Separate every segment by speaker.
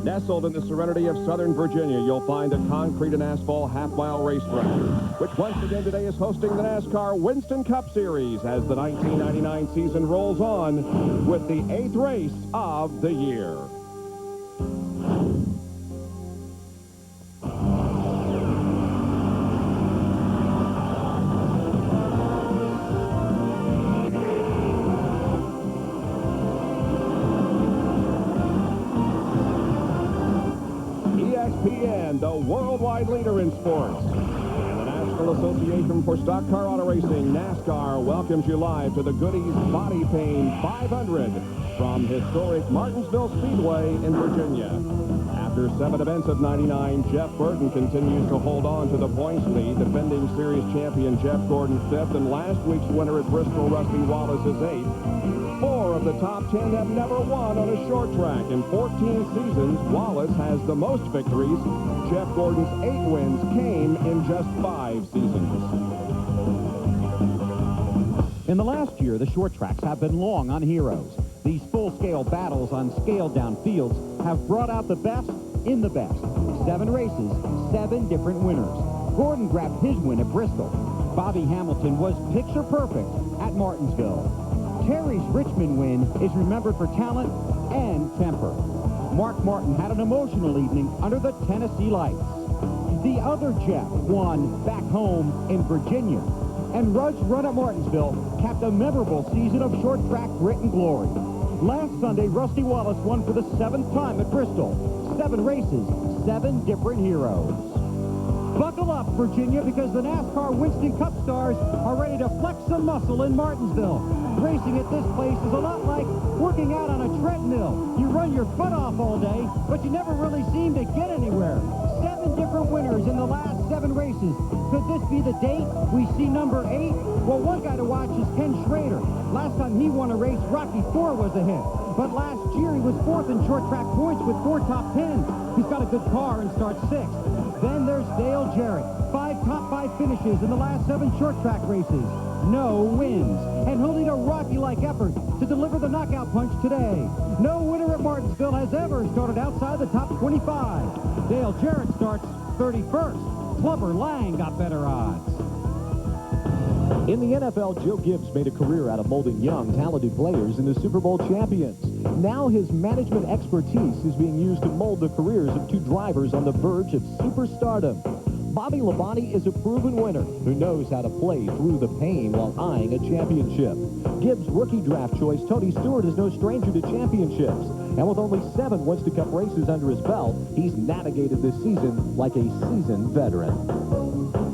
Speaker 1: Nestled in the serenity of Southern Virginia, you'll find a concrete and asphalt half-mile racetrack, which once again today is hosting the NASCAR Winston Cup Series as the 1999 season rolls on with the 8th race of the year. ESPN, the worldwide leader in sports. And the National Association for Stock Car Auto Racing, NASCAR, welcomes you live to the Goody's Body Pain 500 from historic Martinsville Speedway in Virginia. After 7 events of '99, Jeff Burton continues to hold on to the points lead. Defending series champion Jeff Gordon 5th, and last week's winner at Bristol, Rusty Wallace, is 8th. 4 of the top 10 have never won on a short track. In 14 seasons, Wallace has the most victories. Jeff Gordon's 8 wins came in just 5 seasons.
Speaker 2: In the last year, the short tracks have been long on heroes. These full-scale battles on scaled-down fields have brought out the best in the best. 7 races, 7 different winners. Gordon grabbed his win at Bristol. Bobby Hamilton was picture perfect at Martinsville. Terry's Richmond win is remembered for talent and temper. Mark Martin had an emotional evening under the Tennessee lights. The other Jeff won back home in Virginia. And Rudd's run at Martinsville capped a memorable season of short track grit and glory. Last Sunday, Rusty Wallace won for the 7th time at Bristol. 7 races, 7 different heroes. Buckle up, Virginia, because the NASCAR Winston Cup stars are ready to flex some muscle in Martinsville. Racing at this place is a lot like working out on a treadmill. You run your butt off all day, but you never really seem to get anywhere. 7 different winners in the last 7 races. Could this be the date we see number 8? Well, one guy to watch is Ken Schrader. Last time he won a race, Rocky IV was a hit. But last year, he was 4th in short track points with 4 top 10s. He's got a good car and starts 6th. Then there's Dale Jarrett. 5 top 5 finishes in the last 7 short track races. No wins. And he'll need a Rocky-like effort to deliver the knockout punch today. No winner at Martinsville has ever started outside the top 25. Dale Jarrett starts 31st. Clubber Lang got better odds.
Speaker 3: In the NFL, Joe Gibbs made a career out of molding young, talented players into Super Bowl champions. Now his management expertise is being used to mold the careers of 2 drivers on the verge of superstardom. Bobby Labonte is a proven winner who knows how to play through the pain while eyeing a championship. Gibbs' rookie draft choice, Tony Stewart, is no stranger to championships. And with only 7 Winston Cup races under his belt, he's navigated this season like a seasoned veteran.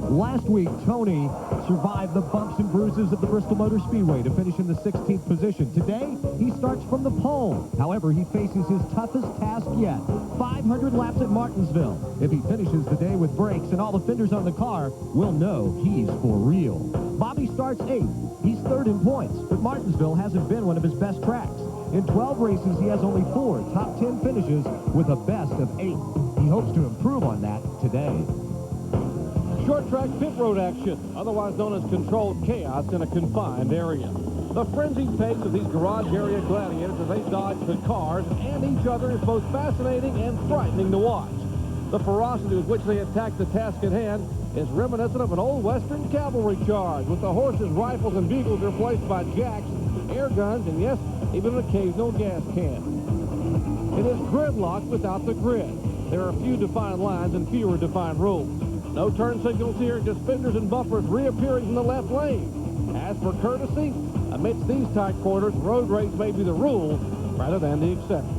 Speaker 4: Last week, Tony survived the bumps and bruises of the Bristol Motor Speedway to finish in the 16th position. Today, he starts from the pole. However, he faces his toughest task yet, 500 laps at Martinsville. If he finishes the day with brakes and all the fenders on the car, we'll know he's for real. Bobby starts 8th. He's 3rd in points, but Martinsville hasn't been one of his best tracks. In 12 races, he has only 4 top 10 finishes with a best of 8. He hopes to improve on that today.
Speaker 5: Short track pit road action, otherwise known as controlled chaos in a confined area. The frenzied pace of these garage area gladiators as they dodge the cars and each other is both fascinating and frightening to watch. The ferocity with which they attack the task at hand is reminiscent of an old Western cavalry charge, with the horses' rifles and bugles replaced by jacks, air guns, and yes, even an occasional gas can. It is gridlock without the grid. There are few defined lines and fewer defined rules. No turn signals here, just fenders and bumpers reappearing in the left lane. As for courtesy, amidst these tight quarters, road rage may be the rule rather than the exception.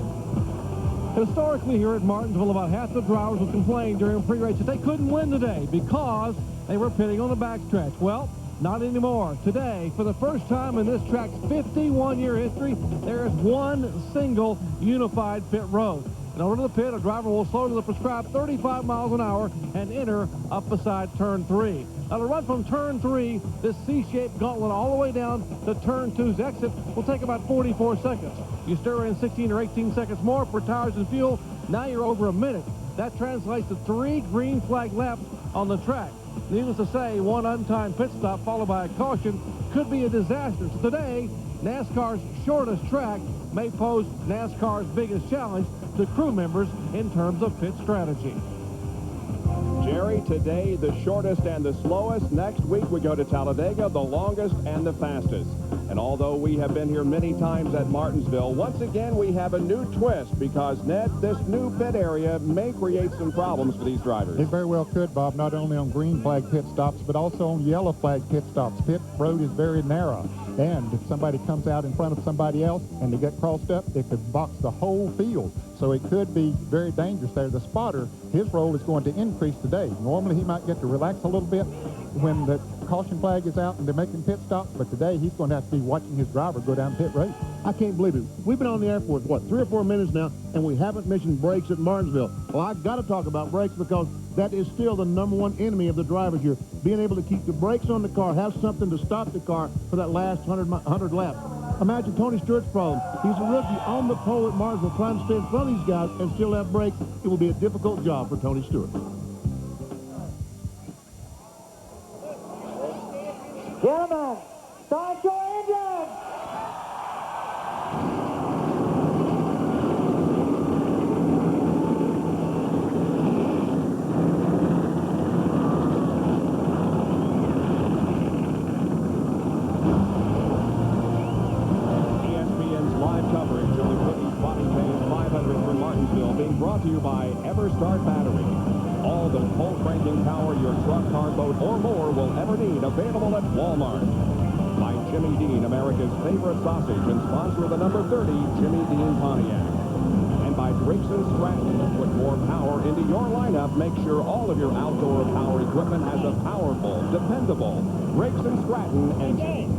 Speaker 5: Historically here at Martinsville, about half the drivers would complain during pre-race that they couldn't win today because they were pitting on the backstretch. Well, not anymore. Today, for the first time in this track's 51-year history, there is one single unified pit road. In order to pit, a driver will slow to the prescribed 35 miles an hour and enter up beside turn 3. Now, to run from turn 3, this C-shaped gauntlet all the way down to turn 2's exit will take about 44 seconds. You stir in 16 or 18 seconds more for tires and fuel, now you're over a minute. That translates to 3 green flag laps on the track. Needless to say, one untimed pit stop followed by a caution could be a disaster. So today, NASCAR's shortest track may pose NASCAR's biggest challenge to crew members in terms of pit strategy.
Speaker 1: Jerry, today the shortest and the slowest. Next week we go to Talladega, the longest and the fastest. And although we have been here many times at Martinsville, once again we have a new twist because, Ned, this new pit area may create some problems for these drivers.
Speaker 6: It very well could, Bob, not only on green flag pit stops, but also on yellow flag pit stops. Pit road is very narrow, and if somebody comes out in front of somebody else and they get crossed up, it could box the whole field. So it could be very dangerous there. The spotter, his role is going to increase today. Normally he might get to relax a little bit when the caution flag is out and they're making pit stops, but today he's going to have to be watching his driver go down pit road.
Speaker 7: I can't believe it. We've been on the air for, what, 3 or 4 minutes now, and we haven't mentioned brakes at Martinsville. Well, I've got to talk about brakes because that is still the #1 enemy of the drivers here. Being able to keep the brakes on the car, have something to stop the car for that last 100 laps. Imagine Tony Stewart's problem. He's a rookie on the pole at Martinsville trying to stay in front of these guys and still have brakes. It will be a difficult job for Tony Stewart.
Speaker 8: Gentlemen, start your engines!
Speaker 1: ESPN's live coverage of the Goody Body Paint 500 from Martinsville being brought to you by Everstart Battery. All the pole cranking power your truck, car, boat, or more will ever need, available at Walmart. By Jimmy Dean, America's favorite sausage and sponsor of the number 30 Jimmy Dean Pontiac. And by Briggs & Stratton, put more power into your lineup. Make sure all of your outdoor power equipment has a powerful, dependable Briggs & Stratton engine.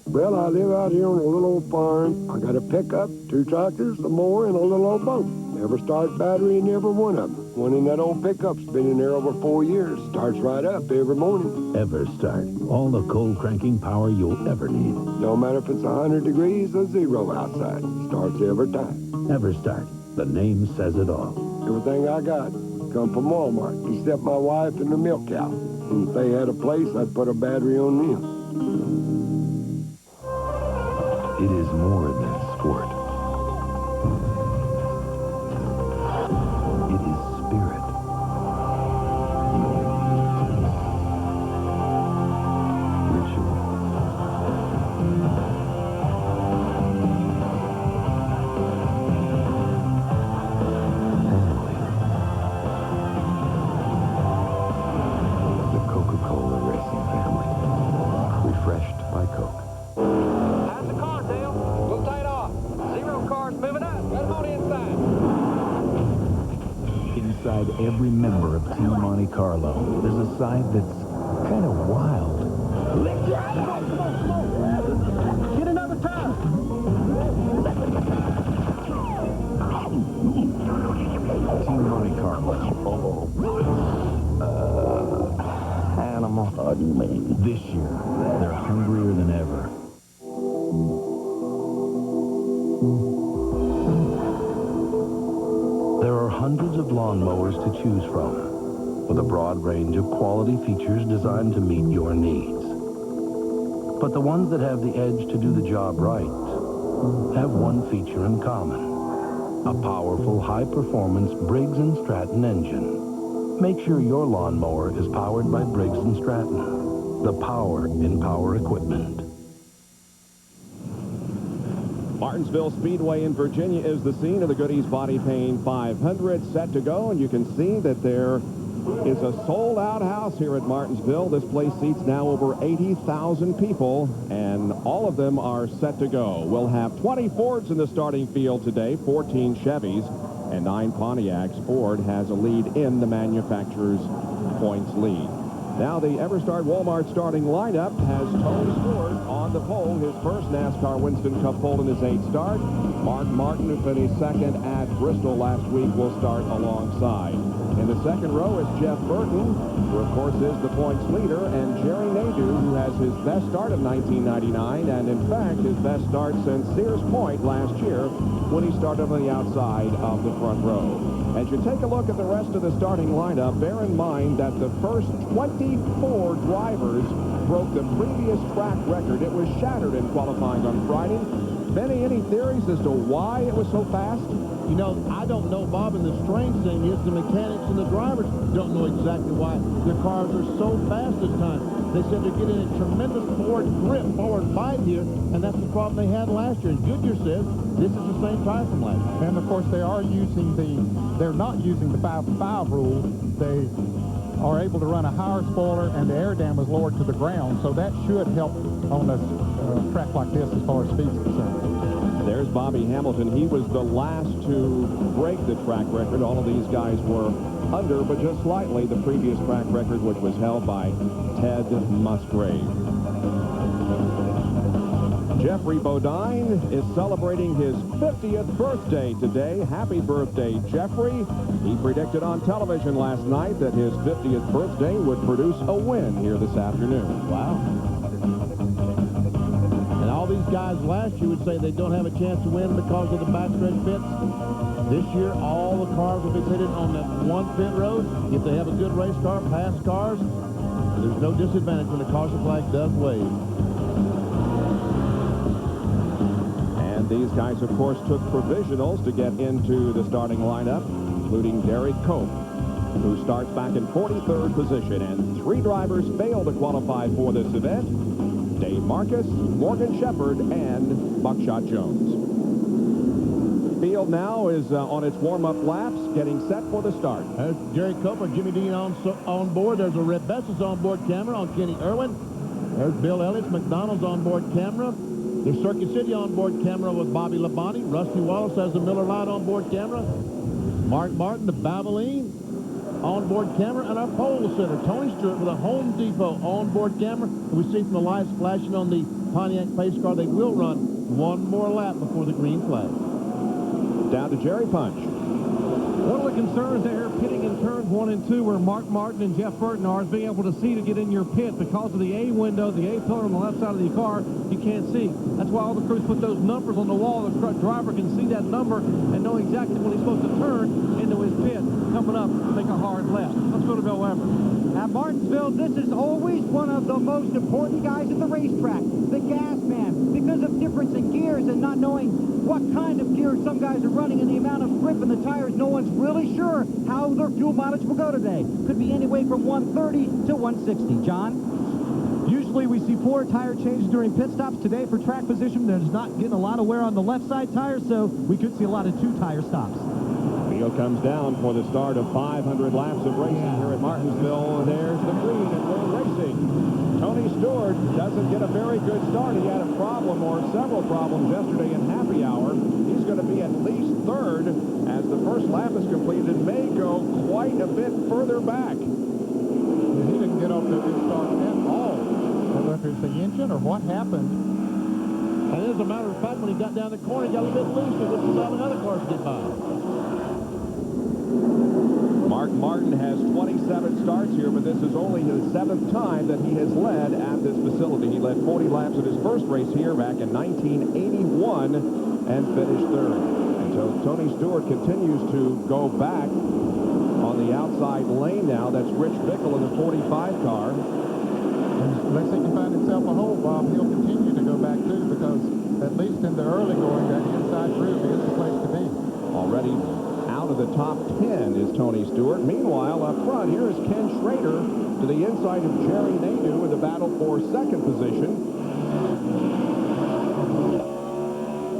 Speaker 9: Well, I live out here on a little old farm. I got a pickup, 2 tractors, a mower, and a little old boat. Everstart battery in every one of them. One in that old pickup's been in there over 4 years. Starts right up every morning.
Speaker 10: Everstart. All the cold cranking power you'll ever need.
Speaker 9: No matter if it's 100 degrees or 0 outside. Starts every time.
Speaker 10: Everstart. The name says it all.
Speaker 9: Everything I got come from Walmart, except my wife and the milk cow. And if they had a place, I'd put a battery on them.
Speaker 10: It is more than sport. It is spirit. Ritual. Family. The Coca-Cola Racing family. Refreshed by Coke.
Speaker 5: Pass the car, Dale. Move tight off. 0 cars moving up. Let them on inside.
Speaker 10: Inside every member of Team Monte Carlo, there's a side that's kind of wild.
Speaker 5: Get another tire.
Speaker 10: Team Monte Carlo. Animal. Pardon me. This year, they're hungrier than ever. There are hundreds of lawnmowers to choose from, with a broad range of quality features designed to meet your needs. But the ones that have the edge to do the job right have one feature in common: a powerful, high-performance Briggs & Stratton engine. Make sure your lawnmower is powered by Briggs & Stratton, the power in power equipment.
Speaker 1: Martinsville Speedway in Virginia is the scene of the Goody's Body Paint 500 set to go, and you can see that there is a sold-out house here at Martinsville. This place seats now over 80,000 people, and all of them are set to go. We'll have 20 Fords in the starting field today, 14 Chevys, and 9 Pontiacs. Ford has a lead in the manufacturer's points lead. Now the Everstart Walmart starting lineup has Tony Stewart on the pole, his first NASCAR Winston Cup pole in his 8th start. Mark Martin, who finished second at Bristol last week, will start alongside. In the second row is Jeff Burton, who of course is the points leader, and Jerry Nadeau, who has his best start of 1999, and in fact his best start since Sears Point last year when he started on the outside of the front row. As you take a look at the rest of the starting lineup, bear in mind that the first 24 drivers broke the previous track record. It was shattered in qualifying on Friday. Benny, any theories as to why it was so fast?
Speaker 7: You know, I don't know, Bob, and the strange thing is the mechanics and the drivers don't know exactly why their cars are so fast this time. They said they're getting a tremendous forward grip, forward bite here, and that's the problem they had last year. And Goodyear says this is the same tire from last year.
Speaker 6: And, of course, they're not using the 5-5 rule. They are able to run a higher spoiler, and the air dam was lowered to the ground, so that should help on a track like this as far as speed's concerned.
Speaker 1: There's Bobby Hamilton. He was the last to break the track record. All of these guys were under, but just slightly, the previous track record, which was held by Ted Musgrave. Jeffrey Bodine is celebrating his 50th birthday today. Happy birthday, Jeffrey. He predicted on television last night that his 50th birthday would produce a win here this afternoon.
Speaker 7: Wow. And all these guys last year would say they don't have a chance to win because of the backstretch pits. This year, all the cars will be pitted on that one pit road. If they have a good race car, fast cars, there's no disadvantage when the caution flag does wave.
Speaker 1: And these guys, of course, took provisionals to get into the starting lineup, including Derek Cope, who starts back in 43rd position. And 3 drivers failed to qualify for this event: Dave Marcus, Morgan Shepherd, and Buckshot Jones. Field now is on its warm-up laps, getting set for the start.
Speaker 7: There's Jerry Cope and Jimmy Dean on board. There's a Red Bessis onboard camera on Kenny Irwin. There's Bill Elliott's McDonald's onboard camera. There's Circuit City onboard camera with Bobby Labonte. Rusty Wallace has the Miller Lite onboard camera. Mark Martin, the Valvoline onboard camera, and our pole sitter, Tony Stewart, with a Home Depot onboard camera. And we see from the lights flashing on the Pontiac pace car, they will run one more lap before the green flag.
Speaker 1: Down to Jerry Punch.
Speaker 5: One of the concerns there, pitting in turns 1 and 2, where Mark Martin and Jeff Burton are, is being able to see to get in your pit. Because of the A window, the A pillar on the left side of the car, you can't see. That's why all the crews put those numbers on the wall. The driver can see that number and know exactly when he's supposed to turn into his pit, coming up, make a hard left. Let's go to Bill Weber.
Speaker 2: At Martinsville, this is always one of the most important guys at the racetrack, the gas man, because of difference in gears and not knowing what kind of gear some guys are running and the amount of grip in the tires. No one's really sure how their fuel mileage will go today. Could be anywhere from 130 to 160. John?
Speaker 4: Usually we see 4 tire changes during pit stops. Today for track position, there's not getting a lot of wear on the left side tires, so we could see a lot of 2 tire stops.
Speaker 1: Wheel comes down for the start of 500 laps of racing here at Martinsville. There's the green and we're racing. Tony Stewart doesn't get a very good start. He had a problem or several problems yesterday in happy hour. He's going to be at least 3rd as the first lap is completed and may go quite a bit further back.
Speaker 6: He didn't get off to a good start at all. I don't know if it's the engine or what happened.
Speaker 7: And as a matter of fact, when he got down the corner, he got a little bit looser. This is how the other cars get by.
Speaker 1: Mark Martin has 27 starts here, but this is only his 7th time that he has led at this facility. He led 40 laps at his first race here back in 1981 and finished 3rd. And so Tony Stewart continues to go back on the outside lane now. That's Rich Bickle in the 45 car.
Speaker 6: Unless he can find himself a hole, Bob, he'll continue to go back too, because at least in the early going, that inside groove is the place to be.
Speaker 1: Already out of the top 10 is Tony Stewart. Meanwhile, up front, here is Ken Schrader to the inside of Jerry Nadeau in the battle for 2nd position.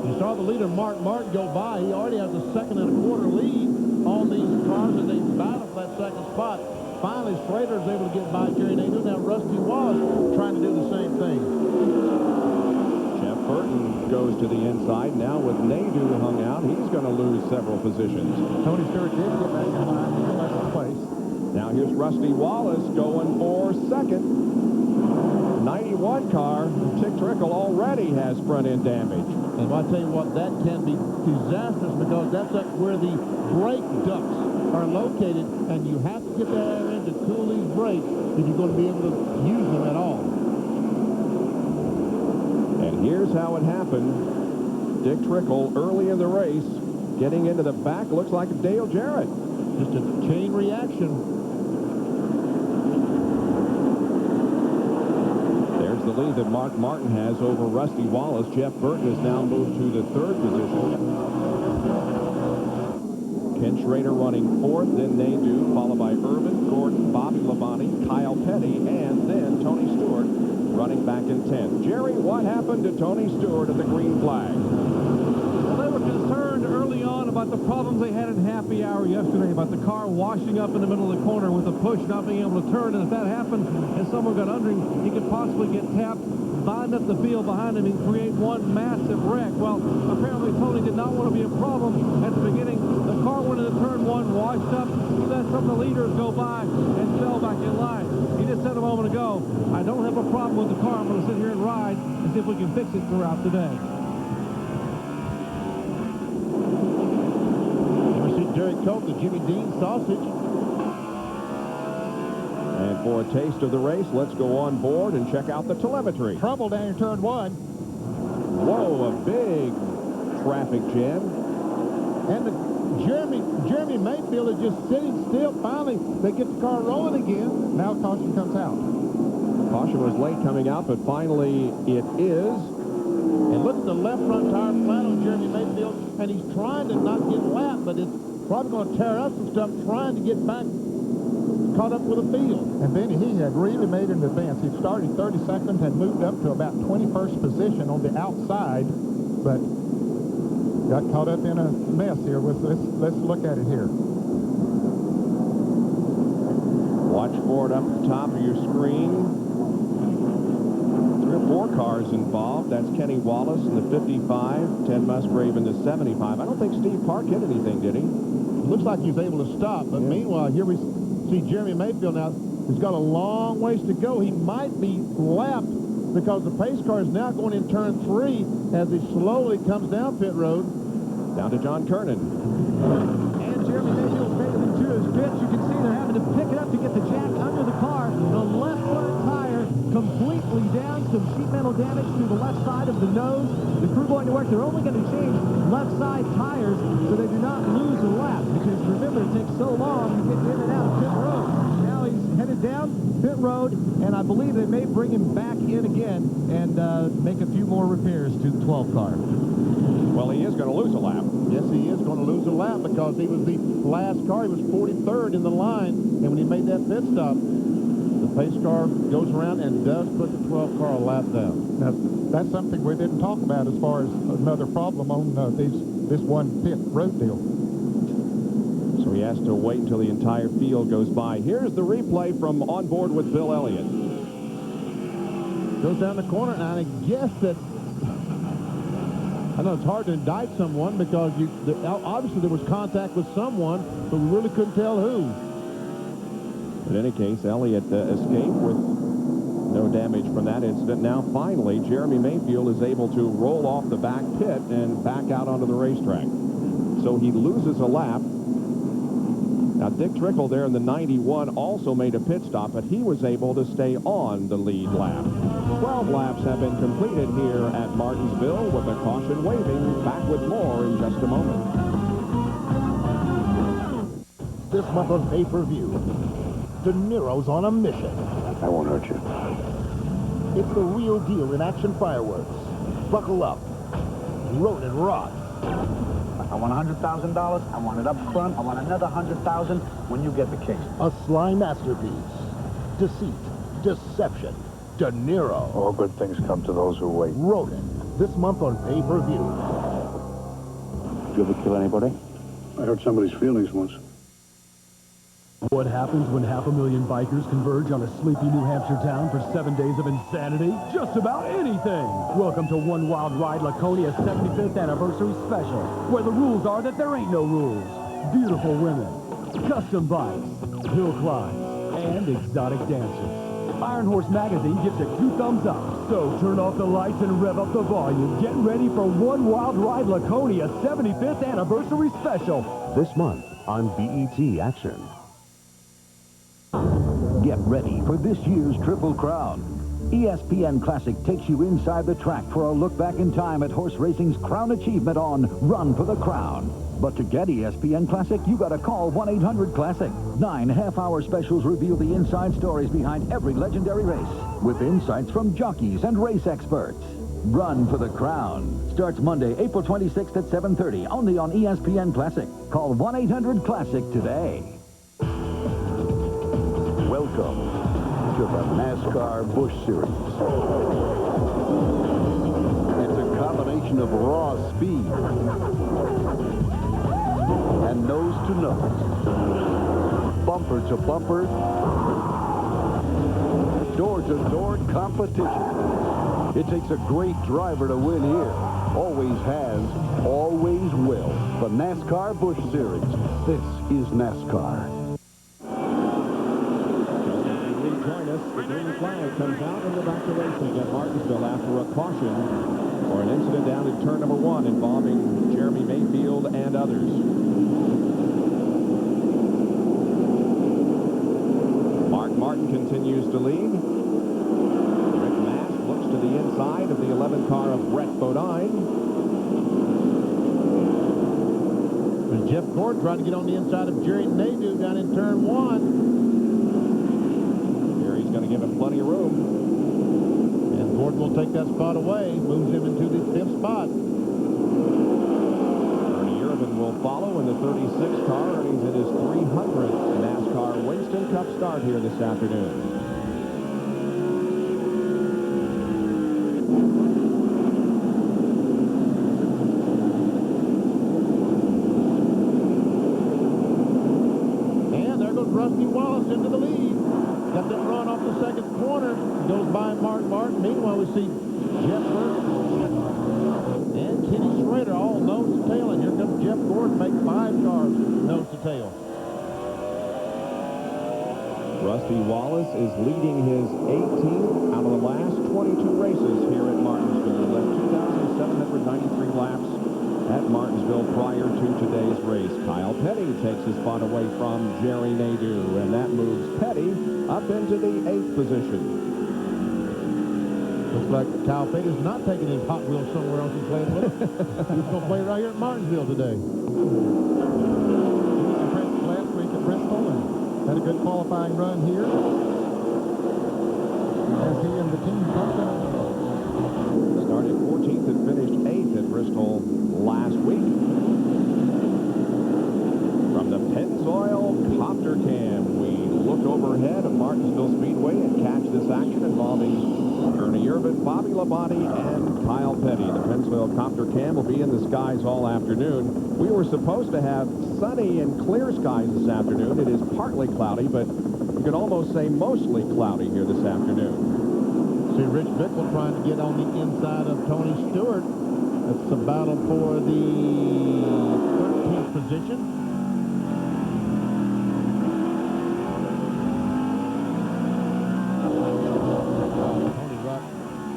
Speaker 7: You saw the leader, Mark Martin, go by. He already has a 2nd and a quarter lead on these cars as they battle for that 2nd spot. Finally, Schrader is able to get by Jerry Nadeau. Now, Rusty was trying to do the same thing.
Speaker 1: Jeff Burton goes to the inside. Now with Nadeau hung out, he's going to lose several positions.
Speaker 6: Tony Stewart did get back in line in second place.
Speaker 1: Now here's Rusty Wallace going for 2nd. 91 car, Chick Trickle already has front end damage.
Speaker 7: And I tell you what, that can be disastrous because that's up where the brake ducts are located, and you have to get that air in to cool these brakes if you're going to be able to use them at all.
Speaker 1: And here's how it happened. Dick Trickle early in the race, getting into the back, looks like Dale Jarrett.
Speaker 7: Just a chain reaction.
Speaker 1: There's the the lead that Mark Martin has over Rusty Wallace. Jeff Burton has now moved to the 3rd position. Ken Schrader running 4th, then Nadeau, followed by Irvin, Gordon, Bobby Labonte, Kyle Petty, and then Tony Stewart running back in 10th. Jerry, what happened to Tony Stewart at the green flag?
Speaker 5: Well, they were concerned early on about the problems they had in happy hour yesterday, about the car washing up in the middle of the corner with the push not being able to turn. And if that happened and someone got under him, he could possibly get tapped, bind up the field behind him, and create one massive wreck. Well, apparently Tony did not want to be a problem at the beginning. The car went into turn 1, washed up. He let some of the leaders go by and fell back in line. He just said a moment ago, I don't have a problem with the car. I'm going to sit here and ride and see if we can fix it throughout the day.
Speaker 7: Ever see Derek Cope, the Jimmy Dean sausage?
Speaker 1: And for a taste of the race, let's go on board and check out the telemetry.
Speaker 7: Trouble down in turn 1.
Speaker 1: Whoa, a big traffic jam.
Speaker 7: And Jeremy Mayfield is just sitting still. Finally, they get the car rolling again. Now caution comes out.
Speaker 1: Caution was late coming out, but finally it is.
Speaker 7: And look at the left front tire flat on Jeremy Mayfield, and he's trying to not get lapped, but it's probably going to tear up some stuff trying to get back caught up with the field. And then he had really made an advance. He started 32nd, had moved up to about 21st position on the outside, but got caught up in a mess here. Let's look at it here.
Speaker 1: Watch for it up at the top of your screen. 3 or 4 cars involved. That's Kenny Wallace in the 55, Ted Musgrave in the 75. I don't think Steve Park hit anything, did he?
Speaker 7: Looks like he was able to stop, but meanwhile, here we see Jeremy Mayfield now. He's got a long ways to go. He might be lapped because the pace car is now going in turn 3 as he slowly comes down pit road.
Speaker 1: Down to John Kernan.
Speaker 2: And Jeremy Mayfield's making it to his pits. You can see they're having to pick it up to get the jack under the car. The left front tire completely down. Some sheet metal damage to the left side of the nose. The crew going to work. They're only going to change left side tires so they do not lose a lap. Because remember, it takes so long to get in and out of pit road. Now he's headed down pit road, and I believe they may bring him back in again and make a few more repairs to the 12 car.
Speaker 1: Well, he is going to lose a lap.
Speaker 7: Yes, he is going to lose a lap because he was the last car. He was 43rd in the line, and when he made that pit stop, the pace car goes around and does put the 12 car a lap down.
Speaker 6: Now, that's something we didn't talk about as far as another problem on this one pit road deal.
Speaker 1: So he has to wait until the entire field goes by. Here's the replay from On Board with Bill Elliott.
Speaker 7: Goes down the corner, and I guess that I know it's hard to indict someone because obviously there was contact with someone, but we really couldn't tell who.
Speaker 1: In any case, Elliott escaped with no damage from that incident. Now, finally, Jeremy Mayfield is able to roll off the back pit and back out onto the racetrack. So he loses a lap. Now, Dick Trickle there in the 91 also made a pit stop, but he was able to stay on the lead lap. 12 laps have been completed here at Martinsville with the caution waving. Back with more in just a moment.
Speaker 7: This month on pay-per-view, De Niro's on a mission.
Speaker 9: I won't hurt you.
Speaker 7: It's the real deal in action fireworks. Buckle up. Road and Rod.
Speaker 11: I want $100,000. I want it up front. I want another $100,000 when you get the case.
Speaker 7: A sly masterpiece. Deceit. Deception. De Niro.
Speaker 9: All good things come to those who wait.
Speaker 7: Ronin. This month on pay-per-view.
Speaker 9: Did you ever kill anybody? I hurt somebody's feelings once.
Speaker 4: What happens when 500,000 bikers converge on a sleepy New Hampshire town for 7 days of insanity? Just about anything! Welcome to One Wild Ride Laconia 75th Anniversary Special, where the rules are that there ain't no rules. Beautiful women, custom bikes, hill climbs, and exotic dancers. Iron Horse Magazine gives it 2 thumbs up. So turn off the lights and rev up the volume. Get ready for One Wild Ride Laconia 75th Anniversary Special.
Speaker 10: This month on BET Action. Get ready for this year's Triple Crown.
Speaker 12: ESPN Classic takes you inside the track for a look back in time at horse racing's crown achievement on Run for the Crown. But to get ESPN Classic, you gotta call 1-800-CLASSIC. 9 half-hour specials reveal the inside stories behind every legendary race, with insights from jockeys and race experts. Run for the Crown starts Monday, April 26th at 7:30, only on ESPN Classic. Call 1-800-CLASSIC today.
Speaker 10: Welcome to the NASCAR Busch Series. It's a combination of raw speed and nose-to-nose, bumper-to-bumper, door-to-door competition. It takes a great driver to win here. Always has, always will. The NASCAR Busch Series. This is NASCAR.
Speaker 1: Join us. The green flag comes out and we're back to racing at Martinsville after a caution for an incident down in turn number 1 involving Jeremy Mayfield and others. Mark Martin continues to lead. Rick Mast looks to the inside of the 11 car of Brett Bodine.
Speaker 7: And Jeff Gordon trying to get on the inside of Jerry Nadeau down in turn 1.
Speaker 1: Going to give him plenty of room.
Speaker 7: And Gordon will take that spot away, moves him into the 5th spot.
Speaker 1: Ernie Irvin will follow in the 36 car. Ernie's in his 300th NASCAR Winston Cup start here this afternoon.
Speaker 7: And there goes Rusty Wallace into the lead. Got that run off the second corner. Goes by Mark Martin. Meanwhile, we see Jeff Burton and Kenny Schrader all nose to tail. And here comes Jeff Gordon, make 5 cars nose to tail.
Speaker 1: Rusty Wallace is leading his 18th out of the last 22 races here at Martinsville. He led 2,793 laps at Martinsville prior to today's race. Kyle Petty takes his spot away from Jerry Nadeau, and that moves Petty up into the 8th position.
Speaker 7: Looks like Kyle Petty's not taking his Hot Wheels somewhere else and playing with it. He's going to play right here at Martinsville today.
Speaker 6: He was impressed last week at Bristol and had a good qualifying run here. As he and the team pumped up.
Speaker 1: Started 14th and finished 8th at Bristol last week. From the Pennzoil Copter Cam, we look overhead of Martinsville Speedway and catch this action involving Ernie Irvin, Bobby Labonte, and Kyle Petty. The Pennzoil Copter Cam will be in the skies all afternoon. We were supposed to have sunny and clear skies this afternoon. It is partly cloudy, but you could almost say mostly cloudy here this afternoon.
Speaker 7: See Rich Bickle trying to get on the inside of Tony Stewart. It's a battle for the 13th position. Tony Ruck.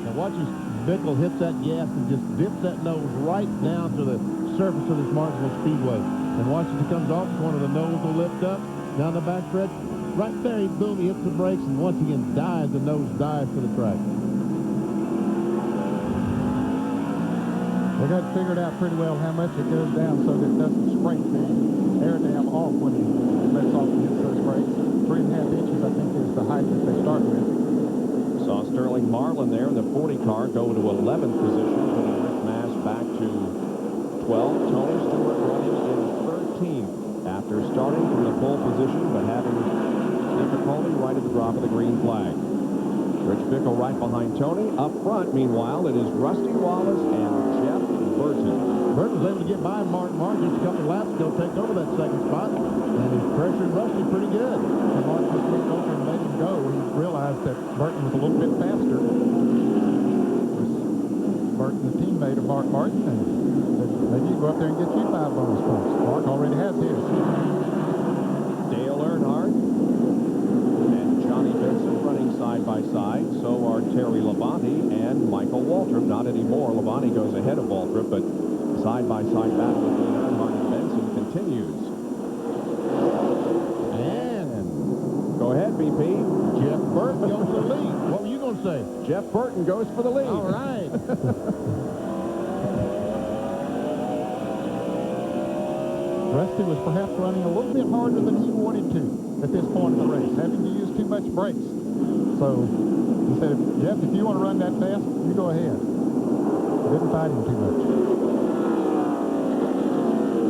Speaker 7: Now watch as Bickle hits that gas and just dips that nose right down to the surface of this Martinsville Speedway. And watch as he comes off the corner, the nose will lift up down the back stretch. Right there, he boom, he hits the brakes, and once again dives, the nose dives to the track.
Speaker 6: They got figured out pretty well how much it goes down so that it doesn't scrape the air dam off when he lets off and hits those brakes. 3.5 inches, I think, is the height that they start with.
Speaker 1: Saw Sterling Marlin there in the 40 car go to 11th position, putting Rick Mast back to 12. Tony Stewart running in 13th after starting from the pole position, but having difficulty right at the drop of the green flag. Rich Bickle right behind Tony. Up front, meanwhile, it is Rusty Wallace and Jeff Burton.
Speaker 7: Burton was able to get by Mark just a couple laps ago, take over that second spot, and he's pressuring Rusty pretty good.
Speaker 6: And Mark just looked over and let him go. He realized that Burton was a little bit faster. Burton, the teammate of Mark Martin, and maybe you go up there and get you 5 bonus points. Mark already has his.
Speaker 1: Dale Earnhardt and Johnny Benson running side by side. So are Terry Labonte and Michael Waltrip. Not anymore. Labonte goes ahead of Waltrip, but side-by-side battle between Earnhardt and Benson continues. And go ahead, BP.
Speaker 7: Jeff Burton goes to the lead. What were you going to say?
Speaker 1: Jeff Burton goes for the lead.
Speaker 7: All right.
Speaker 6: Rusty was perhaps running a little bit harder than he wanted to at this point in the race, having to use too much brakes. So he said, Jeff, if you want to run that fast, you go ahead. Didn't fight him too much.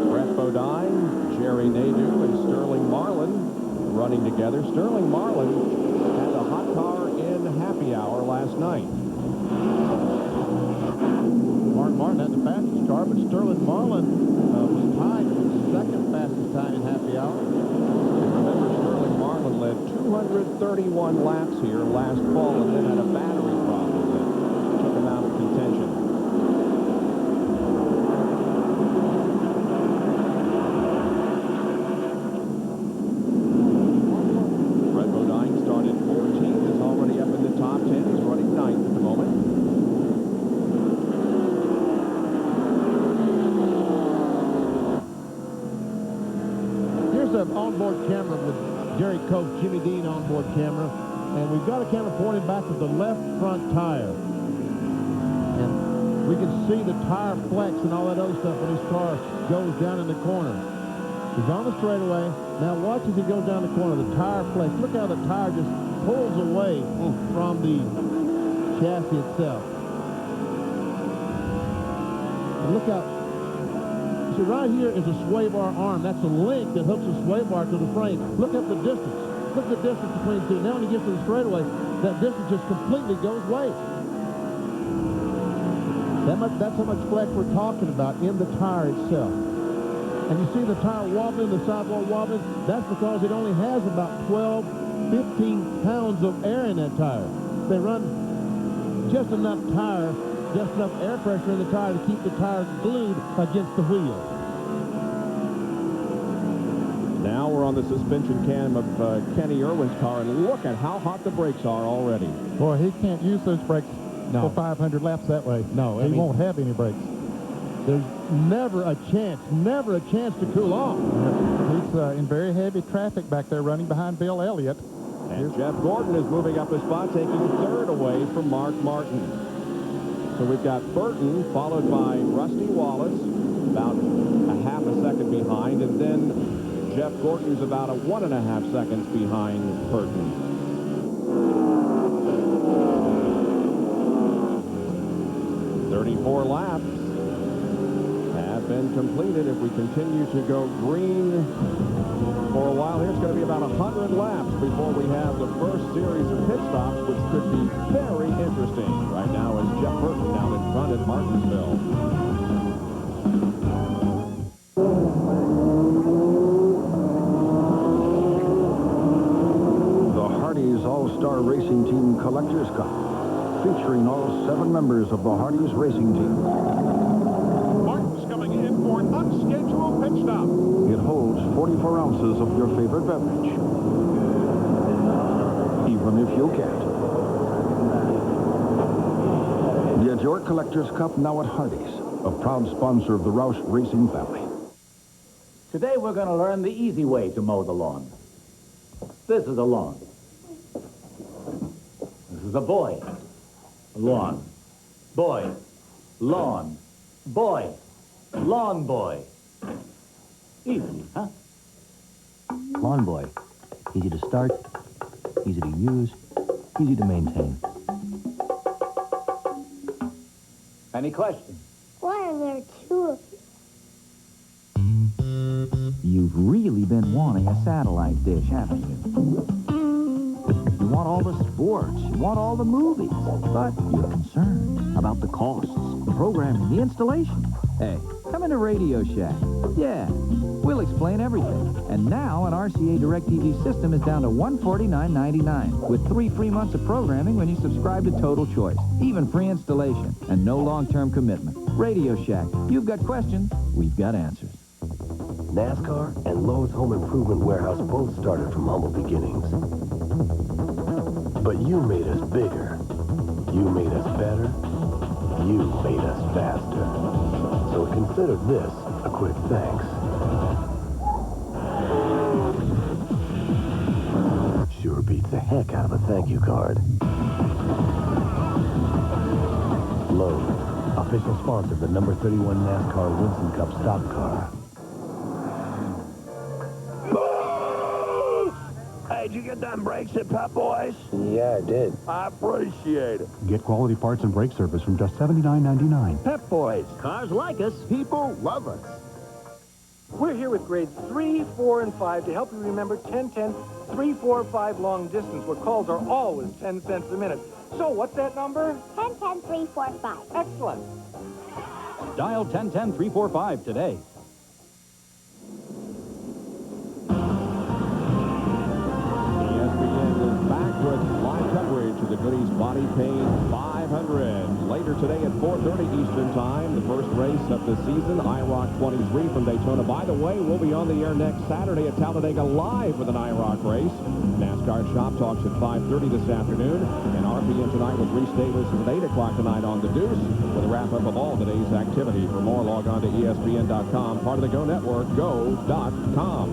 Speaker 1: Brett Bodine, Jerry Nadeau, and Sterling Marlin running together. Sterling Marlin had the hot car in happy hour last night.
Speaker 7: Martin had the fastest car, but Sterling Marlin was tied for the second fastest time in happy hour.
Speaker 1: Remember, Sterling Marlin led 231 laps here last fall and then had a battery problem that took him out of contention. Brett Bodine started 14th, is already up in the top 10. He's running 9th at the moment.
Speaker 7: An onboard camera with Jerry Coach, Jimmy Dean onboard camera, and we've got a camera pointed back to the left front tire. And we can see the tire flex and all that other stuff when his car goes down in the corner. He's on the straightaway. Now watch as he goes down the corner. The tire flex. Look how the tire just pulls away from the chassis itself. And look how... See, right here is a sway bar arm. That's a link that hooks a sway bar to the frame. Look at the distance. Look at the distance between the two. Now when he gets to the straightaway, that distance just completely goes away. That's how much flex we're talking about in the tire itself. And you see the tire wobbling, the sidewall wobbling. That's because it only has about 12, 15 pounds of air in that tire. They run just enough air pressure in the tire to keep the tire glued against the wheel.
Speaker 1: Now we're on the suspension cam of Kenny Irwin's car, and look at how hot the brakes are already.
Speaker 6: Boy, he can't use those brakes for 500 laps that way.
Speaker 7: No,
Speaker 6: he won't have any brakes.
Speaker 7: There's never a chance to cool off.
Speaker 6: He's in very heavy traffic back there running behind Bill Elliott.
Speaker 1: And Jeff Gordon is moving up a spot, taking third away from Mark Martin. So we've got Burton, followed by Rusty Wallace, about a half a second behind, and then Jeff Gordon's about a 1.5 seconds behind Burton. "34 laps have been completed. If we continue to go green for a while here, it's going to be about 100 laps before we have the first series of pit stops, which could be very interesting. Right now is Jeff Burton down in front at Martinsville.
Speaker 10: The Hardee's All-Star Racing Team Collectors Cup, featuring all 7 members of the Hardee's Racing Team.
Speaker 13: Martin's coming in for an unscheduled pit stop.
Speaker 10: It holds 44 ounces of your favorite beverage, even if you can't. Get your Collector's Cup now at Hardee's, a proud sponsor of the Roush Racing family.
Speaker 11: Today we're going to learn the easy way to mow the lawn. This is a lawn. This is a boy. Lawn. Boy. Lawn. Boy. Lawn boy. Easy, huh?
Speaker 14: Lawn Boy. Easy to start, easy to use, easy to maintain.
Speaker 11: Any questions?
Speaker 15: Why are there 2 of you?
Speaker 14: You've really been wanting a satellite dish, haven't you? You want all the sports, you want all the movies, but you're concerned about the costs, the programming, the installation. Hey, come into Radio Shack. Yeah, we'll explain everything. And now an RCA DirecTV system is down to $149.99 with 3 free months of programming when you subscribe to Total Choice. Even free installation and no long-term commitment. Radio Shack. You've got questions, we've got answers.
Speaker 9: NASCAR and Lowe's Home Improvement Warehouse both started from humble beginnings. But you made us bigger. You made us better. You made us faster. So consider this a quick thanks. Sure beats the heck out of a thank you card.
Speaker 10: Lowe's, official sponsor of the number 31 NASCAR Winston Cup stock car.
Speaker 9: Hey, did you get them brakes at Pep Boys?
Speaker 10: Yeah, I did.
Speaker 9: I appreciate it.
Speaker 12: Get quality parts and brake service from just $79.99.
Speaker 9: Pep Boys.
Speaker 3: Cars like us.
Speaker 9: People love us.
Speaker 16: We're here with grades 3, 4, and 5 to help you remember 10-10, 3, 4, 5 long distance, where calls are always 10 cents a minute. So what's that number?
Speaker 15: 10-10, 3, 4, 5.
Speaker 16: Excellent.
Speaker 2: Dial 10-10-345 today.
Speaker 1: ESPN is back with live coverage of the Goody's Body Pain 500. Later today at 4:30 Eastern Time, the first race of the season, IROC 23 from Daytona. By the way, we'll be on the air next Saturday at Talladega live with an IROC race. NASCAR Shop Talks at 5:30 this afternoon. And RPM tonight with Reese Davis at 8 o'clock tonight on The Deuce with a wrap-up of all today's activity. For more, log on to ESPN.com, part of the Go Network, go.com.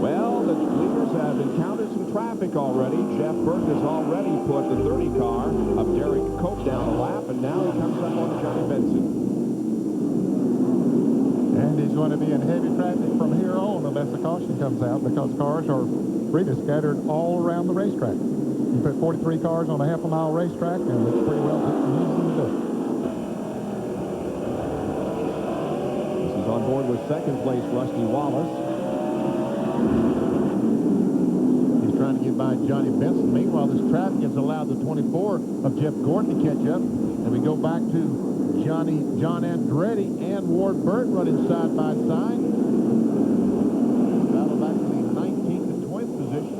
Speaker 1: Well, the leaders have encountered some traffic already. Jeff Burton has already put the 30 car of Derek Cope down a lap, and now he comes up on Johnny Benson.
Speaker 6: And he's going to be in heavy traffic from here on unless a caution comes out, because cars are really scattered all around the racetrack. You put 43 cars on a half-a-mile racetrack, and it's pretty well easy to do.
Speaker 1: This is on board with second place Rusty Wallace.
Speaker 7: He's trying to get by Johnny Benson. Meanwhile, this traffic has allowed the 24 of Jeff Gordon to catch up. And we go back to John Andretti and Ward Burt running side by side. Battle back to the 19th and 20th position,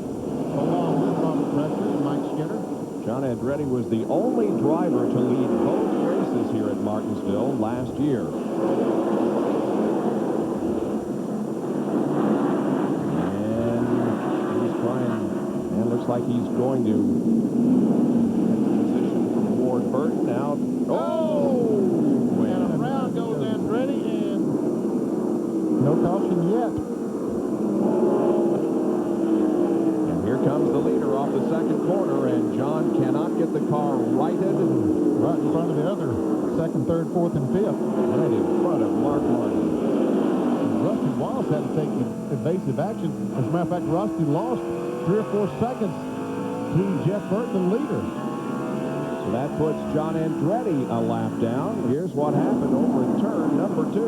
Speaker 7: along with Robert Preston and Mike Skinner.
Speaker 1: John Andretti was the only driver to lead both races here at Martinsville last year. Looks like he's going to get the position from Ward Burton out. Oh!
Speaker 7: And around goes Andretti, and
Speaker 6: no caution yet.
Speaker 1: And here comes the leader off the second corner, and John cannot get the car righted.
Speaker 6: Right in front of the other second, third, fourth, and fifth.
Speaker 1: Right in front of Mark Martin.
Speaker 7: Rusty Wallace had to take evasive action. As a matter of fact, Rusty lost 3 or 4 seconds to Jeff Burton, the leader.
Speaker 1: So that puts John Andretti a lap down. Here's what happened over in turn number 2.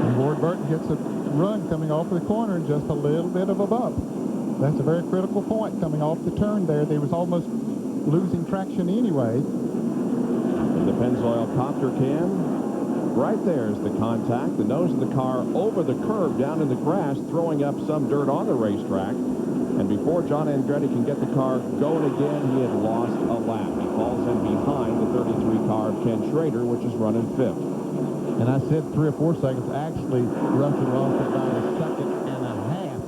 Speaker 6: And Ward Burton gets a run coming off the corner and just a little bit of a bump. That's a very critical point coming off the turn there. They was almost losing traction anyway.
Speaker 1: And the Pennzoil copter cam. Right there is the contact, the nose of the car over the curb down in the grass, throwing up some dirt on the racetrack. And before John Andretti can get the car going again, he had lost a lap. He falls in behind the 33 car of Ken Schrader, which is running 5th.
Speaker 7: And I said 3 or 4 seconds. Actually, Rusty lost about a second and a half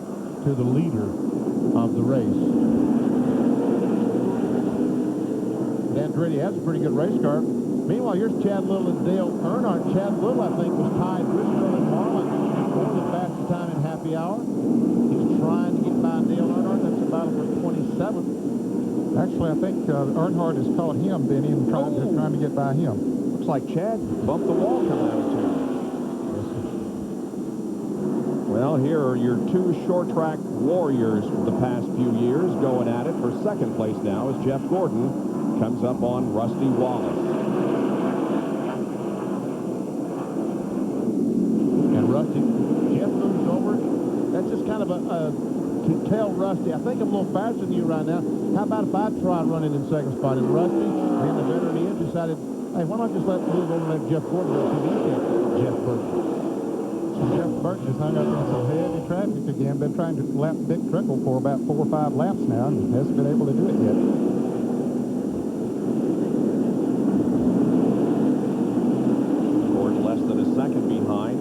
Speaker 7: to the leader of the race. Andretti has a pretty good race car. Meanwhile, here's Chad Little and Dale Earnhardt. Chad Little, I think, was tied with Sterling Marlin for the fastest time in happy hour. He's trying to get by Dale Earnhardt. That's a battle for 27th.
Speaker 6: Actually, I think Earnhardt has caught him, Benny, and trying to get by him.
Speaker 1: Looks like Chad bumped the wall coming out of turn. Well, here are your 2 short track warriors from the past few years going at it for second place now as Jeff Gordon comes up on Rusty Wallace.
Speaker 7: Rusty, Jeff moves over. That's just kind of to tell Rusty, I think I'm a little faster than you right now. How about if I try running in second spot? And Rusty, being the veteran he is, decided, hey, why not just move over and let Jeff Gordon go see he can Jeff Burton.
Speaker 6: So Jeff Burton has hung up in some heavy traffic again. Been trying to lap Dick Trickle for about 4 or 5 laps now, and hasn't been able to do it yet.
Speaker 1: Scored less than a second behind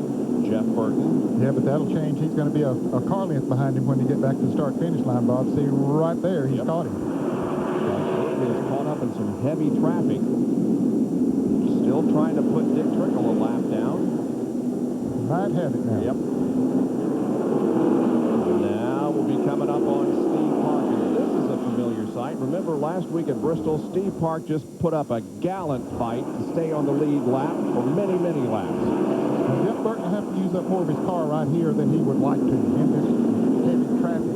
Speaker 1: Jeff Burton.
Speaker 6: Yeah, but that'll change. He's going to be a car length behind him when you get back to the start-finish line, Bob. See, right there, he's caught him.
Speaker 1: Burton is caught up in some heavy traffic. Still trying to put Dick Trickle a lap down.
Speaker 6: Might have it now.
Speaker 1: Yep. Now we'll be coming up on Steve Parker. This is a tonight. Remember last week at Bristol, Steve Park just put up a gallant fight to stay on the lead lap for many, many laps.
Speaker 6: Now, Jeff Burton will have to use up more of his car right here than he would like to in this heavy traffic.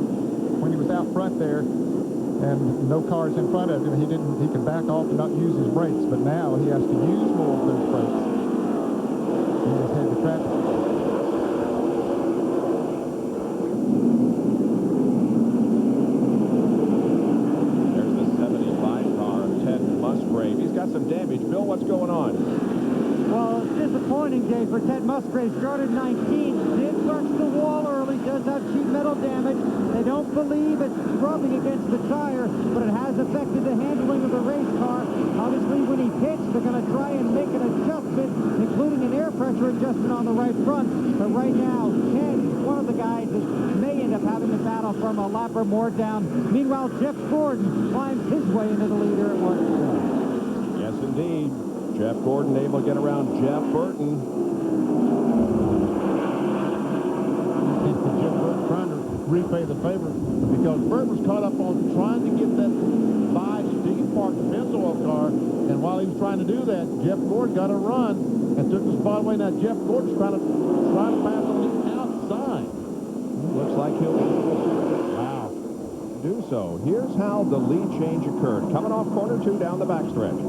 Speaker 6: When he was out front there and no cars in front of him, he could back off and not use his brakes, but now he has to use more of those brakes in this heavy traffic.
Speaker 1: Some damage. Bill, what's going on?
Speaker 17: Well, it's disappointing day for Ted Musgrave. Started 19th, did touch the wall early, does have sheet metal damage. They don't believe it's rubbing against the tire, but it has affected the handling of the race car. Obviously, when he hits, they're going to try and make an adjustment, including an air pressure adjustment on the right front. But right now, Ted, one of the guys, may end up having to battle from a lap or more down. Meanwhile, Jeff Gordon climbs his way into the leader at Martinsville.
Speaker 1: Yes, indeed. Jeff Gordon able to get around Jeff Burton.
Speaker 7: Jeff Burton trying to repay the favor because Burton was caught up on trying to get that by Steve Park's Benzoil car, and while he was trying to do that, Jeff Gordon got a run and took the spot away. Now Jeff Gordon's trying to pass on the outside.
Speaker 1: Looks like he'll do so. Here's how the lead change occurred. Coming off corner 2 down the backstretch.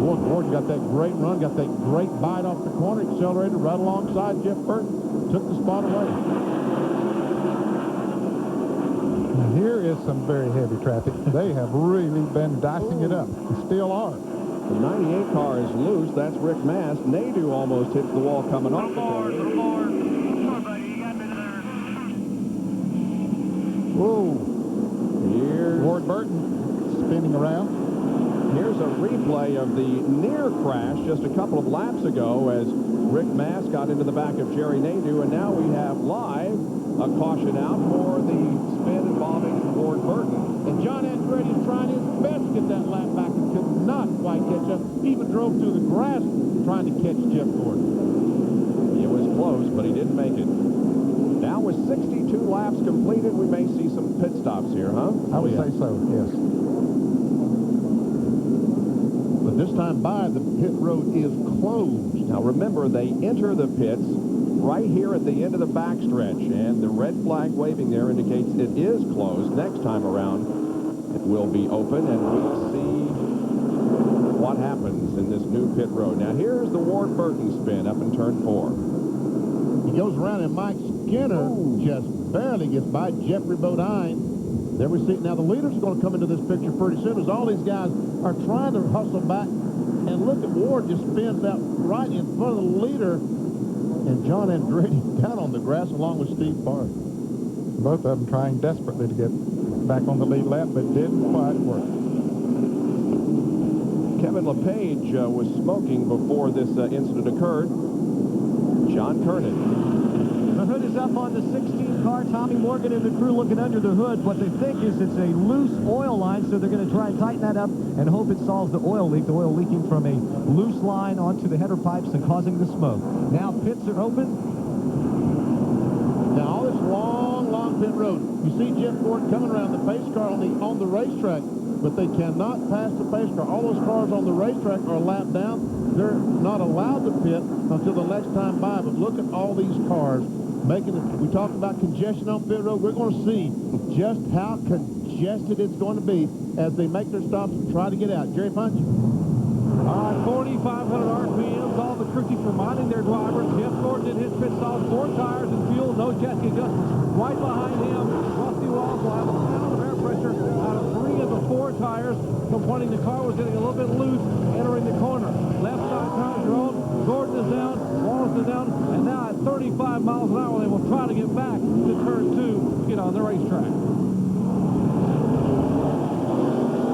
Speaker 7: Gordon got that great run, got that great bite off the corner, accelerated right alongside Jeff Burton, took the spot away.
Speaker 6: Now here is some very heavy traffic. They have really been dicing it up, and still are.
Speaker 1: The 98 car is loose. That's Rick Mast. Nadu almost hits the wall coming off the corner.
Speaker 6: Whoa.
Speaker 1: Here's
Speaker 6: Ward Burton spinning around.
Speaker 1: Here's a replay of the near crash just a couple of laps ago as Rick Mast got into the back of Jerry Nadu, and now we have live a caution out for the spin involving Ward Burton.
Speaker 7: And John Andretti is trying his best to get that lap back and could not quite catch up. He even drove through the grass trying to catch Jeff Gordon.
Speaker 1: It was close, but he didn't make it. Now with 62 laps completed, we may see some pit stops here, huh?
Speaker 6: I would say so, yes.
Speaker 7: But this time by, the pit road is closed.
Speaker 1: Now remember, they enter the pits right here at the end of the backstretch, and the red flag waving there indicates it is closed. Next time around, it will be open, and we'll see what happens in this new pit road. Now here's the Ward Burton spin up in turn 4.
Speaker 7: He goes around, and Mike Skinner just barely gets by Jeffrey Bodine. There we see it. Now the leaders are going to come into this picture pretty soon as all these guys are trying to hustle back. And look at Ward just spins out right in front of the leader. And John Andretti down on the grass along with Steve Park.
Speaker 6: Both of them trying desperately to get back on the lead lap, but didn't quite work.
Speaker 1: Kevin LePage was smoking before this incident occurred. John Kernan.
Speaker 4: The hood is up on the 16 car. Tommy Morgan and the crew looking under the hood. What they think is it's a loose oil line, so they're going to try and tighten that up and hope it solves the oil leak. The oil leaking from a loose line onto the header pipes and causing the smoke. Now pits are open.
Speaker 7: Now all this long pit road. You see Jeff Gordon coming around the pace car on the racetrack, but they cannot pass the pace car. All those cars on the racetrack are lapped down. They're not allowed to pit until the next time by. But look at all these cars making it. We talked about congestion on pit road. We're going to see just how congested it's going to be as they make their stops and try to get out. Jerry Punch.
Speaker 5: 4,500 RPMs. All the crew keep reminding their drivers. Jeff Gordon did his pit stop, 4 tires and fuel, no jet adjustments. Right behind him, Rusty Walls will have a pound of air pressure out of 3 of the 4 tires, complaining the car was getting a little bit loose entering the corner. Left side tires are on. Gordon is down, Wallace is down, and now at 35 miles an hour, they will try to get back to turn 2 to get on the racetrack.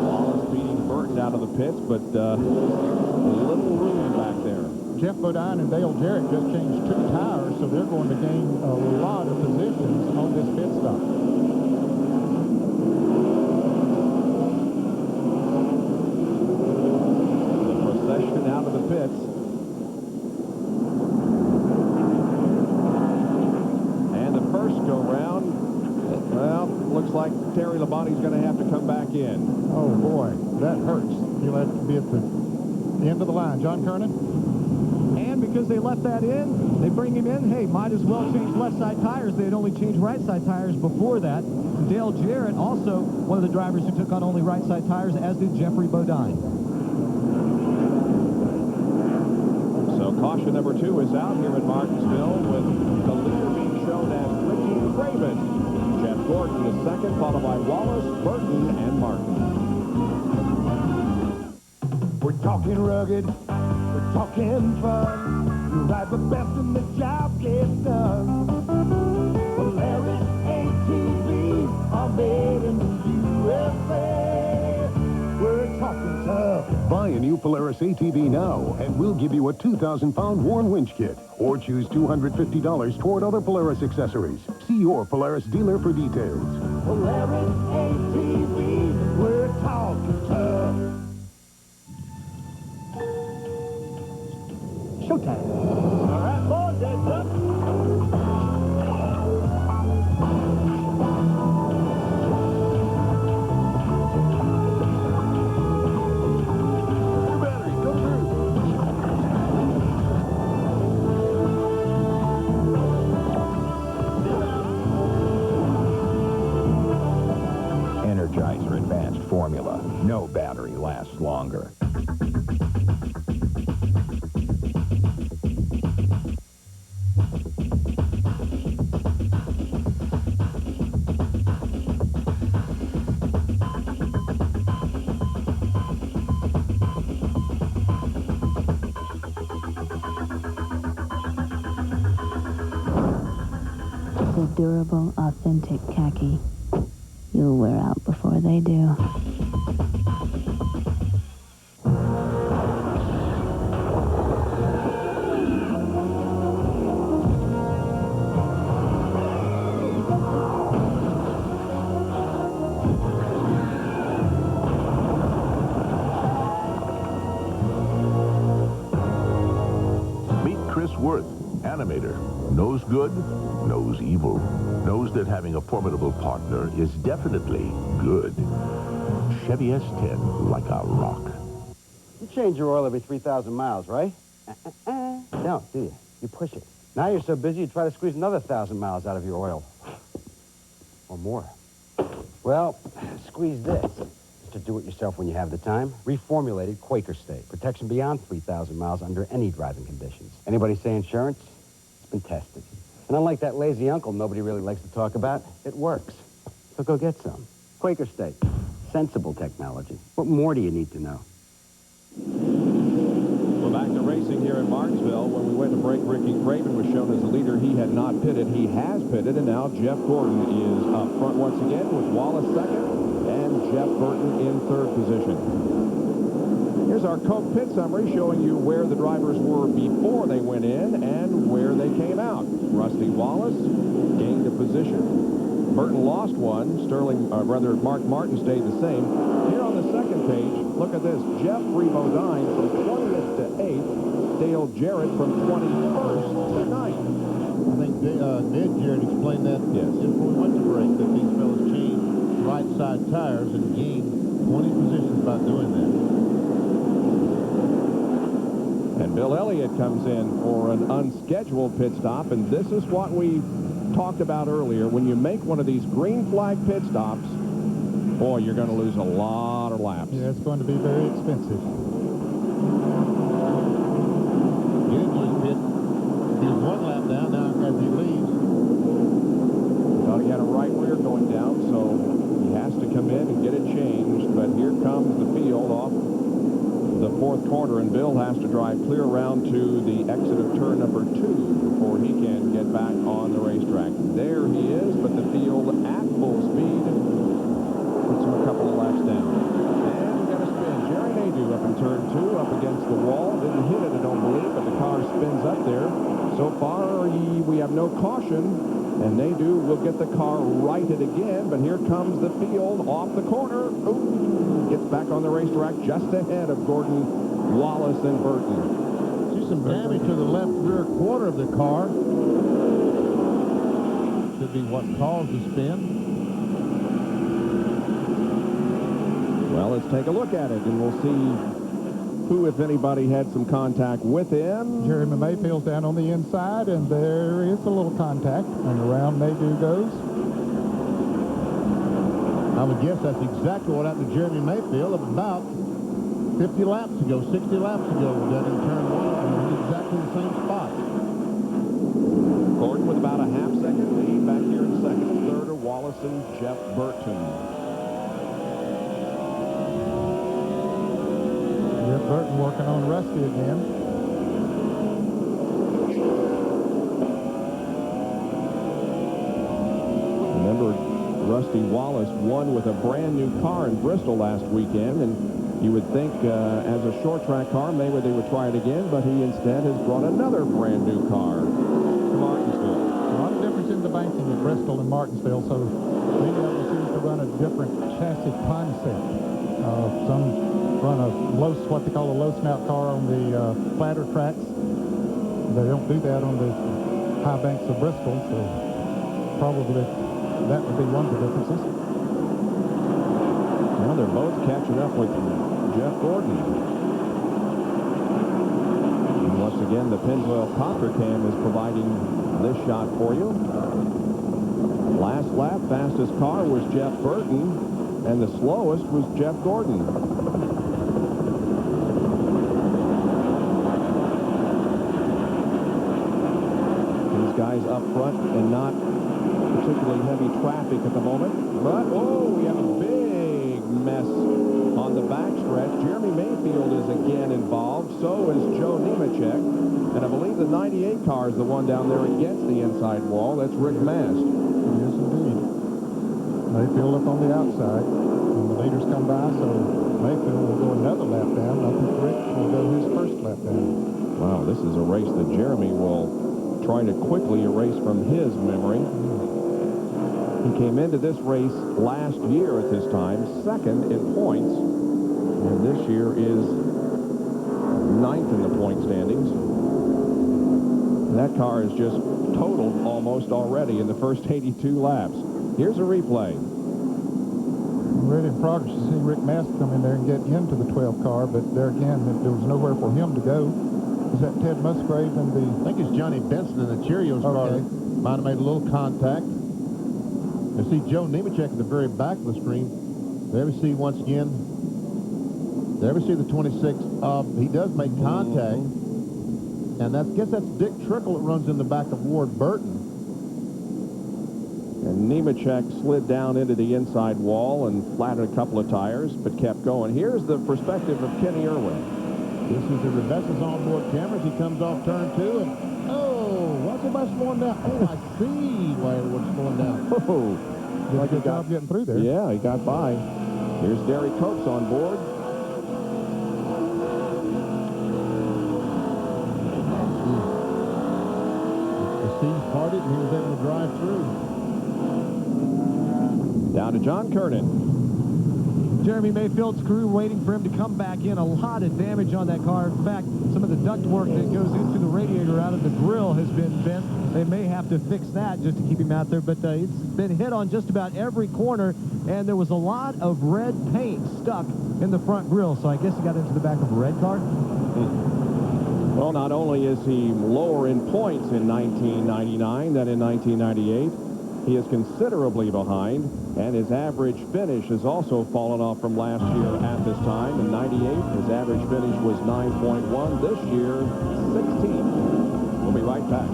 Speaker 1: Wallace beating Burton out of the pits, but a little room back there.
Speaker 6: Jeff Bodine and Dale Jarrett just changed 2 tires, so they're going to gain a lot of positions on this pit stop.
Speaker 1: The procession out of the pits. And the first go round, well, looks like Terry Labonte's going to have to come back in.
Speaker 6: Oh, boy, that hurts. He'll have to be at the end of the line. John Kernan?
Speaker 3: And because they left that in, they bring him in. Hey, might as well change left side tires. They had only changed right side tires before that. Dale Jarrett, also one of the drivers who took on only right side tires, as did Jeffrey Bodine.
Speaker 1: So caution number 2 is out here at Martinsville, with the leader being shown as Ricky Craven. Jeff Gordon is second, followed by Wallace, Burton, and Martin.
Speaker 18: We're talking rugged, we're talking fun. You ride the best and the job gets done. Polaris ATVs are made in the USA. We're talking tough.
Speaker 19: Buy a new Polaris ATV now, and we'll give you a 2,000-pound worn winch kit, or choose $250 toward other Polaris accessories. See your Polaris dealer for details.
Speaker 18: Polaris ATVs, we're talking tough.
Speaker 3: Showtime.
Speaker 18: All right, boys, that's up.
Speaker 20: Energizer Advanced Formula. No battery lasts longer.
Speaker 21: The durable, authentic khaki. You'll wear out before they do.
Speaker 22: Meet Chris Worth, animator. Knows good, knows evil. Knows that having a formidable partner is definitely good. Chevy S10, like a rock.
Speaker 11: You change your oil every 3,000 miles, right? No, do you? You push it. Now you're so busy you try to squeeze another 1,000 miles out of your oil. Or more. Well, squeeze this. To do it yourself when you have the time. Reformulated Quaker State. Protection beyond 3,000 miles under any driving conditions. Anybody say insurance? It's been tested. And unlike that lazy uncle nobody really likes to talk about, it works. So go get some. Quaker State. Sensible technology. What more do you need to know?
Speaker 1: We're back to racing here in Martinsville. When we went to break, Ricky Craven was shown as the leader. He had not pitted. He has pitted, and now Jeff Gordon is up front once again with Wallace second and Jeff Burton in third position. Here's our Coke pit summary showing you where the drivers were before they went in and where they came out. Rusty Wallace gained a position. Burton lost one. Mark Martin stayed the same. Here on the second page, look at this. Jeffrey Bodine from 20th to 8th. Dale Jarrett from 21st to 9th.
Speaker 7: I think Ned Jarrett explained that just before we went to break, that these fellas changed right side tires and gained 20 positions by doing that.
Speaker 1: And Bill Elliott comes in for an unscheduled pit stop, and this is what we talked about earlier. When you make one of these green flag pit stops, boy, you're going to lose a lot of laps.
Speaker 6: Yeah, it's going to be very expensive. Gidley pit. He's one lap down now as he leaves.
Speaker 1: Thought he had a right rear going down, so he has to come in and get it changed. But here comes the field off the fourth corner, and Bill has to drive clear around to the exit of turn number 2 before he can get back on the racetrack. There he is, but the field at full speed puts him a couple of laps down. And we got a spin. Jerry Nadeau up in turn 2, up against the wall. Didn't hit it, I don't believe, but the car spins up there. So far, we have no caution. And Nadeau will get the car righted again, but here comes the field off the corner. Ooh, gets back on the racetrack just ahead of Gordon, Wallace, and Burton.
Speaker 7: See some damage to the left rear quarter of the car. Should be what caused the spin.
Speaker 1: Well, let's take a look at it, and we'll see who, if anybody, had some contact with him.
Speaker 6: Jeremy Mayfield's down on the inside, and there is a little contact, and around Maydew goes.
Speaker 7: I would guess that's exactly what happened to Jeremy Mayfield about 50 laps ago, 60 laps ago, down in turn 1, in exactly the same spot.
Speaker 1: Gordon with about a half-second lead back here in second and third are Wallace and Jeff Burton.
Speaker 6: Jeff Burton working on Rusty again.
Speaker 1: Remember, Rusty Wallace won with a brand new car in Bristol last weekend, and you would think as a short track car, maybe they would try it again, but he instead has brought another brand new car to Martinsville.
Speaker 6: A lot of difference in the banking at Bristol and Martinsville, so many of them seem to run a different chassis concept. Some run a low, what they call a low snout car on the flatter tracks. They don't do that on the high banks of Bristol, so probably that would be one of the differences.
Speaker 1: Now they're both catching up with Jeff Gordon. And once again, the Pennzoil Copter Cam is providing this shot for you. Last lap, fastest car was Jeff Burton, and the slowest was Jeff Gordon. These guys up front and not particularly heavy traffic at the moment. But, oh, we have a big mess on the backstretch. Jeremy Mayfield is again involved. So is Joe Nemechek. And I believe the 98 car is the one down there against the inside wall. That's Rick Mast.
Speaker 6: Yes, indeed. Mayfield up on the outside. And the leaders come by, so Mayfield will go another lap down. I think Rick will go his first lap down.
Speaker 1: Wow, this is a race that Jeremy will try to quickly erase from his memory. He came into this race last year at this time, second in points, and this year is ninth in the point standings. That car is just totaled almost already in the first 82 laps. Here's a replay.
Speaker 6: We're in progress to see Rick Mast come in there and get into the 12 car, but there again, there was nowhere for him to go. Is that Ted Musgrave and the...
Speaker 7: I think it's Johnny Benson in the Cheerios car. Might have made a little contact. You see Joe Nemechek at the very back of the screen. There we see once again. There we see the 26. He does make contact. And I guess that's Dick Trickle that runs in the back of Ward Burton.
Speaker 1: And Nemechek slid down into the inside wall and flattened a couple of tires, but kept going. Here's the perspective of Kenny Irwin.
Speaker 7: This is the Rebecca's onboard cameras. He comes off turn 2 and, oh, what's everybody slowing down? Oh, I see why everyone's slowing down.
Speaker 1: Oh,
Speaker 6: did a good job getting through there.
Speaker 1: Yeah, he got by. Here's Derry Copes on board.
Speaker 7: The seas parted and he was able to drive through.
Speaker 1: Down to John Kernan.
Speaker 4: Jeremy Mayfield's crew waiting for him to come back in. A lot of damage on that car. In fact, some of the ductwork that goes into the radiator out of the grill has been bent. They may have to fix that just to keep him out there, but it's been hit on just about every corner, and there was a lot of red paint stuck in the front grill, so I guess he got into the back of a red car.
Speaker 1: Well, not only is he lower in points in 1999 than in 1998, he is considerably behind, and his average finish has also fallen off from last year at this time. In 98, his average finish was 9.1. This year, 16. We'll be right back.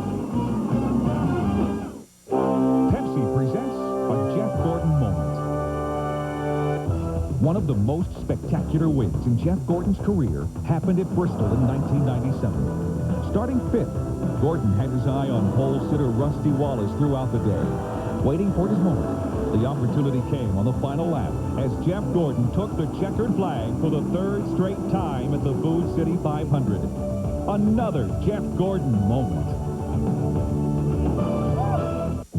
Speaker 8: Pepsi presents a Jeff Gordon moment. One of the most spectacular wins in Jeff Gordon's career happened at Bristol in 1997. Starting fifth, Gordon had his eye on pole sitter Rusty Wallace throughout the day. Waiting for his moment, the opportunity came on the final lap as Jeff Gordon took the checkered flag for the third straight time at the Food City 500. Another Jeff Gordon moment.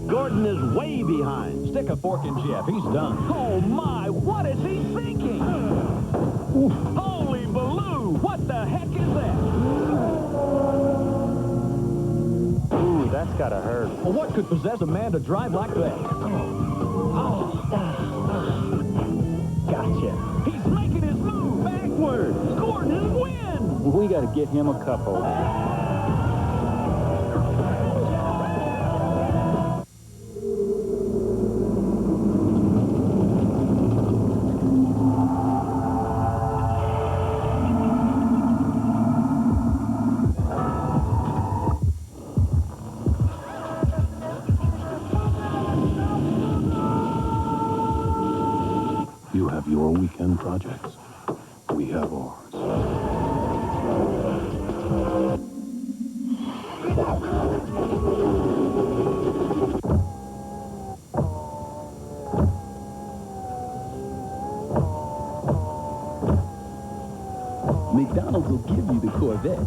Speaker 12: Gordon is way behind. Stick a fork in Jeff. He's done. Oh, my. What is he thinking? Holy Baloo. What the heck is that?
Speaker 11: Ooh, that's gotta hurt.
Speaker 12: Well, what could possess a man to drive like that?
Speaker 11: Gotcha.
Speaker 12: He's
Speaker 13: We got to get him a cup holder.
Speaker 10: You have your weekend projects. We have ours.
Speaker 14: McDonald's will give you the Corvette.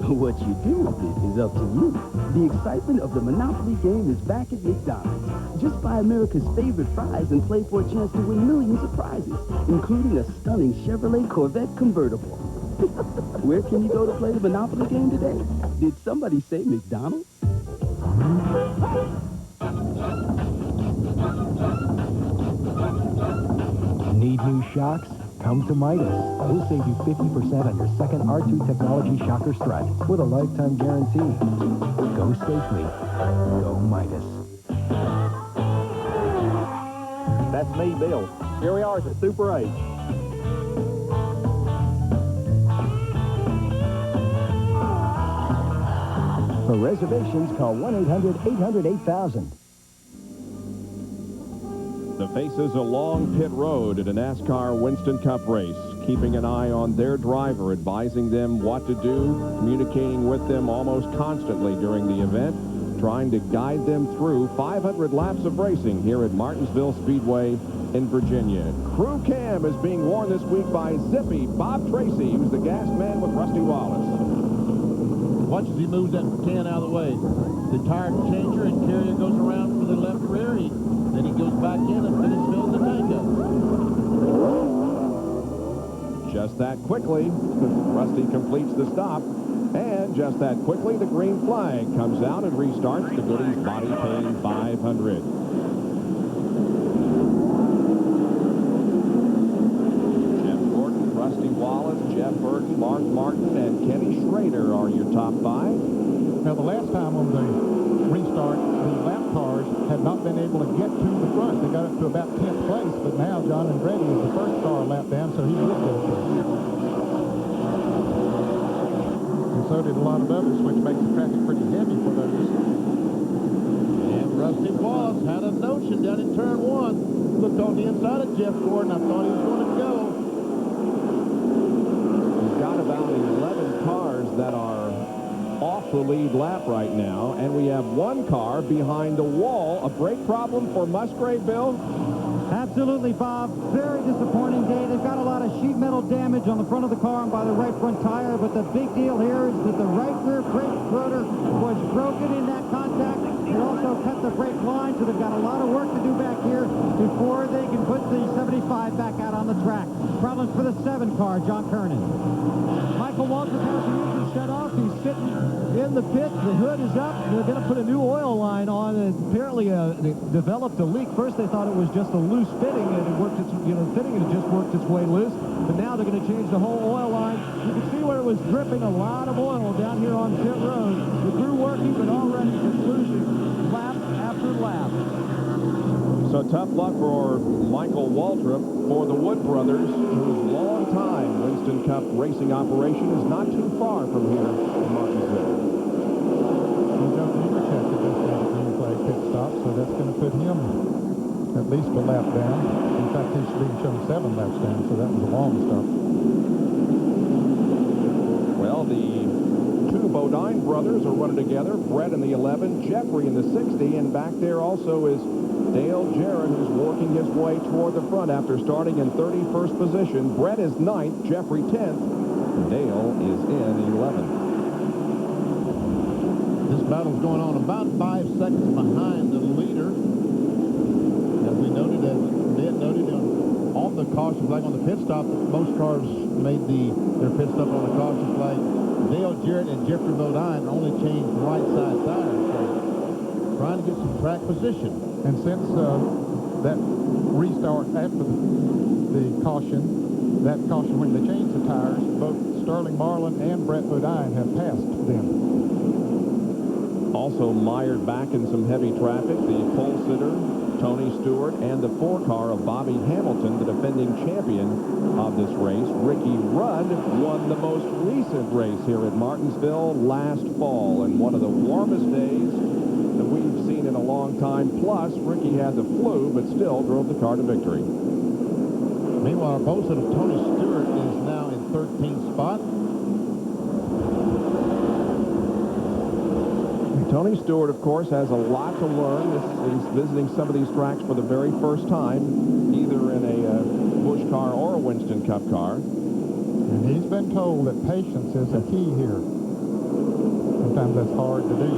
Speaker 14: What you do with it is up to you. The excitement of the Monopoly game is back at McDonald's. Just buy America's favorite fries and play for a chance to win millions of prizes, including a stunning Chevrolet Corvette convertible. Where can you go to play the Monopoly game today? Did somebody say McDonald's?
Speaker 3: Need new shocks? Come to Midas. We'll save you 50% on your second R2 technology shocker strut with a lifetime guarantee. Go safely. Go Midas.
Speaker 23: That's me, Bill. Here we are at Super 8.
Speaker 3: For reservations, call 1-800-800-8000.
Speaker 1: The faces along pit road at a NASCAR Winston Cup race, keeping an eye on their driver, advising them what to do, communicating with them almost constantly during the event, trying to guide them through 500 laps of racing here at Martinsville Speedway in Virginia. Crew cam is being worn this week by Zippy Bob Tracy, who's the gas man with Rusty Wallace.
Speaker 7: Watch as he moves that can out of the way. The tire changer and carrier goes around for the left rear. Then he goes back in and fills the tank up.
Speaker 1: Just that quickly, Rusty completes the stop. And just that quickly, the green flag comes out and restarts the Goody's Body Pain 500. Jeff Gordon, Rusty Wallace, Jeff Burton, Mark Martin, and Kenny Schrader are your top five.
Speaker 6: Now, the last time on the restart, the lap cars had not been able to get to the front. They got up to about 10th place, but now John Andretti is the first car lap down, so he did get it there. And so did a lot of others, which makes the traffic pretty heavy for those.
Speaker 7: And Rusty Wallace had a notion down in turn one. Looked on the inside of Jeff Gordon. I thought he was going to go.
Speaker 1: We've got about 11 cars that are off the lead lap right now, and we have one car behind the wall. A brake problem for Musgrave, Bill?
Speaker 17: Absolutely, Bob. Very disappointing day. They've got a lot of sheet metal damage on the front of the car and by the right front tire, but the big deal here is that the right rear brake rotor was broken in that contact. It also cut the brake line, so they've got a lot of work to do back here before they can put the 75 back out on the track. Problems for the 7 car, John Kernan.
Speaker 4: Michael Waltrip has the engine shut off. He's sitting in the pit. The hood is up. They're going to put a new oil line on, and apparently they developed a leak. First, they thought it was just a loose fitting, and it worked its, fitting, and it just worked its way loose. But now they're going to change the whole oil line. You can see where it was dripping a lot of oil down here on pit road. The crew working, but already just losing lap after lap.
Speaker 1: So tough luck for Michael Waltrip, for the Wood brothers, whose long-time Winston Cup racing operation is not too far from here in Martinsville.
Speaker 6: John Nemechek had just made a green flag pit stop, so that's going to put him at least a lap down. In fact, he should be shown 7 laps down, so that was a long stop.
Speaker 1: Well, the two Bodine brothers are running together. Brett in the 11, Jeffrey in the 60, and back there also is Dale Jarrett, who's working his way toward the front after starting in 31st position. Brett is 9th, Jeffrey 10th, Dale is in 11th.
Speaker 7: This battle's going on about 5 seconds behind the leader. As we noted, as Ned noted on the caution flag on the pit stop, most cars made their pit stop on the caution flag. Dale Jarrett and Jeffrey Bodine only changed right side tires, so trying to get some track position.
Speaker 6: And since that restart after the caution, when they changed the tires, both Sterling Marlin and Brett Bodine have passed them.
Speaker 1: Also mired back in some heavy traffic, the pole sitter, Tony Stewart, and the 4-car of Bobby Hamilton, the defending champion of this race. Ricky Rudd won the most recent race here at Martinsville last fall, and one of the warmest days that we've seen in a long time. Plus, Ricky had the flu, but still drove the car to victory.
Speaker 7: Meanwhile, our pole sitter, Tony Stewart, is now in 13th spot.
Speaker 1: Tony Stewart, of course, has a lot to learn. He's visiting some of these tracks for the very first time, either in a Busch car or a Winston Cup car.
Speaker 6: And he's been told that patience is a key here. Sometimes that's hard to do.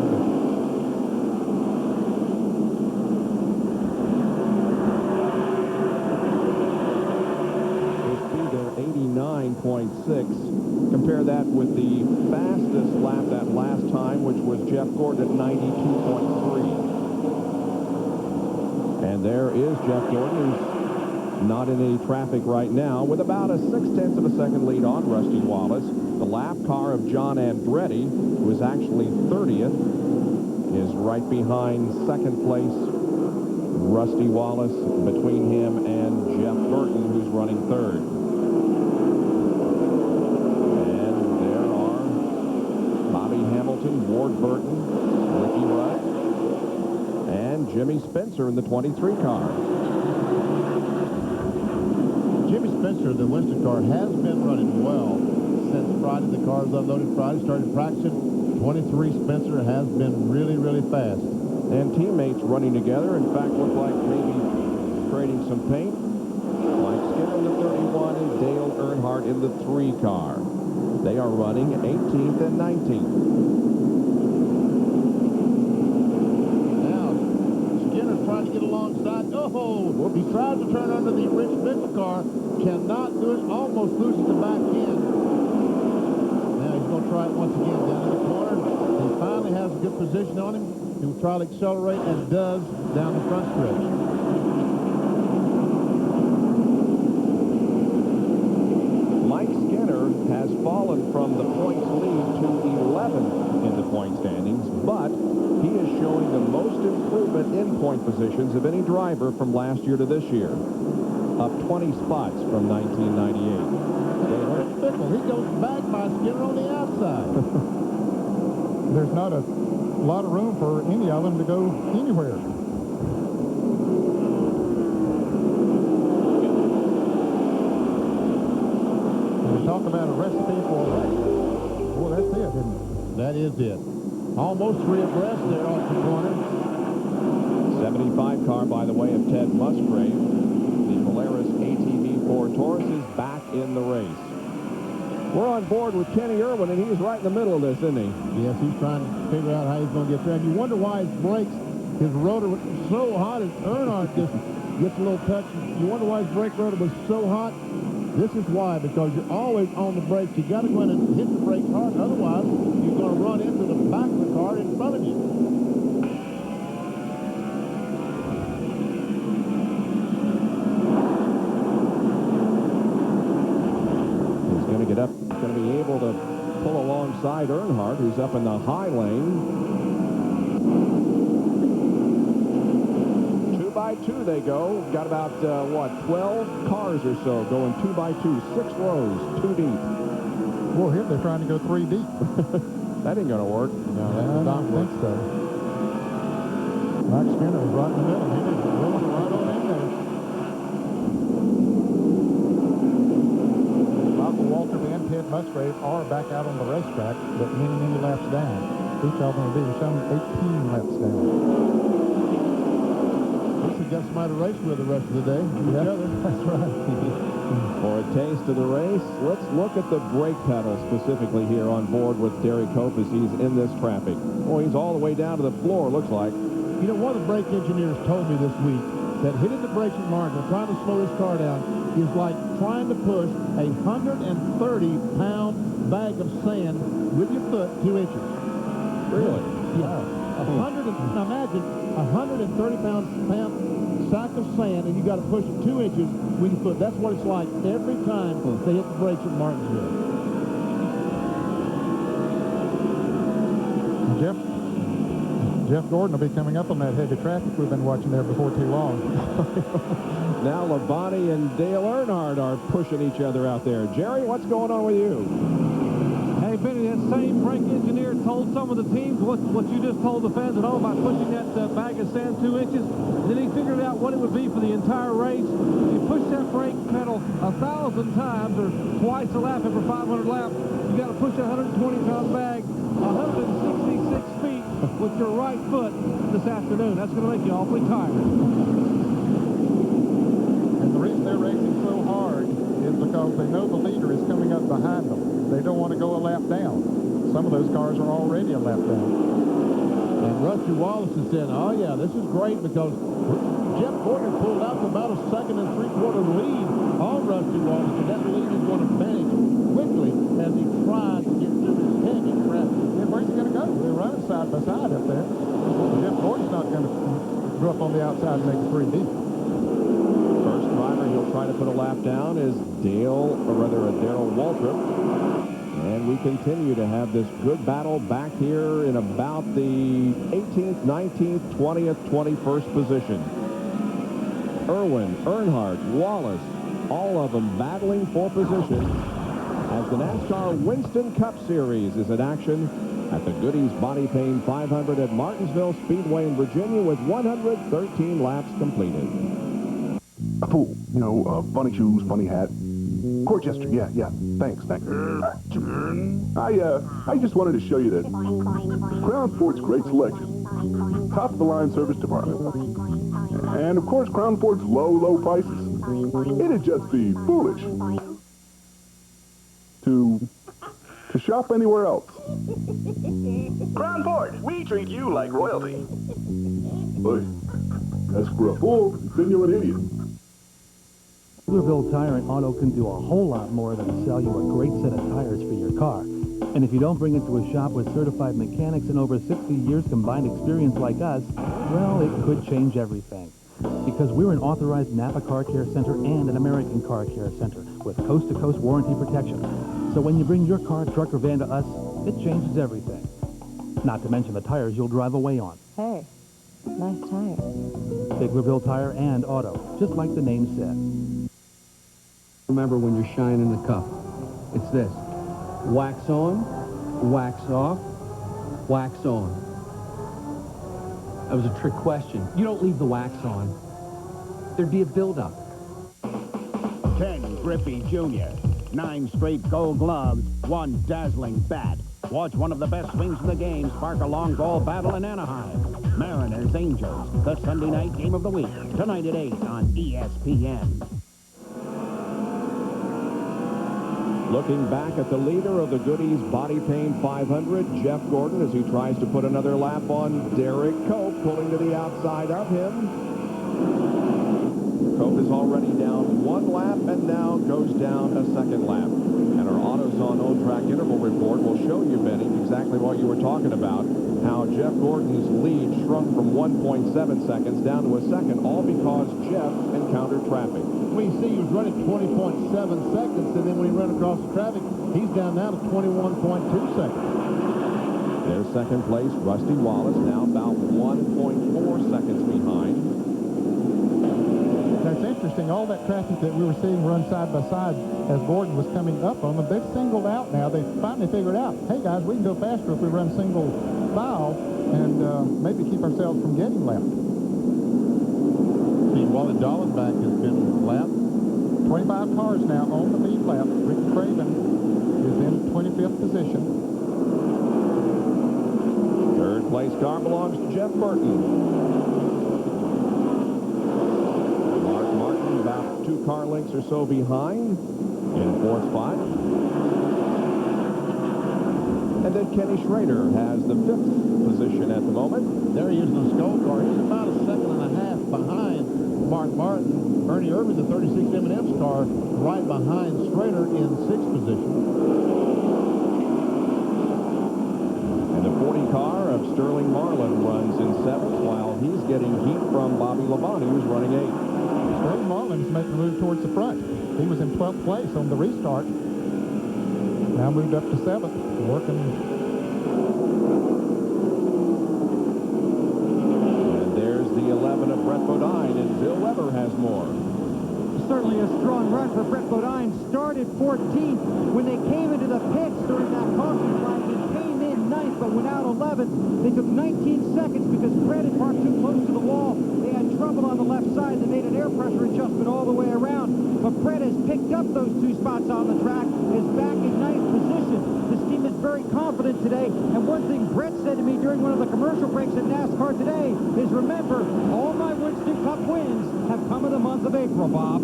Speaker 1: His speed there, 89.6. Compare that with the fastest lap that last time, which was Jeff Gordon at 92.3. And there is Jeff Gordon, who's not in any traffic right now, with about a 0.6 of a second lead on Rusty Wallace. The lap car of John Andretti, who is actually 30th, is right behind second place Rusty Wallace, between him and Jeff Burton, who's running third. Ward Burton, Ricky Rudd, and Jimmy Spencer in the 23 car.
Speaker 7: Jimmy Spencer, the Winston car, has been running well since Friday. The car was unloaded Friday, started practicing. 23 Spencer has been really, really fast.
Speaker 1: And teammates running together. In fact, look like maybe trading some paint. Mike Skinner in the 31 and Dale Earnhardt in the 3 car. They are running 18th and 19th.
Speaker 7: Oh, he tries to turn under the Rich Mitchell car, cannot do it, almost loses the back end. Now he's going to try it once again down in the corner. He finally has a good position on him. He will try to accelerate, and does, down the front stretch.
Speaker 1: Mike Skinner has fallen from the points lead to 11th in the point standings, but he is showing the most improvement in point positions of any driver from last year to this year. Up 20 spots from 1998.
Speaker 7: He goes back by Skinner on the outside.
Speaker 6: There's not a lot of room for any of them to go anywhere. When we talk about a recipe for a race, well, that's it, isn't it?
Speaker 7: That is it. Almost 3 abreast there off the corner.
Speaker 1: 75 car, by the way, of Ted Musgrave. The Polaris ATV4 Taurus is back in the race. We're on board with Kenny Irwin, and he's right in the middle of this, isn't he?
Speaker 7: Yes, he's trying to figure out how he's going to get there. And you wonder why his brakes, his rotor was so hot, as Earnhardt just gets a little touch. You wonder why his brake rotor was so hot. This is why, because you're always on the brakes. You got to go in and hit the brakes hard. Otherwise, you're going to run into the back of the car in front of you.
Speaker 1: He's going to get up, going to be able to pull alongside Earnhardt, who's up in the high lane. 2 by 2 they go. Got about, 12 cars or so going 2 by 2, 6 rows, 2 deep.
Speaker 6: Well, here they're trying to go 3 deep.
Speaker 1: That ain't going to work.
Speaker 6: No, that does not think so. Mike Skinner was right in the middle. He was rolling right on in there. Michael Waltrip and Ted Musgrave are back out on the racetrack, but many, many laps down. Each of them will be some 18 laps down.
Speaker 7: Got somebody to race with the rest of the day.
Speaker 6: Yeah, that's right.
Speaker 1: For a taste of the race, let's look at the brake pedal specifically here on board with Derek Hope as he's in this traffic. Boy, he's all the way down to the floor, looks like.
Speaker 7: You know, one of the brake engineers told me this week that hitting the brakes at Martinsville, trying to slow this car down, is like trying to push a 130-pound bag of sand with your foot 2 inches.
Speaker 1: Really?
Speaker 7: Yeah. Imagine 130-pound sack of sand, and you got to push it 2 inches with your foot. That's what it's like every time they hit the brakes at Martinsville.
Speaker 6: Jeff Gordon will be coming up on that heavy traffic we've been watching there before too long.
Speaker 1: Now Labonte and Dale Earnhardt are pushing each other out there. Jerry, what's going on with you?
Speaker 5: Hey, Benny, that same brake engineer told some of the teams what you just told the fans at home about pushing that bag of sand 2 inches. Then he figured out what it would be for the entire race. You push that brake pedal 1,000 times or twice a lap every 500 laps. You got to push a 120-pound bag 166 feet with your right foot this afternoon. That's going to make you awfully tired.
Speaker 6: And the reason they're racing so hard is because they know the leader is coming up behind them. They don't want to go a lap down. Some of those cars are already a lap down.
Speaker 7: And Rusty Wallace has said, oh, yeah, this is great because Jeff Gordon pulled out to about a 2 3/4 lead on Rusty Wallace, and that lead is going to vanish quickly as he tries to get through this heavy traffic.
Speaker 6: Yeah, where's he going to go? They're running side by side up there. Jeff Gordon's not going to go up on the outside and make a 3 deep.
Speaker 1: First driver he'll try to put a lap down is Darrell Waltrip. And we continue to have this good battle back here in about the 18th, 19th, 20th, 21st position. Irwin, Earnhardt, Wallace, all of them battling for position as the NASCAR Winston Cup Series is in action at the Goody's Body Paint 500 at Martinsville Speedway in Virginia with 113 laps completed.
Speaker 9: A fool, you know, funny shoes, funny hat. Court jester, yeah. Thanks. I just wanted to show you that Crown Ford's great selection, top-of-the-line service department, and of course Crown Ford's low prices. It'd just be foolish to shop anywhere else.
Speaker 20: Crown Ford, we treat you like royalty.
Speaker 9: Boy, that's for a fool, then you're an idiot.
Speaker 15: Taylorville Tire and Auto can do a whole lot more than sell you a great set of tires for your car. And if you don't bring it to a shop with certified mechanics and over 60 years combined experience like us, well, it could change everything. Because we're an authorized Napa Car Care Center and an American Car Care Center with coast-to-coast warranty protection. So when you bring your car, truck, or van to us, it changes everything. Not to mention the tires you'll drive away on.
Speaker 16: Hey, nice tires.
Speaker 15: Biglerville Tire and Auto, just like the name said.
Speaker 24: Remember when you're shining the cup. It's this. Wax on, wax off, wax on. That was a trick question. You don't leave the wax on. There'd be a buildup.
Speaker 25: Ken Griffey Jr. 9 straight gold gloves, 1 dazzling bat. Watch one of the best swings in the game spark a long ball battle in Anaheim. Mariners Angels, the Sunday night game of the week. Tonight at 8 on ESPN.
Speaker 1: Looking back at the leader of the Goody's Body Paint 500, Jeff Gordon, as he tries to put another lap on Derek Cope, pulling to the outside of him. Cope is already down 1 lap and now goes down a 2nd lap. And our AutoZone on-track interval report will show you, Benny, exactly what you were talking about, how Jeff Gordon's lead shrunk from 1.7 seconds down to a second, all because Jeff encountered traffic.
Speaker 7: We see he was running 20.7 seconds, and then when he ran across the traffic, he's down now to 21.2 seconds.
Speaker 1: There's 2nd place, Rusty Wallace, now about 1.4 seconds behind.
Speaker 6: That's interesting. All that traffic that we were seeing run side by side as Gordon was coming up on them, they've singled out now. They finally figured out, hey, guys, we can go faster if we run single file and maybe keep ourselves from getting lapped.
Speaker 7: See, Wally Dallenbach has been lapped.
Speaker 6: 25 cars now on the lead lap. Rick Craven is in 25th position.
Speaker 1: 3rd place car belongs to Jeff Burton. Mark Martin about 2 car lengths or so behind in 4th spot. And then Kenny Schrader has the 5th position at the moment.
Speaker 7: There he is in the Skull car. He's about a 2.5 behind Mark Martin. Ernie Irvin, the 36 M&M's car, right behind Schrader in 6th position.
Speaker 1: And the 40 car of Sterling Marlin runs in 7th, while he's getting heat from Bobby Labonte, who's running 8th.
Speaker 6: Sterling Marlin's making a move towards the front. He was in 12th place on the restart. Now moved up to 7th, working
Speaker 17: certainly a strong run for Brett Bodine. Started 14th. When they came into the pits during that caution flag, they came in 9th, but went out 11th. They took 19 seconds because Brett had parked too close to the wall. They had trouble on the left side. They made an air pressure adjustment all the way around. But Brett has picked up those 2 spots on the track, is back in 9th position. This team is very confident today. And one thing Brett said to me during one of the commercial breaks at NASCAR today is, remember, all my Winston Cup wins have come in the month of April, Bob.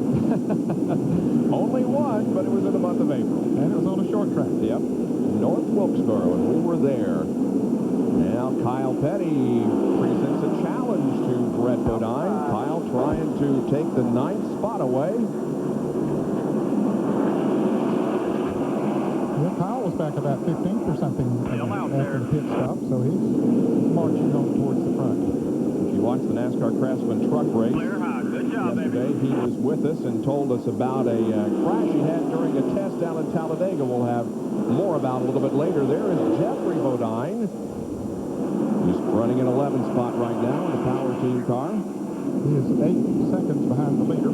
Speaker 1: Only one, but it was in the month of April.
Speaker 6: And it was on a short track.
Speaker 1: Yep. North Wilkesboro, and we were there. Now Kyle Petty presents a challenge to Brett Bodine. Kyle trying to take the 9th spot away.
Speaker 6: Yeah, Kyle was back about 15th or something after the pit stop, so he's marching on towards the front.
Speaker 1: If you watched the NASCAR Craftsman truck race yesterday, he was with us and told us about a crash he had during a test down in Talladega. We'll have more about a little bit later. There is Jeffrey Bodine, who's running an 11th spot right now in the Power Team car.
Speaker 6: He is 8 seconds behind the leader.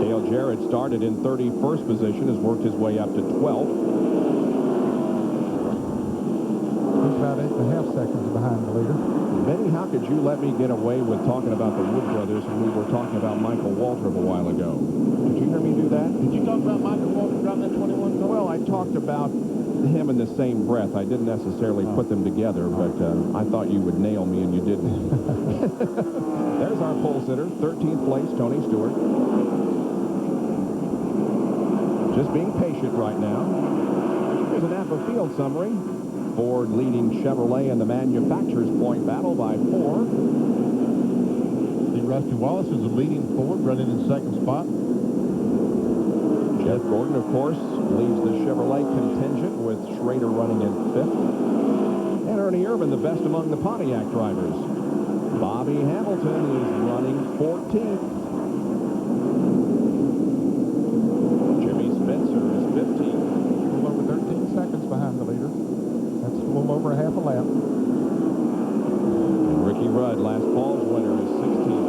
Speaker 1: Dale Jarrett started in 31st position, has worked his way up to 12th.
Speaker 6: He's about 8.5 seconds behind the leader.
Speaker 1: Benny, how could you let me get away with talking about the Wood brothers when we were talking about Michael Waltrip a while ago? Did you hear me do that?
Speaker 7: Did you talk about Michael Waltrip driving that 21 car?
Speaker 1: Well, I talked about him in the same breath. I didn't necessarily put them together, but I thought you would nail me, and you didn't. There's our pole sitter, 13th place, Tony Stewart. Just being patient right now. Here's a Napa Field summary. Ford leading Chevrolet in the manufacturer's point battle by 4.
Speaker 7: See, Rusty Wallace is the leading Ford, running in 2nd spot.
Speaker 1: Jeff Gordon, of course, leads the Chevrolet contingent with Schrader running in 5th. And Ernie Irvan, the best among the Pontiac drivers. Bobby Hamilton is running 14th. Jimmy Spencer is 15th.
Speaker 6: A little over 13 seconds behind the leader. That's a little over half a lap.
Speaker 1: And Ricky Rudd, last fall's winner, is 16th.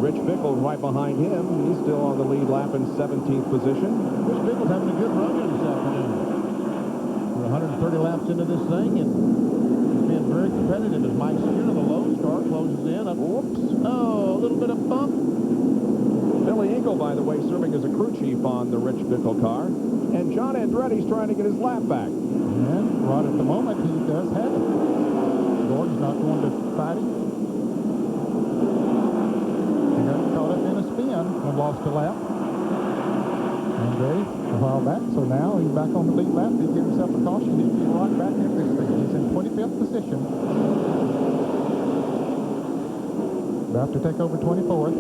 Speaker 1: Rich Bickle right behind him. He's still on the lead lap in 17th position.
Speaker 7: Rich Bickle's having a good run here this afternoon. We're 130 laps into this thing, and he's being very competitive as Mike Skinner, the Lone Star, closes in. Whoops. Oh, a little bit of bump.
Speaker 1: Billy Engel, by the way, serving as a crew chief on the Rich Bickle car. And John Andretti's trying to get his lap back.
Speaker 6: And right at the moment, he does have it. Gordon's not going to fight him. He got caught up in a spin and lost a lap. Andretti a while back, so now he's back on the lead lap. He gives himself a caution. He'll be right back in this thing. He's in 25th position. About to take over 24th.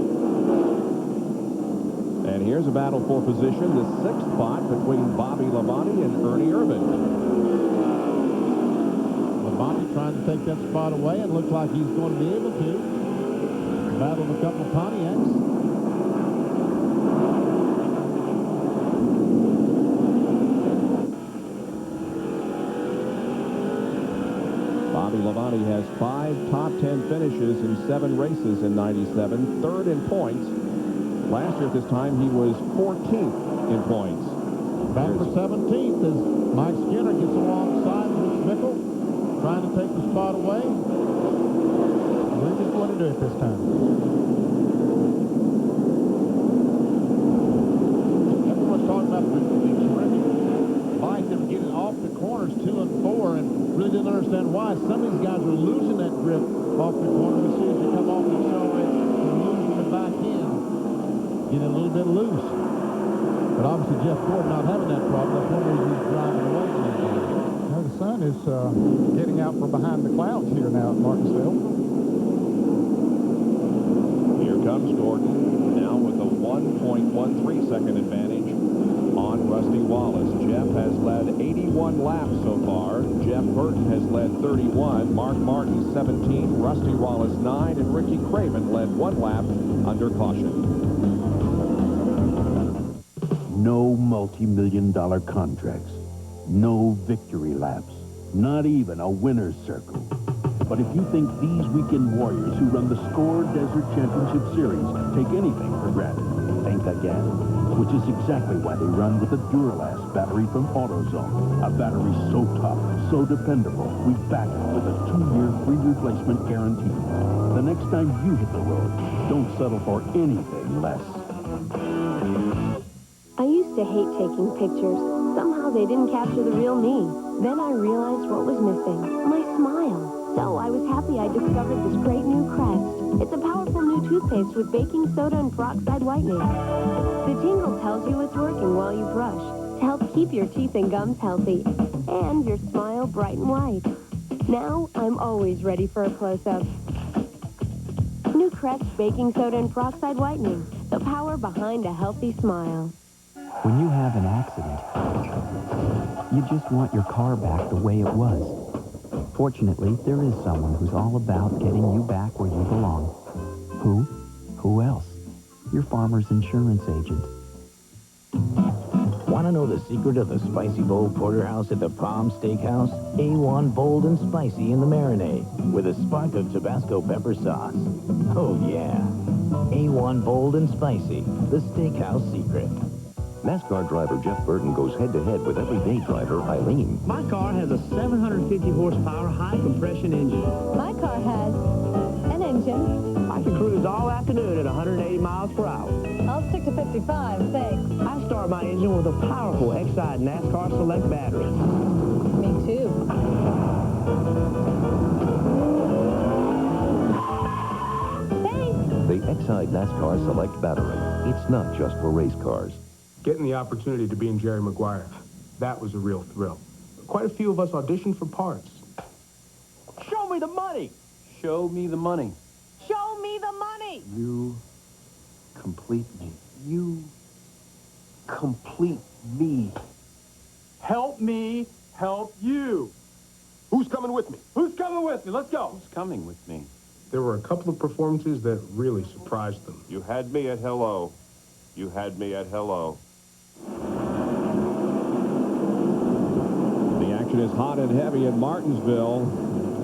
Speaker 1: And here's a battle for position, the 6th spot between Bobby Labonte and Ernie Irvan.
Speaker 7: Labonte trying to take that spot away, and looks like he's going to be able to. Battle a couple of Pontiacs.
Speaker 1: Bobby Labonte has 5 top 10 finishes in 7 races in '97, 3rd in points. Last year at this time, he was 14th in points.
Speaker 7: Back for 17th as Mike Skinner gets alongside Rich Bickle, trying to take the spot away.
Speaker 6: We're just going to do it this time.
Speaker 7: Everyone's talking about the terrific bike that were getting off the corners 2 and 4, and really didn't understand why. Some of these guys are losing that grip off the corner. We see as they come off the accelerator and losing the back end. Getting a little bit loose. But obviously Jeff Gordon not having that problem. That's one reason he's driving away from that game.
Speaker 6: Now the sun is getting out from behind the clouds here now at Martinsville.
Speaker 1: Here comes Gordon, now with a 1.13 second advantage on Rusty Wallace. Jeff has led 81 laps so far. Jeff Burton has led 31. Mark Martin 17. Rusty Wallace 9. And Ricky Craven led 1 lap under caution.
Speaker 10: No multi-million-dollar contracts. No victory laps. Not even a winner's circle.
Speaker 2: But if you think these weekend warriors who run the Score Desert Championship Series take anything for granted, think again. Which is exactly why they run with the Duralast battery from AutoZone. A battery so tough, so dependable, we back it with a 2-year free replacement guarantee. The next time you hit the road, don't settle for anything less.
Speaker 18: I used to hate taking pictures. Somehow they didn't capture the real me. Then I realized what was missing. My smile. So I was happy I discovered this great new Crest. It's a powerful new toothpaste with baking soda and peroxide whitening. The tingle tells you it's working while you brush to help keep your teeth and gums healthy and your smile bright and white. Now I'm always ready for a close-up. New Crest baking soda and peroxide whitening. The power behind a healthy smile.
Speaker 19: When you have an accident, you just want your car back the way it was. Fortunately, there is someone who's all about getting you back where you belong. Who? Who else? Your Farmer's Insurance agent.
Speaker 21: Want to know the secret of the Spicy Bowl Porterhouse at the Palm Steakhouse? A1 bold and spicy in the marinade with a spark of Tabasco pepper sauce. Oh, yeah. A1 bold and spicy, the steakhouse secret.
Speaker 22: NASCAR driver Jeff Burton goes head-to-head with everyday driver Eileen.
Speaker 26: My car has a 750 horsepower high-compression engine.
Speaker 16: My car has an engine.
Speaker 26: I can cruise all afternoon at 180 miles per hour.
Speaker 16: I'll stick to 55, thanks.
Speaker 26: I start my engine with a powerful Exide NASCAR Select battery.
Speaker 16: Me too. Thanks.
Speaker 22: The Exide NASCAR Select battery. It's not just for race cars.
Speaker 27: Getting the opportunity to be in Jerry Maguire, that was a real thrill. Quite a few of us auditioned for parts.
Speaker 26: Show me the money!
Speaker 27: Show me the money.
Speaker 16: Show me the money!
Speaker 27: You complete me. You complete me. Help me help you. Who's coming with me? Who's coming with me? Let's go. Who's coming with me? There were a couple of performances that really surprised them.
Speaker 28: You had me at hello. You had me at hello.
Speaker 1: The action is hot and heavy in Martinsville.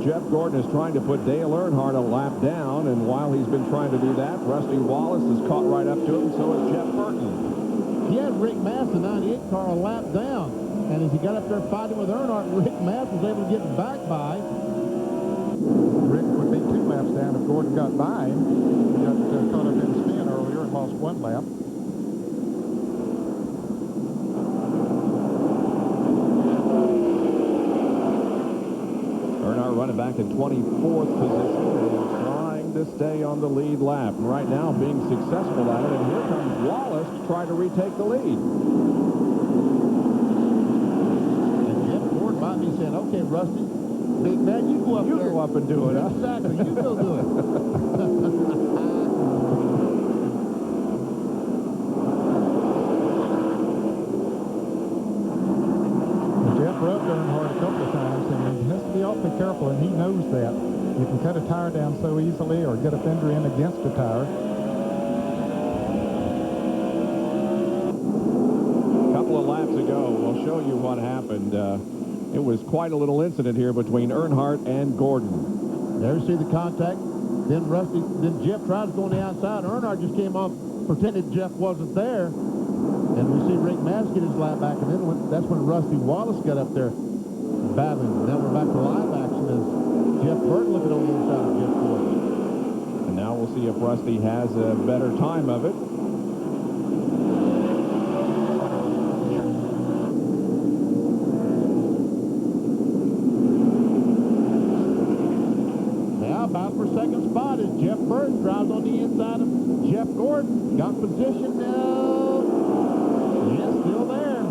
Speaker 1: Jeff Gordon is trying to put Dale Earnhardt a lap down, and while he's been trying to do that, Rusty Wallace has caught right up to him, so has Jeff Burton.
Speaker 7: He had Rick Mass, the 98 car, a lap down, and as he got up there fighting with Earnhardt, Rick Mass was able to get back by.
Speaker 6: Rick would be 2 laps down if Gordon got by him. He got caught up in the spin earlier and lost 1 lap.
Speaker 1: Running back in 24th position and trying to stay on the lead lap. And right now being successful at it. And here comes Wallace to try to retake the lead.
Speaker 7: And Jeff Gordon might be saying, okay, Rusty, big man, you go up there.
Speaker 1: You go up and do it, huh?
Speaker 7: Exactly, you go do it.
Speaker 6: Jeff rubbed Earnhardt a couple of times, and he has to be awfully careful, and he knows that. You can cut a tire down so easily or get a fender in against a tire.
Speaker 1: A couple of laps ago, we'll show you what happened. It was quite a little incident here between Earnhardt and Gordon.
Speaker 7: There you see the contact. Then Jeff tried to go on the outside. Earnhardt just came off, pretended Jeff wasn't there. And we see Rick Mass get his lap back, and then that's when Rusty Wallace got up there battling. Now we're back to live action as Jeff Burton looking on the inside of Jeff Gordon.
Speaker 1: And now we'll see if Rusty has a better time of it.
Speaker 7: Now battle for second spot as Jeff Burton drives on the inside of Jeff Gordon. Got position now. Yes, still there.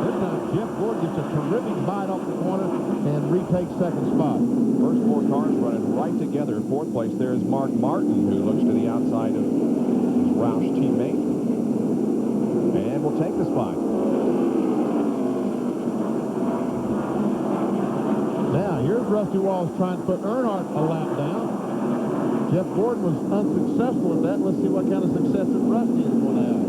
Speaker 7: This time, Jeff Gordon gets a terrific bite off the corner and retakes second spot.
Speaker 1: First 4 cars running right together. 4th place there is Mark Martin, who looks to the outside of his Roush teammate. And will take the spot.
Speaker 7: Now, here's Rusty Wallace trying to put Earnhardt a lap down. Jeff Gordon was unsuccessful at that. Let's see what kind of success that Rusty is going to have.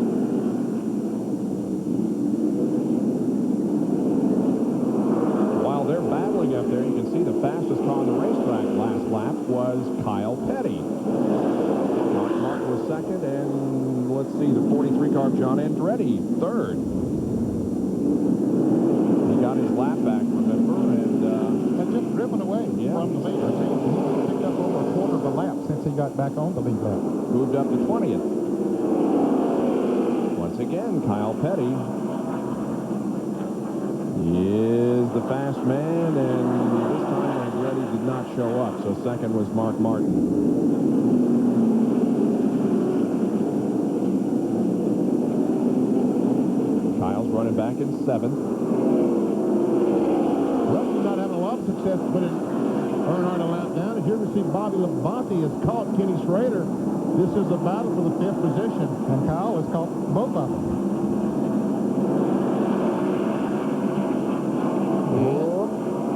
Speaker 1: was Kyle Petty. Mark Martin was second, and let's see, the 43 car of John Andretti, third. He got his lap back, remember, and
Speaker 6: just driven away from the leader. He picked up over a quarter of a lap since he got back on the lead lap.
Speaker 1: Moved up to 20th. Once again, Kyle Petty is the fast man, and this time Andretti did not show up, so second was Mark Martin. Kyle's running back in seventh.
Speaker 7: Rusty's not having a lot of success putting Earnhardt a lap down. As you ever see, Bobby Labonte has caught Kenny Schrader. This is a battle for the 5th position.
Speaker 6: And Kyle has caught both of them.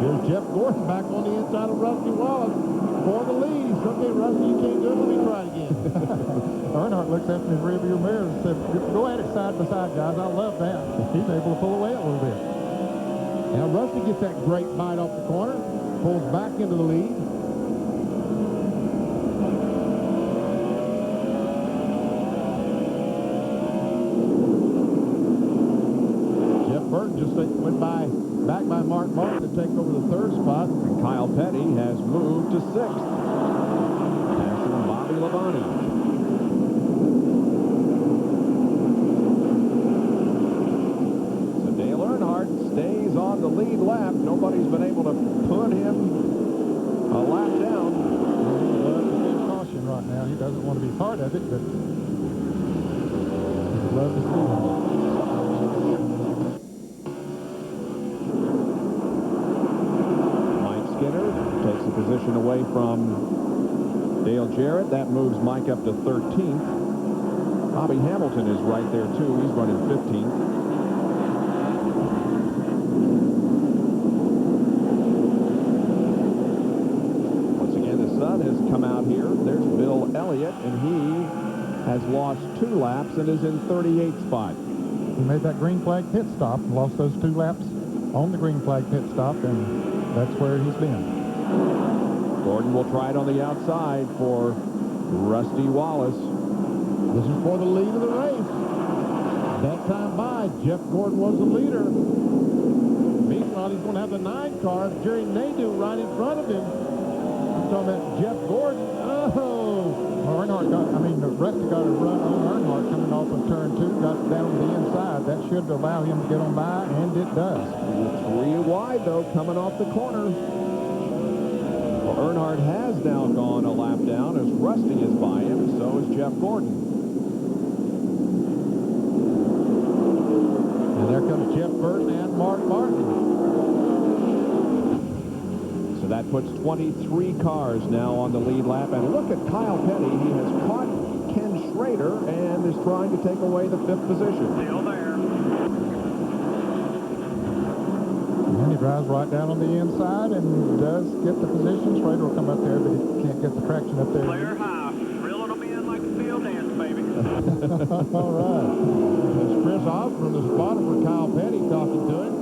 Speaker 7: Here's Jeff Gordon back on the inside of Rusty Wallace for the lead. Okay, Rusty, you can't do it. Let me try it again.
Speaker 6: Earnhardt looks up in his rearview mirror and said, go at it side by side, guys. I love that. He's able to pull away a little bit.
Speaker 7: Now, Rusty gets that great bite off the corner, pulls back into the lead. Jeff Burton just went back by Mark Martin to take over the 3rd spot.
Speaker 1: And Kyle Petty has moved to 6th. Passing Bobby Labonte. So Dale Earnhardt stays on the lead lap. Nobody's been able to put him a lap down.
Speaker 6: He's caution right now. He doesn't want to be part of it, but he'd love to see him.
Speaker 1: Takes a position away from Dale Jarrett. That moves Mike up to 13th. Bobby Hamilton is right there, too. He's running 15th. Once again, the sun has come out here. There's Bill Elliott, and he has lost 2 laps and is in 38th spot.
Speaker 6: He made that green flag pit stop, lost those 2 laps on the green flag pit stop, and that's where he's been.
Speaker 1: Gordon will try it on the outside for Rusty Wallace.
Speaker 7: This is for the lead of the race. That time by, Jeff Gordon was the leader. Meanwhile, he's going to have the 9 car, Jerry Nadeau, right in front of him. I'm talking about Jeff Gordon. Oh!
Speaker 6: Rusty got a run on Earnhardt coming off of turn 2, got down the inside. That should allow him to get on by, and it does.
Speaker 1: 3 wide, though, coming off the corner. Well, Earnhardt has now gone a lap down as Rusty is by him, so is Jeff Gordon.
Speaker 7: And there comes Jeff Burton and Mark Martin.
Speaker 1: So that puts 23 cars now on the lead lap. And look at Kyle Petty. He has caught Ken Schrader and is trying to take away the 5th position.
Speaker 3: Still there.
Speaker 6: And he drives right down on the inside and does get the position. Schrader will come up there, but he can't get the traction up there.
Speaker 3: Clear high. Reeling them in like a field dance, baby.
Speaker 7: All right. It's Chris Osborne, the spotter for Kyle Petty, talking to him.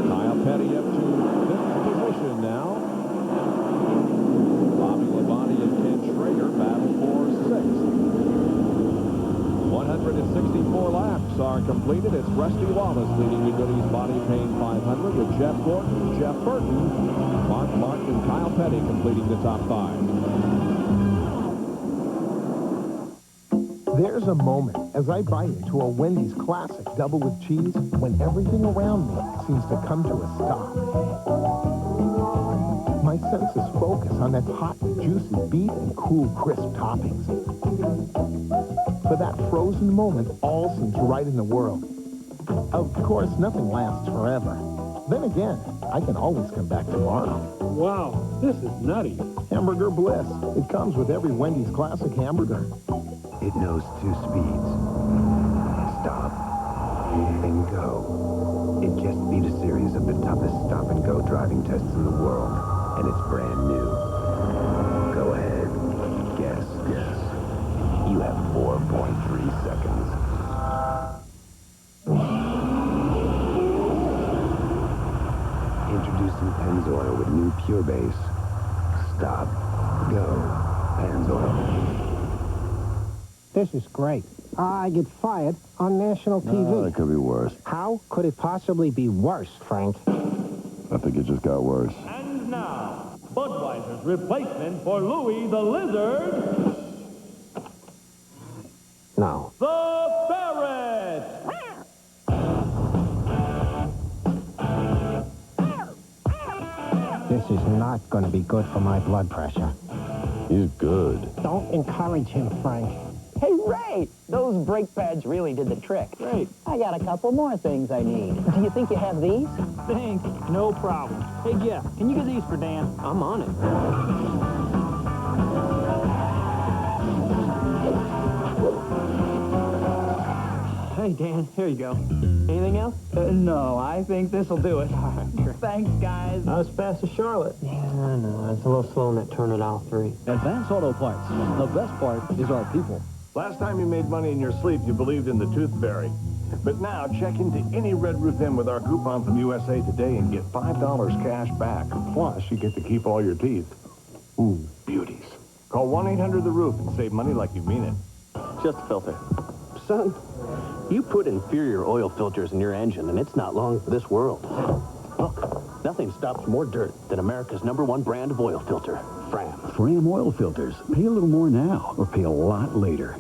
Speaker 1: Kyle Petty up to 5th position now. Bobby Labonte and Ken Schrader battle for 6th. 164 laps are completed. It's Rusty Wallace leading the Goody's Body Paint 500 with Jeff Gordon, Jeff Burton, Mark Martin, and Kyle Petty completing the top 5.
Speaker 4: There's a moment as I bite into a Wendy's Classic Double with Cheese when everything around me seems to come to a stop. My senses focus on that hot, juicy beef and cool, crisp toppings. For that frozen moment, all seems right in the world. Of course, nothing lasts forever. Then again, I can always come back tomorrow.
Speaker 8: Wow, this is nutty.
Speaker 4: Hamburger bliss. It comes with every Wendy's Classic hamburger.
Speaker 11: It knows 2 speeds. Stop and go. It just beat a series of the toughest stop-and-go driving tests in the world, and it's brand new. Go ahead. Guess. You have 4.3 seconds. Introducing Pennzoil with new Pure Base. Stop. Go. Pennzoil.
Speaker 5: This is great. I get fired on national TV.
Speaker 22: It could be worse.
Speaker 5: How could it possibly be worse, Frank?
Speaker 22: I think it just got worse.
Speaker 9: And now, Budweiser's replacement for Louis the Lizard,
Speaker 5: No.
Speaker 9: the Ferret.
Speaker 5: This is not going to be good for my blood pressure.
Speaker 22: He's good.
Speaker 5: Don't encourage him, Frank.
Speaker 12: Hey, Ray, those brake pads really did the trick. Great. I got a couple more things I need. Do you think you have these?
Speaker 8: Thanks. No problem. Hey, Jeff, can you get these for Dan? I'm on it. Hey, Dan, here you go. Anything else?
Speaker 12: No, I think this'll do it. Thanks, guys.
Speaker 8: Not as fast as Charlotte.
Speaker 12: Yeah, I know. It's a little slow in that turn at aisle 3.
Speaker 13: Advance Auto Parts. The best part is our people.
Speaker 14: Last time you made money in your sleep, you believed in the tooth fairy. But now, check into any Red Roof Inn with our coupon from USA Today and get $5 cash back. Plus, you get to keep all your teeth. Ooh, beauties. Call 1-800-THE-ROOF and save money like you mean it.
Speaker 24: Just a filter. Son, you put inferior oil filters in your engine, and it's not long for this world. Look, nothing stops more dirt than America's #1 brand of oil filter, Fram.
Speaker 2: Fram oil filters. Pay a little more now, or pay a lot later.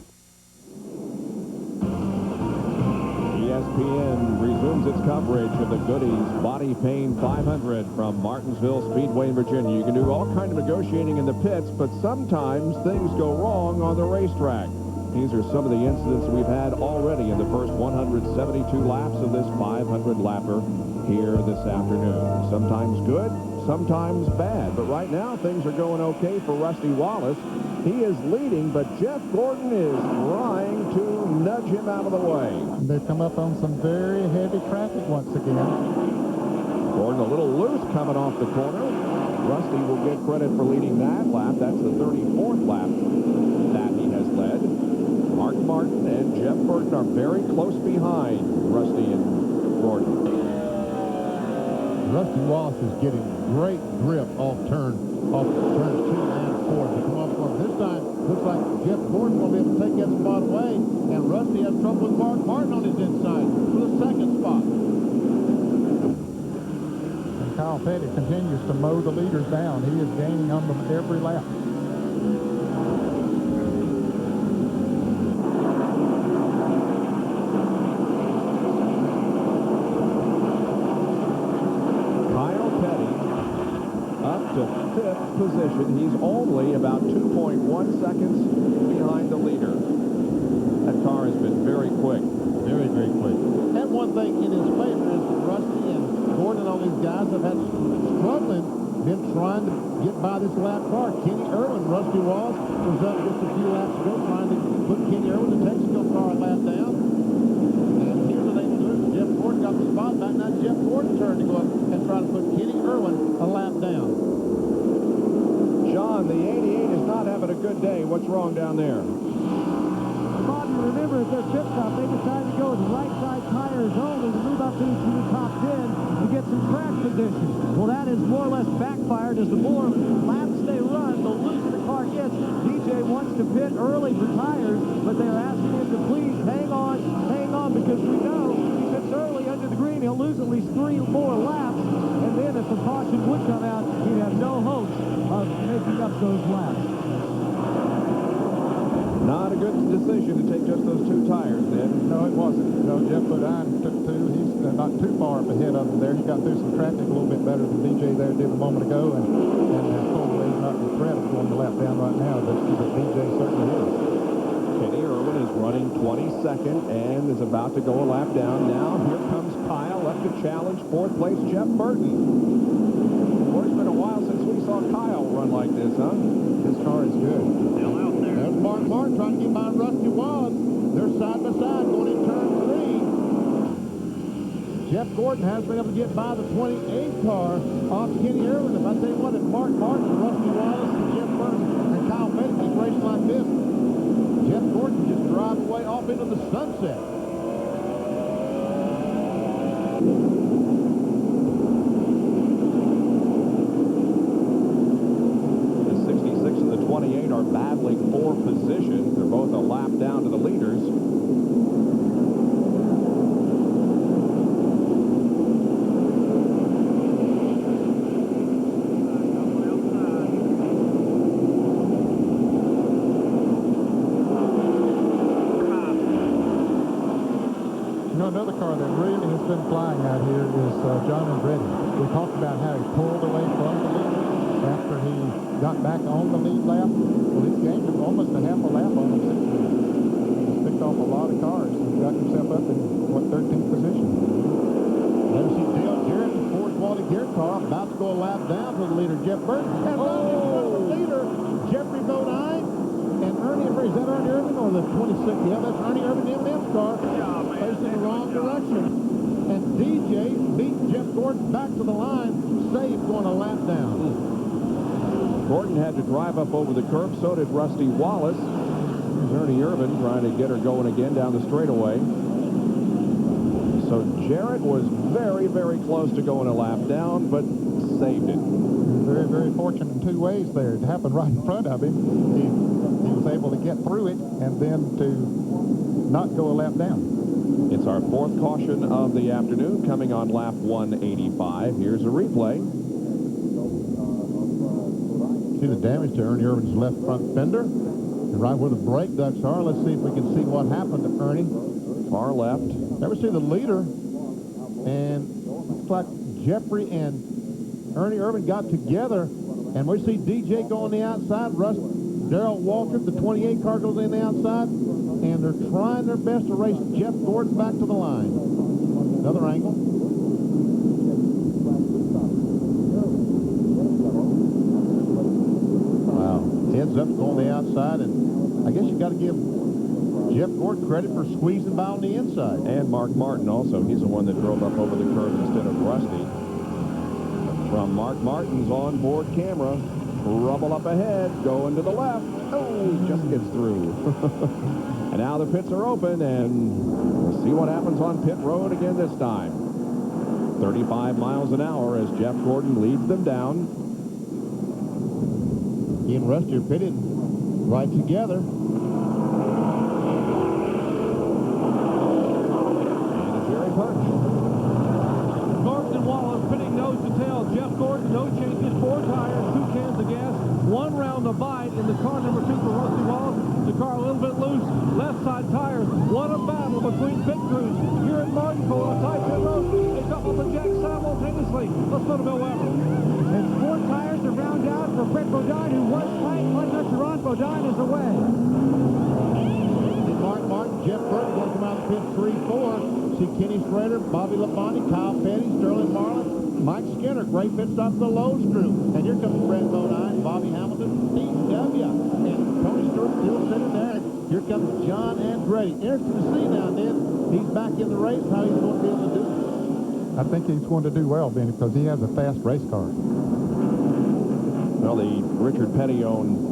Speaker 1: ESPN resumes its coverage of the Goodies Body Pain 500 from Martinsville Speedway, Virginia. You can do all kind of negotiating in the pits, but sometimes things go wrong on the racetrack. These are some of the incidents we've had already in the first 172 laps of this 500-lapper here this afternoon. Sometimes good, sometimes bad, but right now things are going okay for Rusty Wallace. He is leading, but Jeff Gordon is trying to nudge him out of the way.
Speaker 6: They've come up on some very heavy traffic once again.
Speaker 1: Gordon a little loose coming off the corner. Rusty will get credit for leading that lap. That's the 34th lap that he has led. Mark Martin and Jeff Burton are very close behind Rusty and Gordon.
Speaker 7: Rusty Wallace is getting great grip off turn 2 and 4 to come up for him. This time, looks like Jeff Gordon will be able to take that spot away, and Rusty has trouble with Mark Martin on his inside for the second spot.
Speaker 6: And Kyle Petty continues to mow the leaders down. He is gaining on them every lap.
Speaker 1: Position. He's only about 2.1 seconds behind the leader. That car has been very quick.
Speaker 7: Very, very quick. And one thing in his favor is that Rusty and Gordon, all these guys have had struggling, been trying to get by this lap car. Kenny Irwin, Rusty Wallace, was up just a few laps ago trying to put Kenny Irwin, the Texaco car, a lap down. And he was able to do it. Jeff Gordon got the spot back. Now Jeff Gordon turned to go up and try to put Kenny Irwin a lap down.
Speaker 1: John, the 88 is not having a good day. What's wrong down there?
Speaker 17: Bob, you remember at their pit stop, they decided to go with right side tires only to move up into the top 10 to get some track position. Well, that is more or less backfired. As the more laps they run, the looser the car gets. DJ wants to pit early for tires, but they're asking him to please hang on, because we know if he pits early under the green, he'll lose at least 3 more laps, and then if the caution would come out, he'd have no hopes of making up those laps.
Speaker 1: Not a good decision to take just those 2 tires, Ned.
Speaker 6: No, it wasn't. No, Jeff Bodine took 2. He's not too far up ahead of him there. He got through some traffic a little bit better than DJ there did a moment ago, and Colway's not in threat of going the lap down right now, but DJ certainly is.
Speaker 1: Kenny Irwin is running 22nd and is about to go a lap down. Now here comes Kyle up to challenge 4th place Jeff Burton. Boy, it's been a while since we saw Kyle run like this, huh?
Speaker 6: His car is good.
Speaker 7: Still out there. There's Mark Martin trying to get by Rusty Wallace. They're side by side going in turn 3. Jeff Gordon has been able to get by the 28 car off Kenny Irwin. If I tell you what, if Mark Martin, Rusty Wallace, and Jeff Burton and Kyle Petty keep racing like this, Jeff Gordon just drive away off into the sunset.
Speaker 1: battling for position. They're both a lap down to the leaders.
Speaker 6: Another car that really has been flying out here is John Andretti. We talked about how he pulled away from the lead after he got back on the lead lap. Well, he's gained almost a half a lap on him since then. He's picked off a lot of cars and got himself up in, 13th position.
Speaker 7: There's Dale Jarrett, the Ford quality gear car, about to go a lap down to the leader, Jeff Burton. And right in front of the leader, Jeffrey Bodine. And Ernie, is that Ernie Irvin or the 26th? Yeah, that's Ernie Irvin, M&M's car. Facing the wrong direction. And DJ beat Jeff Gordon back to the line, saved going a lap down.
Speaker 1: Gordon had to drive up over the curb, so did Rusty Wallace. Here's Ernie Irvin trying to get her going again down the straightaway. So Jarrett was very, very close to going a lap down, but saved it.
Speaker 6: Very, very fortunate in two ways there. It happened right in front of him. He was able to get through it and then to not go a lap down.
Speaker 1: It's our fourth caution of the afternoon, coming on lap 185. Here's a replay.
Speaker 7: See the damage to Ernie Irvin's left front fender? And right where the brake ducts are. Let's see if we can see what happened to Ernie.
Speaker 1: Far left.
Speaker 7: There we see the leader. And looks like Jeffrey and Ernie Irvin got together. And we see DJ go on the outside. Darrell Waltrip, the 28 car, goes in the outside. And they're trying their best to race Jeff Gordon back to the line. Another angle. Wow. Heads up on the outside, and I guess you got to give Jeff Gordon credit for squeezing by on the inside.
Speaker 1: And Mark Martin also. He's the one that drove up over the curb instead of Rusty. From Mark Martin's onboard camera. Rubble up ahead, going to the left. Oh, he just gets through. And now the pits are open, and we'll see what happens on pit road again this time. 35 miles an hour as Jeff Gordon leads them down.
Speaker 7: He and Rusty are pitted right together.
Speaker 1: And a Jerry punch.
Speaker 9: Gordon and Wallace pitting nose to tail. Jeff Gordon, no changes, 4 tires, 2 cans of gas, 1 round of bite in the car number 2 for Rusty Wallace. The car a little bit loose, left side tires. What a battle between pit crews here at Martinsville on a tight pit road. They couple the jacks simultaneously. Let's go to Bill Weber.
Speaker 17: It's 4 tires to round out for Brett Bodine, who was tight. Clutch up to Ron. Bodine is away.
Speaker 7: Mark Martin, Jeff Burton going to come out of the pit 3-4. See Kenny Schrader, Bobby Labonte, Kyle Petty, Sterling Marlin, Mike Skinner. Great pit stop for the Lowe's crew. And here comes Brett Bodine, Bobby Hamilton, Steve W. And Tony Stewart still sitting there. Here comes John Andretti. Interesting to see now, Ned. He's back in the race. How he's going to be able to do it.
Speaker 6: I think he's going to do well, Benny, because he has a fast race car.
Speaker 1: Well, the Richard Petty-owned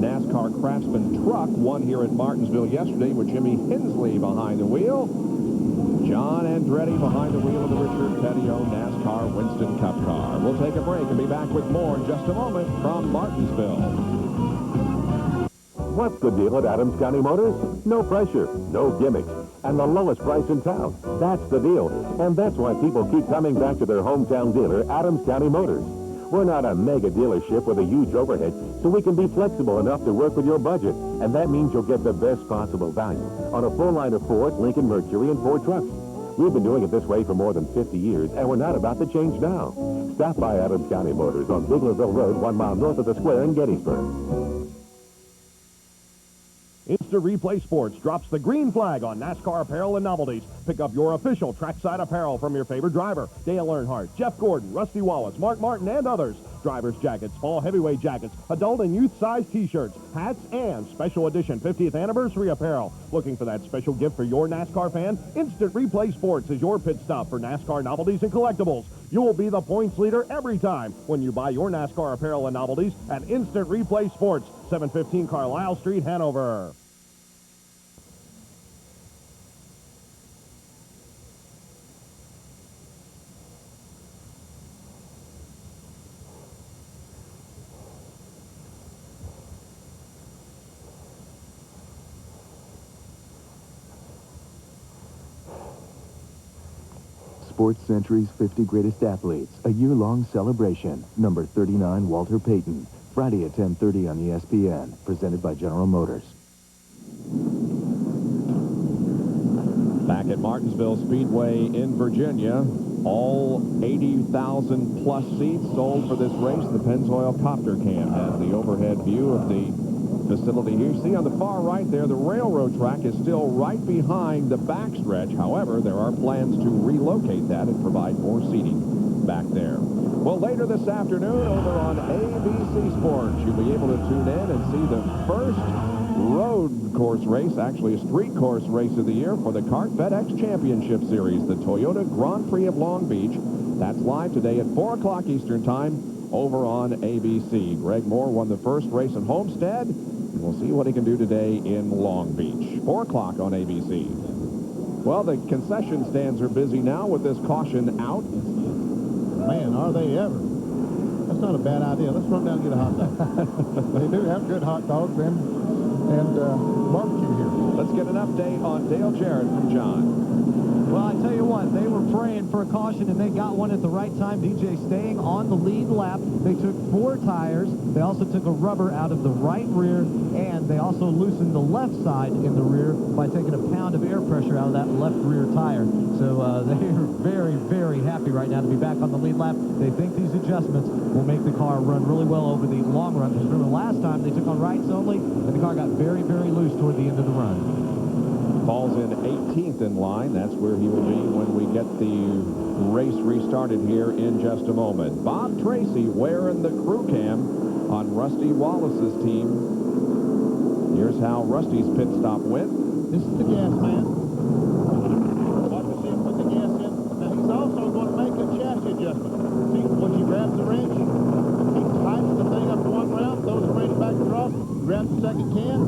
Speaker 1: NASCAR Craftsman truck won here at Martinsville yesterday with Jimmy Hensley behind the wheel. John Andretti behind the wheel of the Richard Petty-owned NASCAR Winston Cup car. We'll take a break and be back with more in just a moment from Martinsville.
Speaker 22: What's the deal at Adams County Motors? No pressure, no gimmicks, and the lowest price in town. That's the deal, and that's why people keep coming back to their hometown dealer, Adams County Motors. We're not a mega dealership with a huge overhead, so we can be flexible enough to work with your budget, and that means you'll get the best possible value on a full line of Ford, Lincoln Mercury, and Ford trucks. We've been doing it this way for more than 50 years, and we're not about to change now. Stop by Adams County Motors on Biglerville Road, 1 mile north of the square in Gettysburg.
Speaker 10: Instant Replay Sports drops the green flag on NASCAR apparel and novelties. Pick up your official trackside apparel from your favorite driver. Dale Earnhardt, Jeff Gordon, Rusty Wallace, Mark Martin, and others. Driver's jackets, fall heavyweight jackets, adult and youth size t-shirts, hats, and special edition 50th anniversary apparel. Looking for that special gift for your NASCAR fan? Instant Replay Sports is your pit stop for NASCAR novelties and collectibles. You will be the points leader every time when you buy your NASCAR apparel and novelties at Instant Replay Sports, 715 Carlisle Street, Hanover.
Speaker 15: Sports Century's 50 Greatest Athletes, a year-long celebration. Number 39, Walter Payton. Friday at 10:30 on ESPN. Presented by General Motors.
Speaker 1: Back at Martinsville Speedway in Virginia, all 80,000 plus seats sold for this race. The Pennzoil Copter Cam has the overhead view of the facility here. You see on the far right there, the railroad track is still right behind the backstretch. However, there are plans to relocate that and provide more seating back there. Well, later this afternoon over on ABC Sports, you'll be able to tune in and see the first road course race, actually a street course race of the year for the Kart FedEx Championship Series, the Toyota Grand Prix of Long Beach. That's live today at 4 o'clock Eastern Time over on ABC. Greg Moore won the first race at Homestead, and we'll see what he can do today in Long Beach. 4 o'clock on ABC. Well, the concession stands are busy now with this caution out.
Speaker 7: Man, are they ever. That's not a bad idea. Let's run down and get a hot dog.
Speaker 6: They do have good hot dogs and barbecue here.
Speaker 1: Let's get an update on Dale Jarrett from John.
Speaker 9: Well, I tell you what, they were praying for a caution, and they got one at the right time. DJ staying on the lead lap. They took 4 tires. They also took a rubber out of the right rear, and they also loosened the left side in the rear by taking a pound of air pressure out of that left rear tire. So they are very, very happy right now to be back on the lead lap. They think these adjustments will make the car run really well over the long run. Because remember, last time they took on rights only, and the car got very, very loose toward the end of the run.
Speaker 1: Falls in 18th in line. That's where he will be when we get the race restarted here in just a moment. Bob Tracy wearing the crew cam on Rusty Wallace's team. Here's how Rusty's pit stop went.
Speaker 7: This is the gas man. Watch us see him put the gas in. Now he's also going to make a chassis adjustment. See, when he grabs the wrench, he tightens the thing up one round, throws the wrench back across, grabs the second can.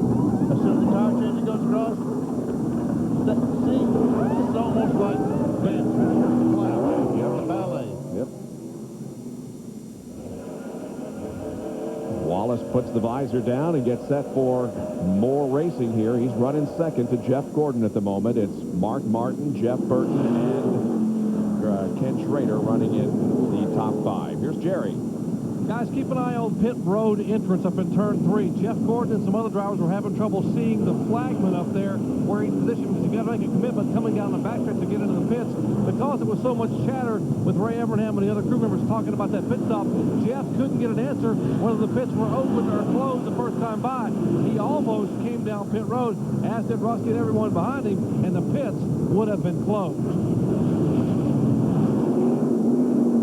Speaker 7: As soon as the tire changer goes across, see, this is almost like ballet.
Speaker 1: Yep. Wallace puts the visor down and gets set for more racing here. He's running second to Jeff Gordon at the moment. It's Mark Martin, Jeff Burton, and Ken Schrader running in the top 5. Here's Jerry.
Speaker 9: Guys, keep an eye on pit road entrance up in turn 3. Jeff Gordon and some other drivers were having trouble seeing the flagman up there where he's positioned, because you've got to make a commitment coming down the backstretch to get into the pits. Because there was so much chatter with Ray Evernham and the other crew members talking about that pit stop, Jeff couldn't get an answer whether the pits were open or closed the first time by. He almost came down pit road, as did Rusty and everyone behind him, and the pits would have been closed.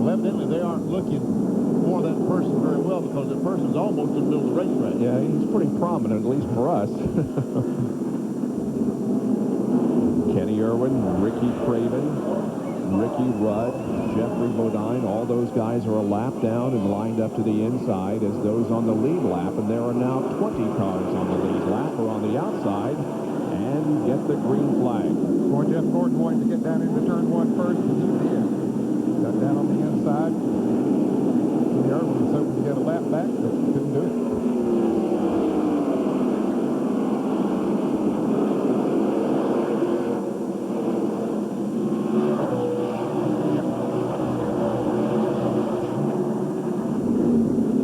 Speaker 7: Well, evidently they aren't looking for that person very well, because that person's almost in the middle of the racetrack.
Speaker 1: Yeah, he's pretty prominent, at least for us. Kenny Irwin, Ricky Craven, Ricky Rudd, Jeffrey Bodine, all those guys are a lap down and lined up to the inside as those on the lead lap, and there are now 20 cars on the lead lap or on the outside and get the green flag.
Speaker 6: Boy, Jeff Gordon wanted to get down into turn 1 first, and he did. Got down on the inside. The Irwin was hoping to get a lap back, but couldn't do it.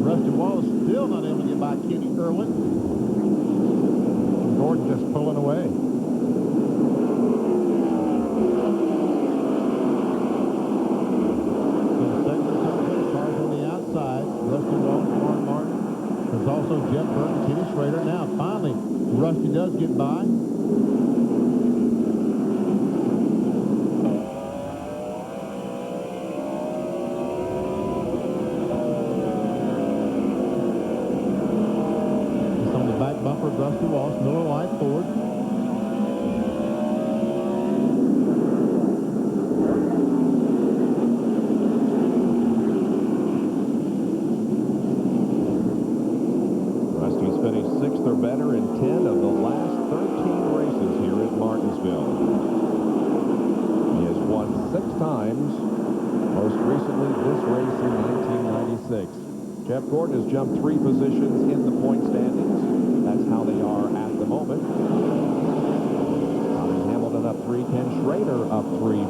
Speaker 7: Rusty Wallace still not able to get by Kenny Irwin.
Speaker 6: Gordon just pulling away. There's also Jeff Burton, Kenny Schrader. Now, finally, Rusty does get by. It's on the back bumper of Rusty Wallace, Miller Lite Ford.
Speaker 1: Finished 6th or better in 10 of the last 13 races here at Martinsville. He has won 6 times, most recently this race in 1996. Jeff Gordon has jumped 3 positions in the point standings. That's how they are at the moment. Hamilton Allen up 3. Ken Schrader up 3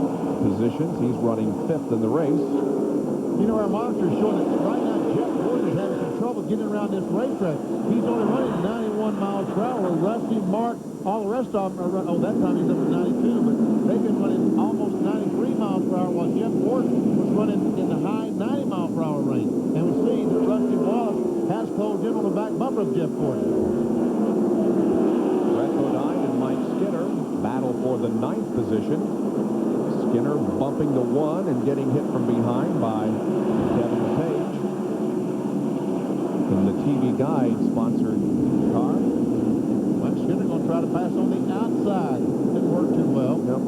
Speaker 1: positions. He's running 5th in the race.
Speaker 7: You know, our monitor is showing that right now Jeff Gordon is having some trouble getting around this racetrack. He's only running 91 miles per hour. Rusty, Mark, all the rest of them are running. Oh, that time he's up at 92, but they've been running almost 93 miles per hour while Jeff Gordon was running in the high 90 mile per hour range. And we see that Rusty Wallace has pulled in on the back bumper of Jeff Gordon.
Speaker 1: Brett Bodine and Mike Skinner battle for the 9th position. Skinner bumping the 1 and getting hit from behind by Kevin Page. In the TV Guide sponsored car.
Speaker 7: Mike Skinner going to try to pass on the outside. Didn't work too well.
Speaker 1: Yep.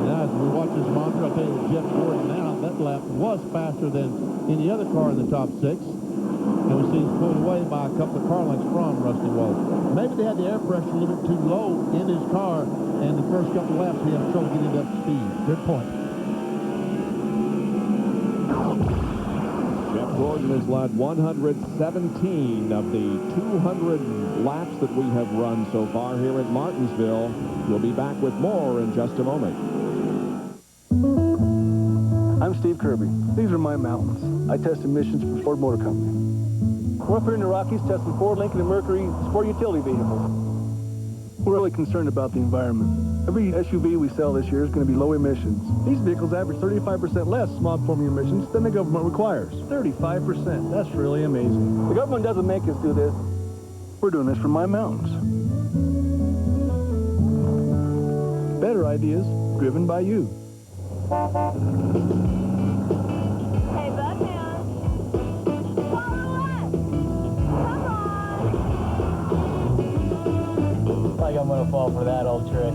Speaker 7: Now, as we watch this monitor, I'll tell you that Jeff Gordon now, that lap was faster than any other car in the top 6. And we see he's pulled away by a couple of car lengths from Rusty Wallace. Maybe they had the air pressure a little bit too low in his car, and the first couple of laps he had trouble getting up to speed. Good point.
Speaker 1: Jeff Gordon has led 117 of the 200 laps that we have run so far here at Martinsville. We'll be back with more in just a moment.
Speaker 16: I'm Steve Kirby. These are my mountains. I test emissions for Ford Motor Company. We're up here in the Rockies testing Ford, Lincoln, and Mercury sport utility vehicles. We're really concerned about the environment. Every SUV we sell this year is going to be low emissions. These vehicles average 35% less smog-forming emissions than the government requires. 35%. That's really amazing. The government doesn't make us do this. We're doing this for my mountains. Better ideas driven by you.
Speaker 18: Hey, Buckhound.
Speaker 12: Like I'm gonna fall for that old trick.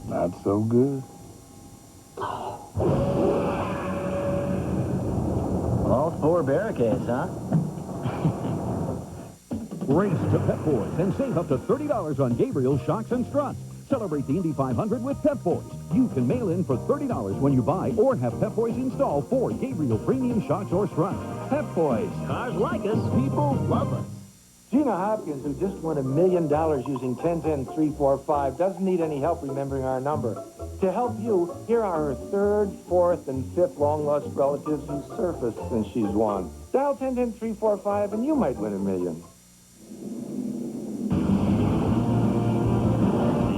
Speaker 16: Not so good.
Speaker 12: All 4 barricades, huh?
Speaker 2: Race to Pep Boys and save up to $30 on Gabriel's shocks and struts. Celebrate the Indy 500 with Pep Boys. You can mail in for $30 when you buy or have Pep Boys install 4 Gabriel premium shocks or struts. Pep Boys. Cars like us. People love us.
Speaker 19: Gina Hopkins, who just won $1 million using 10-10-3-4-5, doesn't need any help remembering our number. To help you, here are her 3rd, 4th, and 5th long-lost relatives who surfaced since she's won. Dial 10-10-3-4-5 and you might win $1 million.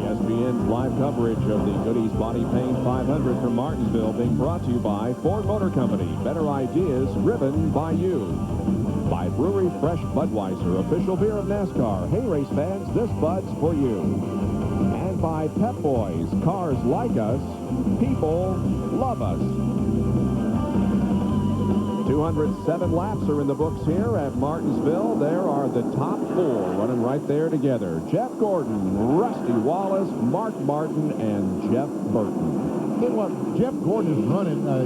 Speaker 1: ESPN's live coverage of the Goody's Body Paint 500 from Martinsville being brought to you by Ford Motor Company. Better ideas driven by you. By Brewery Fresh Budweiser, official beer of NASCAR. Hey, race fans, this Bud's for you. And by Pep Boys, cars like us, people love us. 207 laps are in the books here at Martinsville. There are the top 4 running right there together. Jeff Gordon, Rusty Wallace, Mark Martin, and Jeff Burton.
Speaker 7: Tell you what, Jeff Gordon is running a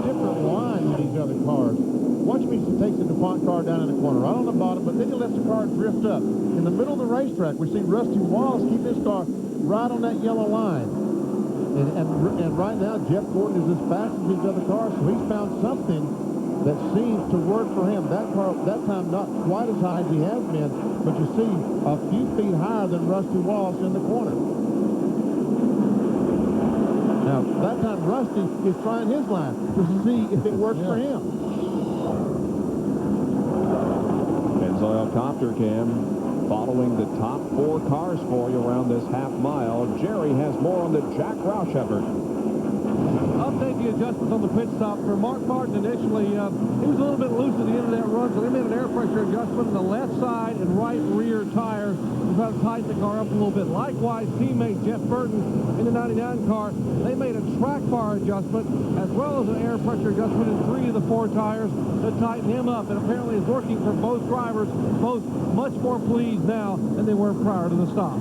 Speaker 7: different line than these other cars. Watch me as he takes the DuPont car down in the corner, right on the bottom, but then he lets the car drift up. In the middle of the racetrack, we see Rusty Wallace keep his car right on that yellow line. And right now, Jeff Gordon is as fast as these other cars, so he's found something that seems to work for him. That car, that time, not quite as high as he has been, but you see a few feet higher than Rusty Wallace in the corner. Now, that time, Rusty is trying his line to see if it works for him.
Speaker 1: Pennzoil Copter Cam following the top 4 cars for you around this half mile. Jerry has more on the Jack Roush effort.
Speaker 9: I'll take the adjustments on the pit stop. For Mark Martin, initially, he was a little bit loose at the end of that run, so they made an air pressure adjustment on the left side and right rear tires to try to tighten the car up a little bit. Likewise, teammate Jeff Burton in the 99 car, they made a track bar adjustment as well as an air pressure adjustment in 3 of the 4 tires to tighten him up. And apparently it's working for both drivers, both much more pleased now than they were prior to the stop.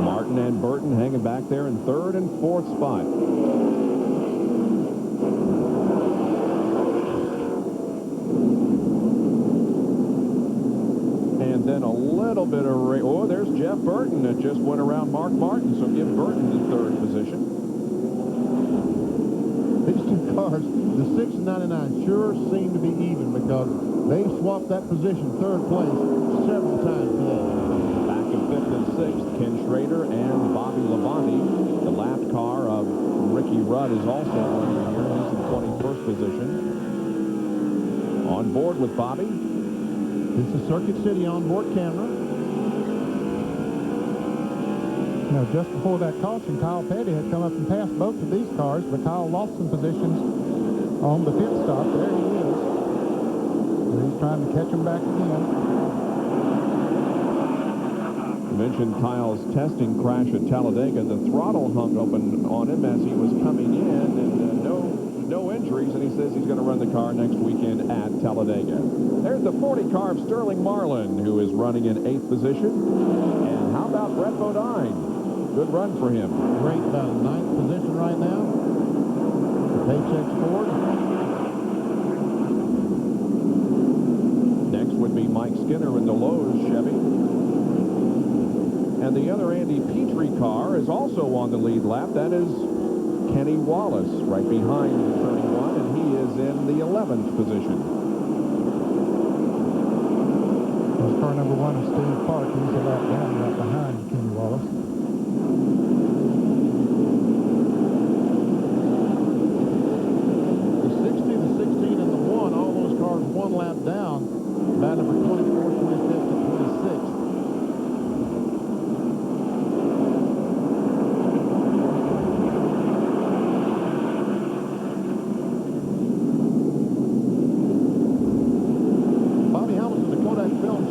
Speaker 1: Martin and Burton hanging back there in 3rd and 4th spot. And little bit of race. Oh, there's Jeff Burton that just went around Mark Martin, so give Burton the third position.
Speaker 7: These two cars, the 6 and 99, sure seem to be even because they swapped that position, third place, several times today.
Speaker 1: Back in 5th and 6th, Ken Schrader and Bobby Labonte. The lapped car of Ricky Rudd is also running here. He's in 21st position. On board with Bobby.
Speaker 7: This is Circuit City onboard camera.
Speaker 6: Now, just before that caution, Kyle Petty had come up and passed both of these cars, but Kyle lost some positions on the pit stop. There he is. And he's trying to catch him back again.
Speaker 1: You mentioned Kyle's testing crash at Talladega. The throttle hung open on him as he was coming in, and no injuries, and he says he's going to run the car next weekend at Talladega. There's the 40 car of Sterling Marlin, who is running in 8th position. And how about Brett Bodine? Good run for him.
Speaker 7: Great, 9th position right now. Paychex Ford.
Speaker 1: Next would be Mike Skinner in the Lowe's Chevy. And the other Andy Petrie car is also on the lead lap. That is Kenny Wallace, right behind 31, and he is in the 11th position.
Speaker 6: That's car number 1 of Steve Park. He's a lap down right behind Kenny Wallace.
Speaker 7: The 60, the 16, and the 1, all those cars one lap down, battling for 24th, 25th, and 26th.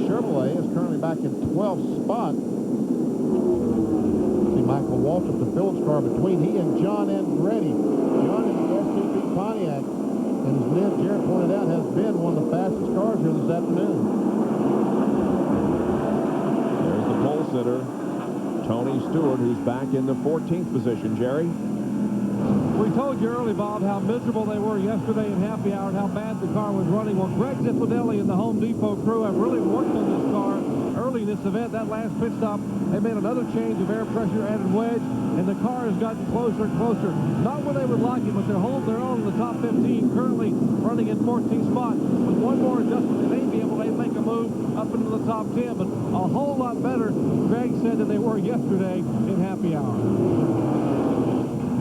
Speaker 7: Chevrolet is currently back in 12th spot. See Michael Waltrip, the Phillips car, between he and John Andretti. John in the STP Pontiac, and as Liv Jarrett pointed out, has been one of the fastest cars here this afternoon.
Speaker 1: There's the pole sitter, Tony Stewart, who's back in the 14th position. Jerry?
Speaker 9: We told you early, Bob, how miserable they were yesterday in happy hour and how bad the car was running. Well, Greg Ziffidelli and the Home Depot crew have really worked on this car early in this event. That last pit stop, they made another change of air pressure, added wedge, and the car has gotten closer and closer. Not where they would like it, but they're holding their own in the top 15, currently running in 14th spot. With one more adjustment, they may be able to make a move up into the top 10, but a whole lot better, Greg said, than they were yesterday in happy hour.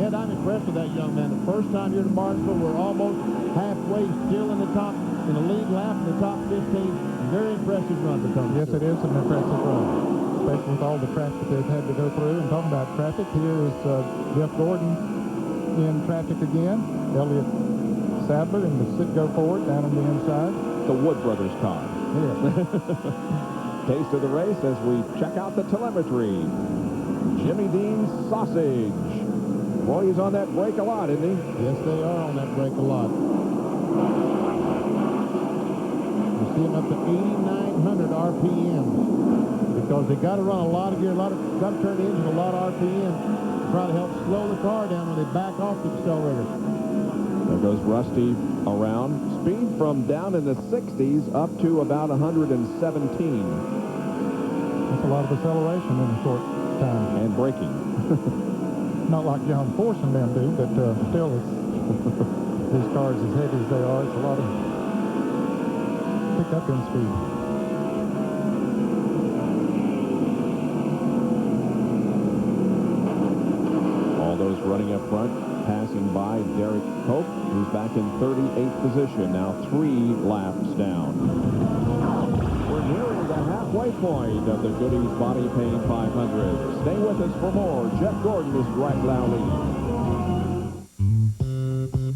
Speaker 7: Ed, I'm impressed with that young man. The first time here to Martinsville, we're almost halfway, still in the top, in the lead lap in the top 15. Very impressive run for Tony.
Speaker 6: Yes, it is an impressive run, especially with all the traffic they've had to go through. And talking about traffic, here is Jeff Gordon in traffic again. Elliott Sadler in the Citgo Ford down on the inside.
Speaker 1: The Wood Brothers car.
Speaker 6: Yeah.
Speaker 1: Taste of the race as we check out the telemetry. Jimmy Dean's sausage. Boy, he's on that brake a lot, isn't he?
Speaker 7: Yes, they are on that brake a lot. You see him up to 8,900 RPM because they got to run a lot of gear, got to turn the engine a lot of RPM to try to help slow the car down when they back off the accelerator.
Speaker 1: There goes Rusty around. Speed from down in the 60s up to about 117.
Speaker 6: That's a lot of acceleration in a short time.
Speaker 1: And braking.
Speaker 6: Not like John Force and them do, but still, these cars as heavy as they are, it's a lot of pickup in speed.
Speaker 1: All those running up front, passing by Derek Cope, who's back in 38th position, now 3 laps down. We're nearing the halfway point of the Goody's Body Paint 500. Stay with us for more. Jeff Gordon is right now leading.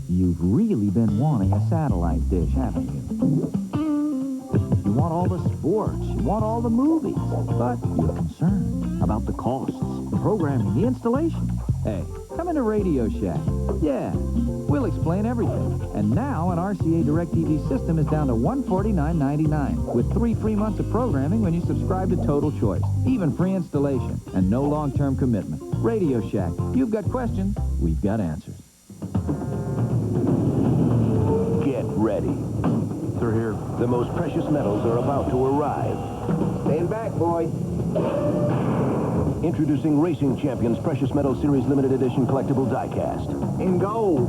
Speaker 3: You've really been wanting a satellite dish, haven't you? You want all the sports, you want all the movies, but you're concerned about the costs, the programming, the installation. Hey, come into Radio Shack. Yeah, we'll explain everything. And now an RCA DirecTV system is down to $149.99 with 3 free months of programming when you subscribe to Total Choice. Even free installation and no long-term commitment. Radio Shack. You've got questions, we've got answers.
Speaker 22: Get ready
Speaker 2: They're here. The most precious metals are about to arrive.
Speaker 11: Stand back, boy.
Speaker 2: Introducing Racing Champions Precious Metal Series Limited Edition Collectible Diecast.
Speaker 11: In gold.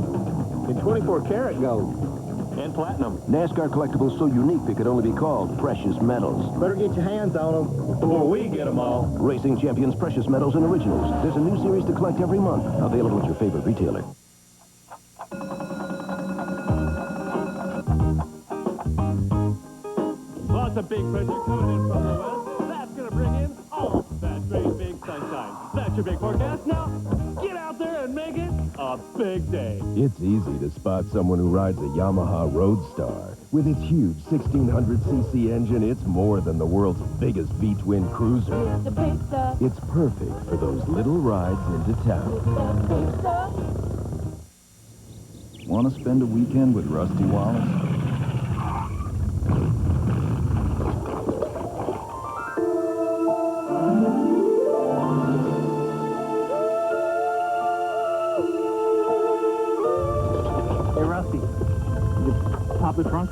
Speaker 11: In 24-karat gold.
Speaker 2: And platinum. NASCAR collectibles so unique they could only be called Precious Metals.
Speaker 11: Better get your hands on them before we get them all.
Speaker 2: Racing Champions Precious Metals and Originals. There's a new series to collect every month. Available at your favorite retailer.
Speaker 9: Lots of big pressure coming in from the west. That's going to bring in all that great big sunshine. That's your big forecast. Now, get out there and make it a big day.
Speaker 4: It's easy to spot someone who rides a Yamaha Roadstar. With its huge 1600cc engine, it's more than the world's biggest V-twin cruiser.
Speaker 18: It's the big stuff.
Speaker 4: It's perfect for those little rides into town.
Speaker 18: Big stuff.
Speaker 3: Want to spend a weekend with Rusty Wallace?
Speaker 12: Hey, Rusty, you pop the trunk?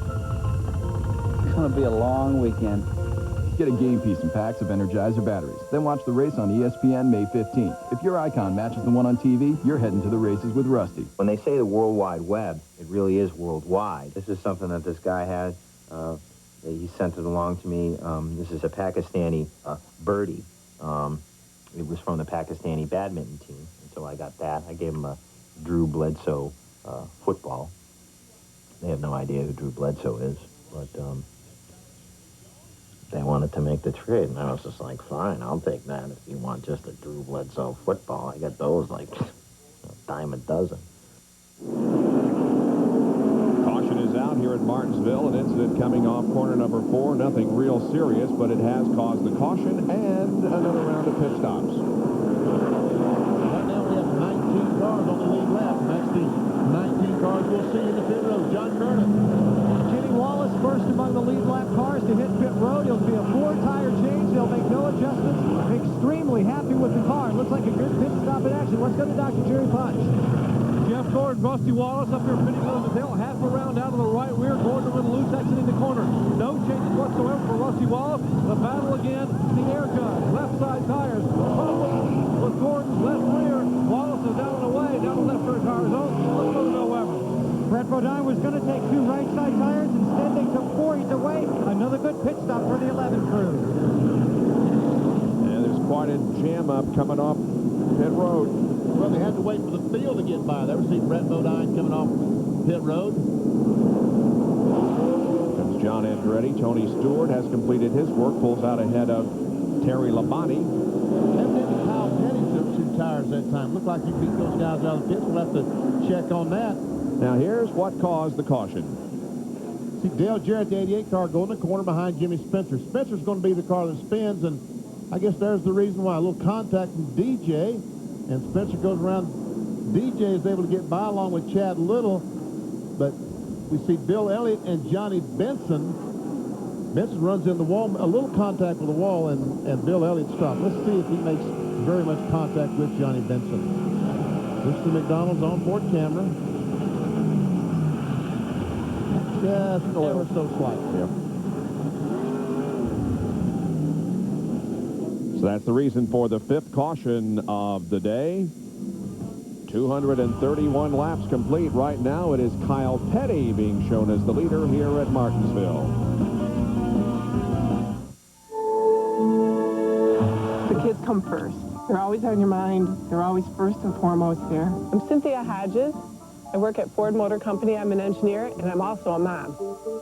Speaker 12: It's going to be a long weekend.
Speaker 3: Get a game piece and packs of Energizer batteries. Then watch the race on ESPN May 15th. If your icon matches the one on TV, you're heading to the races with Rusty.
Speaker 20: When they say the World Wide Web, it really is worldwide. This is something that this guy has. He sent it along to me. This is a Pakistani birdie. It was from the Pakistani badminton team. And so I got that. I gave him a Drew Bledsoe football. They have no idea who Drew Bledsoe is, but they wanted to make the trade, and I was just like, fine, I'll take that if you want just a Drew Bledsoe football. I got those like a dime a dozen.
Speaker 1: Caution is out here at Martinsville. An incident coming off corner number 4. Nothing real serious, but it has caused the caution and another round of pit stops.
Speaker 7: Right now we have 19 cars on the lead lap, and that's the 19 cars we'll see in the pit road. John Kernan.
Speaker 9: Kenny Wallace first among the lead lap cars to hit pit road. It'll be a 4-tire change. They'll make no adjustments. Extremely happy with the car. Looks like a good pit stop in action. Let's go to Dr. Jerry Punch. Jeff Gordon, Rusty Wallace up here pitting on the tail. Half a round out of the right rear. Gordon with a loose exit in the corner. No changes whatsoever for Rusty Wallace. The battle again. The air gun. Left side tires. With Gordon's left rear. Wallace is down and away. Down the left rear tire zone. Let's go to Bill Weber. Brett Bodine was going to take 2 right side tires. Instead, they took 4 each away. Another good pit stop for the 11 crew.
Speaker 1: And there's quite a jam up coming off pit road.
Speaker 7: Well, they had to wait for the field to get by. They ever see Brett Bodine coming off pit road?
Speaker 1: Comes John Andretti. Tony Stewart has completed his work. Pulls out ahead of Terry Labonte.
Speaker 7: Evidently, Kyle Petty took 2 tires that time. Looked like he beat those guys out of the pits. We'll have to check on that.
Speaker 1: Now, here's what caused the caution.
Speaker 7: See, Dale Jarrett, the 88 car, going in the corner behind Jimmy Spencer. Spencer's going to be the car that spins, and I guess there's the reason why. A little contact from DJ, and Spencer goes around. DJ is able to get by along with Chad Little, but we see Bill Elliott and Johnny Benson. Benson runs in the wall, a little contact with the wall, and Bill Elliott stops. Let's see if he makes very much contact with Johnny Benson. Mr. McDonald's on-board camera. Just ever so slight.
Speaker 1: Yeah. So that's the reason for the 5th caution of the day. 231 laps complete. Right now it is Kyle Petty being shown as the leader here at Martinsville.
Speaker 21: The kids come first. They're always on your mind. They're always first and foremost there. I'm Cynthia Hodges. I work at Ford Motor Company. I'm an engineer, and I'm also a mom.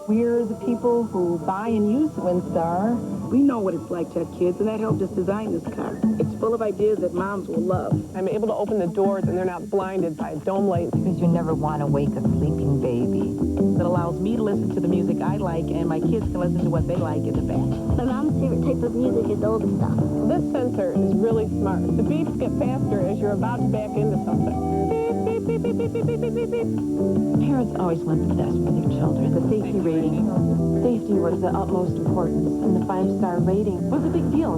Speaker 23: We're the people who buy and use WinStar. We know what it's like to have kids, and that helped us design this car. It's full of ideas that moms will love.
Speaker 21: I'm able to open the doors, and they're not blinded by dome lights.
Speaker 25: Because you never want to wake a sleeping baby. It allows me to listen to the music I like, and my kids can listen to what they like in the back.
Speaker 18: My mom's favorite type of music is older stuff.
Speaker 21: This sensor is really smart. The beeps get faster as you're about to back into something. Beep, beep, beep, beep, beep, beep, beep, beep.
Speaker 25: Parents always want the best for their children.
Speaker 21: The safety rating.
Speaker 25: Safety was the utmost importance, and the 5-star rating was a big deal.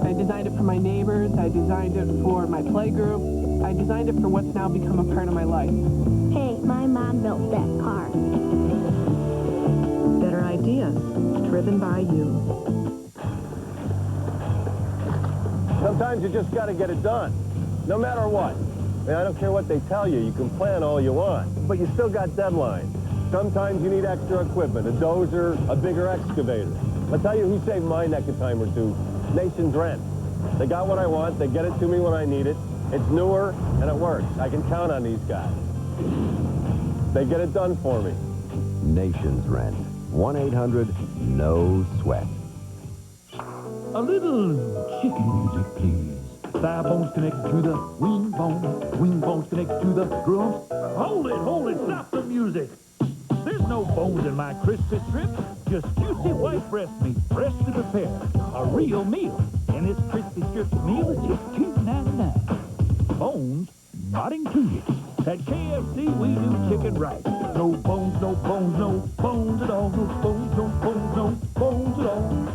Speaker 21: I designed it for my neighbors. I designed it for my play group. I designed it for what's now become a part of my life.
Speaker 18: Hey, my mom built that car.
Speaker 23: Better
Speaker 25: driven by you.
Speaker 22: Sometimes you just got to get it done, no matter what. I mean, I don't care what they tell you. You can plan all you want, but you still got deadlines. Sometimes you need extra equipment, a dozer, a bigger excavator. I'll tell you who saved my neck a time or two. Nation's Rent. They got what I want. They get it to me when I need it. It's newer, and it works. I can count on these guys. They get it done for me.
Speaker 5: Nation's Rent. 1-800-NO-SWEAT.
Speaker 8: A little chicken music, please. Thigh bones connected to the wing bones connected to the drums. Hold it, stop the music. There's no bones in my crispy strip, just juicy white breast meat, freshly prepared. A real meal, and this crispy strip meal is just $2.99. Bones nodding to you. At KFC, we do chicken right. No bones, no bones, no bones at all. No bones, no bones, no bones at all.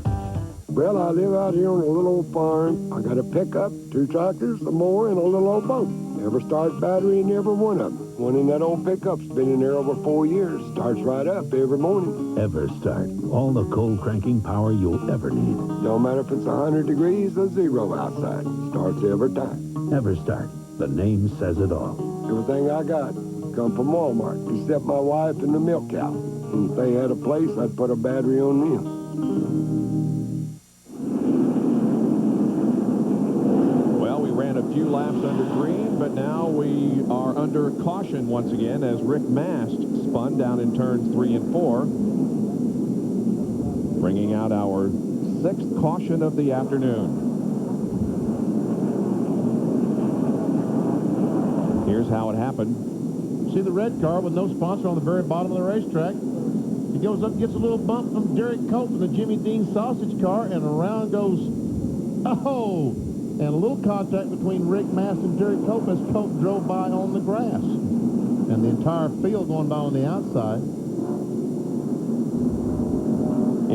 Speaker 13: Well, I live out here on a little old farm. I got a pickup, 2 tractors, a mower, and a little old boat. Everstart battery in every one of them. One in that old pickup's been in there over 4 years. Starts right up every morning.
Speaker 2: Everstart. All the cold cranking power you'll ever need.
Speaker 13: No matter if it's 100 degrees or 0 outside. Starts every time.
Speaker 2: Everstart. The name says it all.
Speaker 13: Everything I got come from Walmart, except my wife and the milk cow. And if they had a place, I'd put a battery on them.
Speaker 1: A few laps under green, but now we are under caution once again as Rick Mast spun down in turns 3 and 4, bringing out our 6th caution of the afternoon. Here's how it happened.
Speaker 7: See the red car with no sponsor on the very bottom of the racetrack. He goes up, gets a little bump from Derek Cope in the Jimmy Dean sausage car, and around goes, oh! And a little contact between Rick Mast and Jerry Cope as Cope drove by on the grass. And the entire field going by on the outside.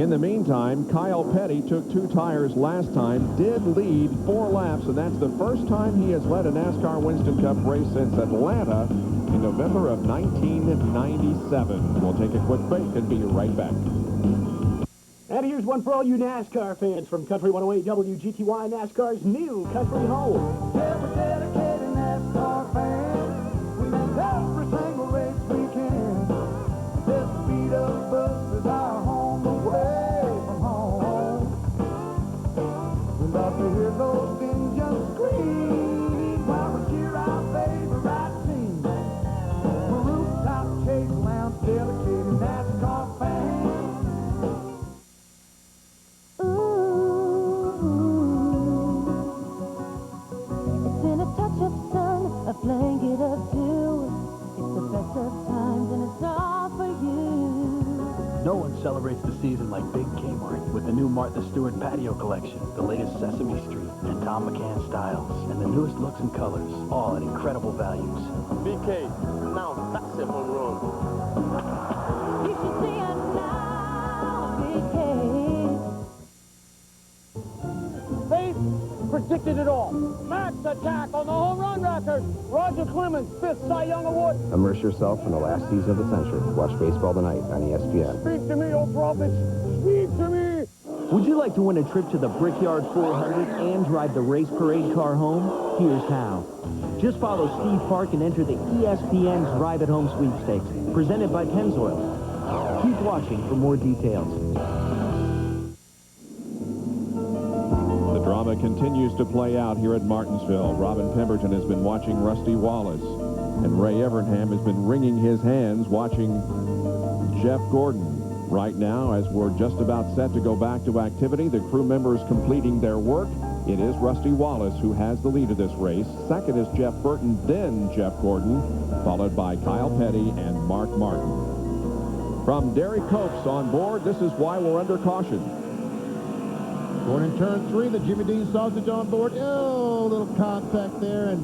Speaker 1: In the meantime, Kyle Petty took 2 tires last time, did lead 4 laps, and that's the first time he has led a NASCAR Winston Cup race since Atlanta in November of 1997. We'll take a quick break and be right back.
Speaker 14: And here's one for all you NASCAR fans from Country 108 WGTY, NASCAR's new Country Home.
Speaker 24: Yeah, we're dedicated NASCAR fans. We make every single race we can. This beat up bus is our home away from home. We love to hear those engines scream while we cheer our favorite team. We're rooftop chase lounge dedicated NASCAR fans.
Speaker 18: A blanket of dew. It's the best of times and it's all for you.
Speaker 16: No one celebrates the season like Big Kmart with the new Martha Stewart patio collection, the latest Sesame Street and Tom McCann styles, and the newest looks and colors, all at incredible values.
Speaker 14: BK, now that's a home run.
Speaker 18: You should see it now, BK.
Speaker 14: Faith predicted it all. Max attack on the home run record. Roger Clemens, 5th Cy Young Award.
Speaker 11: Immerse yourself in the last season of the century. Watch Baseball Tonight on ESPN.
Speaker 14: Speak to me, old prophets. Speak to me.
Speaker 26: Would you like to win a trip to the Brickyard 400 and drive the race parade car home? Here's how. Just follow Steve Park and enter the ESPN Drive at Home sweepstakes, presented by Pennzoil. Keep watching for more details.
Speaker 1: The drama continues to play out here at Martinsville. Robin Pemberton has been watching Rusty Wallace, and Ray Evernham has been wringing his hands watching Jeff Gordon. Right now, as we're just about set to go back to activity, the crew members completing their work. It is Rusty Wallace who has the lead of this race. Second is Jeff Burton, then Jeff Gordon, followed by Kyle Petty and Mark Martin. From Derek Copes on board, this is why we're under caution.
Speaker 7: Going in turn 3, the Jimmy Dean sausage on board. Oh, little contact there, and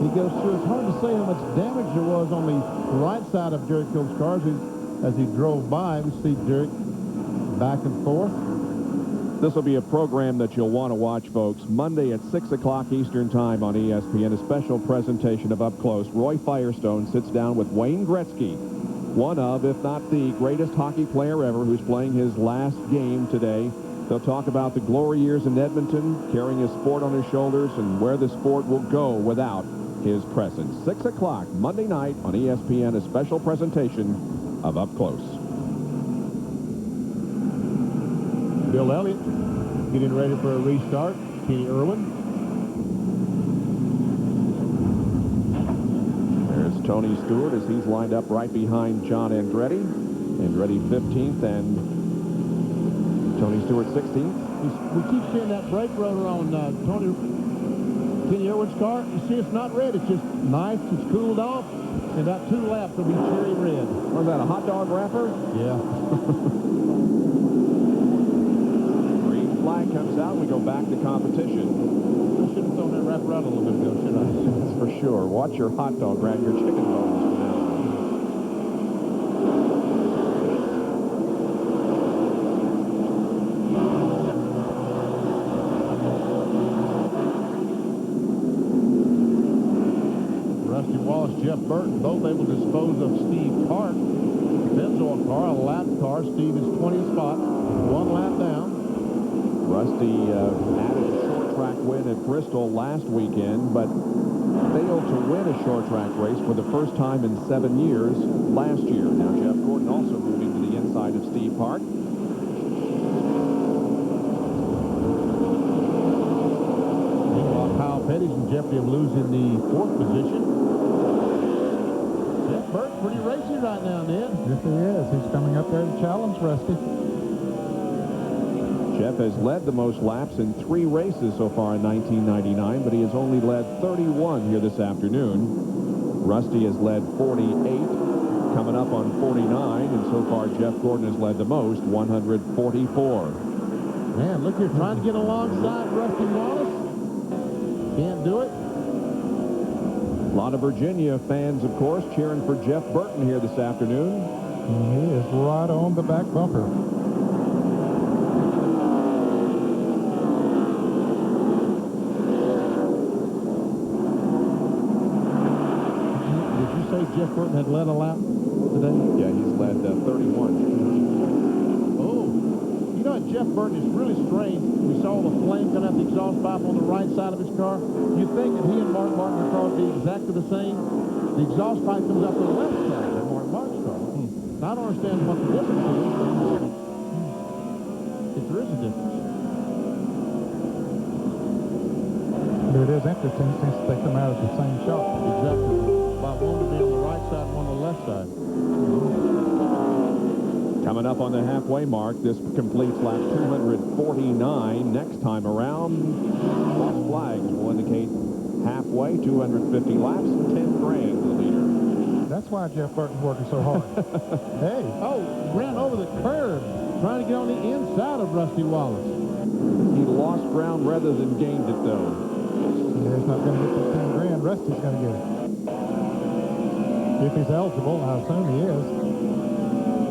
Speaker 7: he goes through. It's hard to say how much damage there was on the right side of Derek Cope's car as he drove by. We see Derek back and forth.
Speaker 1: This will be a program that you'll want to watch, folks. Monday at 6 o'clock Eastern Time on ESPN, a special presentation of Up Close. Roy Firestone sits down with Wayne Gretzky one of, if not the greatest hockey player ever, who's playing his last game today. They'll talk about the glory years in Edmonton, carrying his sport on his shoulders, and where the sport will go without his presence. 6 o'clock Monday night on ESPN, a special presentation of Up Close.
Speaker 7: Bill Elliott getting ready for a restart. Kenny Irwin.
Speaker 1: There's Tony Stewart as he's lined up right behind John Andretti. Andretti 15th and Tony Stewart 16th.
Speaker 7: We keep seeing that brake rotor on Kenny Irwin's car. You see it's not red. It's just nice. It's cooled off. And that 2 laps will be cherry red.
Speaker 1: Was that a hot dog wrapper?
Speaker 7: Yeah.
Speaker 1: Green flag comes out. We go back to competition.
Speaker 7: I should have thrown that wrapper out a little bit ago, shouldn't I?
Speaker 1: That's for sure. Watch your hot dog grab your chicken bones from now on.
Speaker 7: Rusty Wallace, Jeff Burton, both able to dispose of Steve Park. Benzol car, a lap car. Steve is 20th spot, 1 lap down.
Speaker 1: Rusty added a short track win at Bristol last weekend, but failed to win a short track race for the first time in 7 years last year. Now Jeff Gordon also moving to the inside of Steve Park.
Speaker 7: Meanwhile, Kyle Petty's in jeopardy of losing the 4th position. Jeff Burton pretty racy right now, Ned.
Speaker 4: Yes, he is. He's coming up there to challenge Rusty.
Speaker 1: Jeff has led the most laps in 3 races so far in 1999, but he has only led 31 here this afternoon. Rusty has led 48, coming up on 49, and so far Jeff Gordon has led the most, 144.
Speaker 7: Man, look, you're trying to get alongside Rusty Wallace. Can't do it.
Speaker 1: A lot of Virginia fans, of course, cheering for Jeff Burton here this afternoon.
Speaker 4: He is right on the back bumper.
Speaker 7: Jeff Burton had led a lap today?
Speaker 1: Yeah, he's led 31.
Speaker 7: Oh, you know what, Jeff Burton is really strange. We saw the flame coming out the exhaust pipe on the right side of his car. You'd think that he and Mark Martin's car would be exactly the same. The exhaust pipe comes out the left side of Mark Martin's car. Now, I don't understand what the difference is. If there is a difference.
Speaker 4: But it is interesting since they come out of the same shop.
Speaker 7: Exactly. About one to be on the right side and one on the left side.
Speaker 1: Coming up on the halfway mark, this completes lap 249. Next time around, lost flags will indicate halfway, 250 laps, 10 grand for the leader.
Speaker 4: That's why Jeff Burton's working so hard. Hey.
Speaker 7: Oh, ran over the curb, trying to get on the inside of Rusty Wallace.
Speaker 1: He lost ground rather than gained it, though.
Speaker 4: Yeah, he's not going to get the 10 grand. Rusty's going to get it. If he's eligible, I assume he is.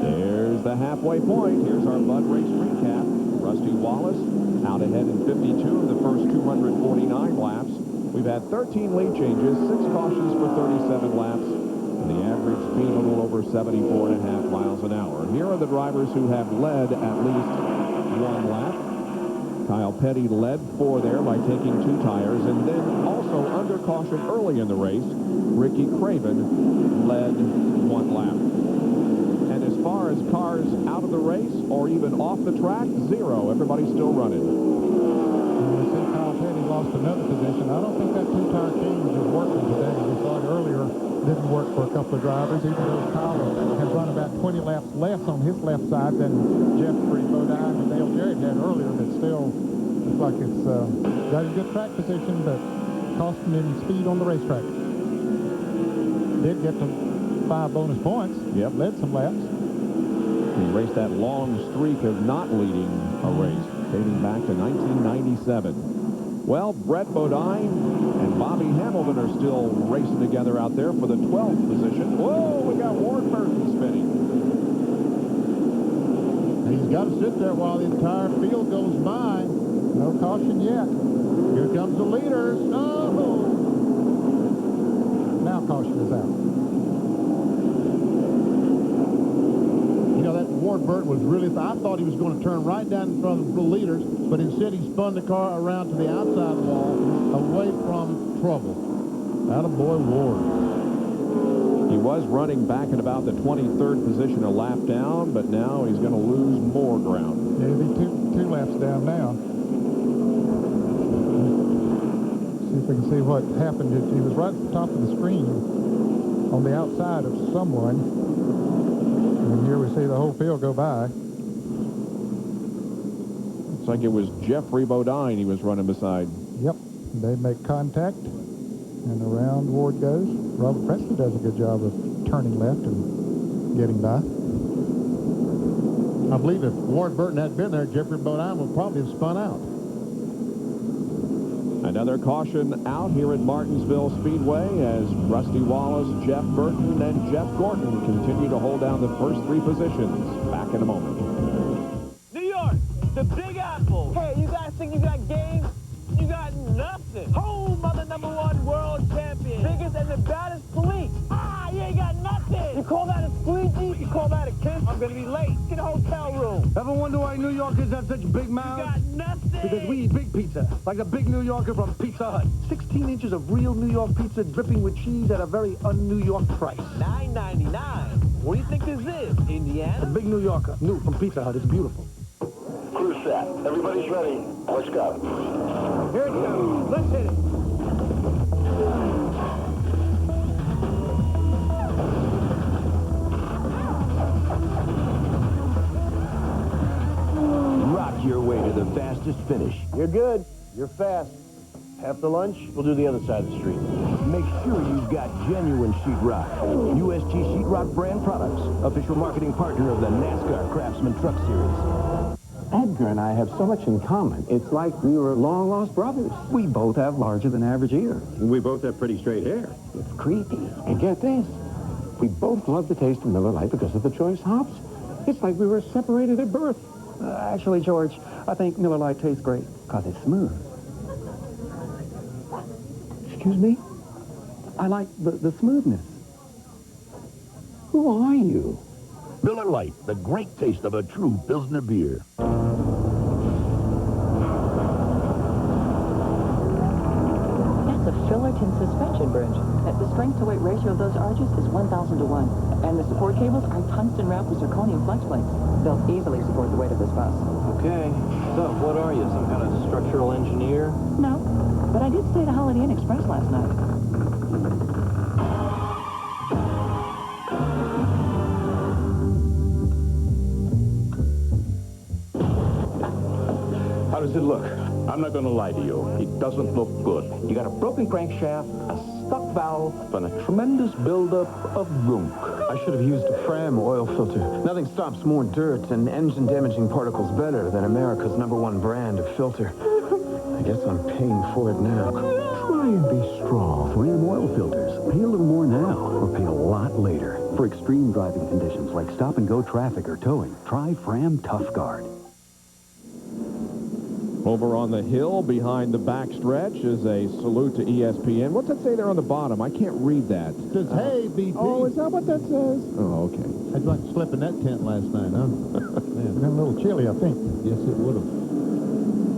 Speaker 1: There's the halfway point. Here's our Bud Race recap. Rusty Wallace out ahead in 52 of the first 249 laps. We've had 13 lead changes, 6 cautions for 37 laps, and the average speed a little over 74.5 miles an hour. Here are the drivers who have led at least 1 lap. Kyle Petty led 4 there by taking 2 tires, and then also under caution early in the race, Ricky Craven led 1 lap. And as far as cars out of the race or even off the track, 0. Everybody's still running.
Speaker 4: We see Kyle Petty lost another position. I don't think that 2-tire change is working today. We saw it earlier. Didn't work for a couple of drivers, even though Kyle has run about 20 laps less on his left side than Jeffrey Bodine and Dale Jarrett had earlier, but still looks like it's got a good track position, but costing him speed on the racetrack. Did get to 5 bonus points.
Speaker 1: Yep.
Speaker 4: Led some laps.
Speaker 1: He raced that long streak of not leading a race, dating back to 1997. Well, Brett Bodine and Bobby Hamilton are still racing together out there for the 12th position. Whoa, we got Ward Murphy spinning.
Speaker 7: He's got to sit there while the entire field goes by.
Speaker 4: No caution yet.
Speaker 7: Here comes the leaders. Oh!
Speaker 4: Now caution is out.
Speaker 7: Burton was really, I thought he was going to turn right down in front of the leaders, but instead he spun the car around to the outside wall, away from trouble. Attaboy Ward.
Speaker 1: He was running back at about the 23rd position a lap down, but now he's going to lose more ground.
Speaker 4: Yeah, he'll be two laps down now. See if we can see what happened. He was right at the top of the screen on the outside of someone. And here we see the whole field go by.
Speaker 1: Looks like it was Jeffrey Bodine he was running beside.
Speaker 4: Yep, they make contact, and around Ward goes. Robert Presley does a good job of turning left and getting by.
Speaker 7: I believe if Ward Burton had been there, Jeffrey Bodine would probably have spun out.
Speaker 1: Another caution out here at Martinsville Speedway as Rusty Wallace, Jeff Burton, and Jeff Gordon continue to hold down the first three positions. Back in a moment.
Speaker 6: New York, the Big Apple. Hey, you guys think you got game? You got nothing. Home of the #1 world champion. Biggest and the baddest police. Ah, you ain't got nothing. You call that a squeegee? You call that a kiss? I'm gonna be late. Get a hotel room.
Speaker 10: Ever wonder why New Yorkers have such big mouths?
Speaker 6: You got nothing.
Speaker 10: Because we eat big pizza, like a big New Yorker from Pizza Hut. 16 inches of real New York pizza dripping with cheese at a very un-New York price.
Speaker 6: $9.99. What do you think this is, Indiana?
Speaker 10: A big New Yorker, new from Pizza Hut. It's beautiful.
Speaker 12: Crew set. Everybody's ready. Let's go.
Speaker 6: Here it goes. Let's hit it.
Speaker 2: Rock your way to the fastest finish.
Speaker 10: You're good. You're fast. After lunch, we'll do the other side of the street.
Speaker 2: Make sure you've got genuine sheetrock. USG Sheetrock brand products. Official marketing partner of the NASCAR Craftsman Truck Series.
Speaker 11: Edgar and I have so much in common. It's like we were long-lost brothers. We both have larger than average ears.
Speaker 22: We both have pretty straight hair.
Speaker 11: It's creepy. And get this, we both love the taste of Miller Lite because of the choice hops. It's like we were separated at birth. Actually, George, I think Miller Lite tastes great because it's smooth. Excuse me? I like the smoothness. Who are you?
Speaker 22: Miller Lite, the great taste of a true Pilsner beer.
Speaker 25: That's a Fullerton suspension bridge. The strength-to-weight ratio of those arches is 1,000 to 1. And the support cables are tungsten wrapped with zirconium flex plates. They'll easily support the weight of this bus.
Speaker 20: Okay. So, what are you, some kind of structural engineer?
Speaker 25: No, but I did stay at Holiday Inn Express last night.
Speaker 22: How does it look? I'm not going to lie to you. It doesn't look good. You got a broken crankshaft, a stuck valve, and a tremendous buildup of gunk.
Speaker 11: I should have used a Fram oil filter. Nothing stops more dirt and engine-damaging particles better than America's #1 brand of filter. I guess I'm paying for it now.
Speaker 2: Try and be strong. Fram oil filters. Pay a little more now or pay a lot later. For extreme driving conditions like stop-and-go traffic or towing, try Fram Tough Guard.
Speaker 1: Over on the hill behind the backstretch is a salute to ESPN. What's that say there on the bottom? I can't read that.
Speaker 7: It says, hey, BP.
Speaker 1: Oh, is that what that says? Oh, okay.
Speaker 7: How'd you like to sleep in that tent last night, huh?
Speaker 4: Been a little chilly, I think.
Speaker 7: Yes, it would have.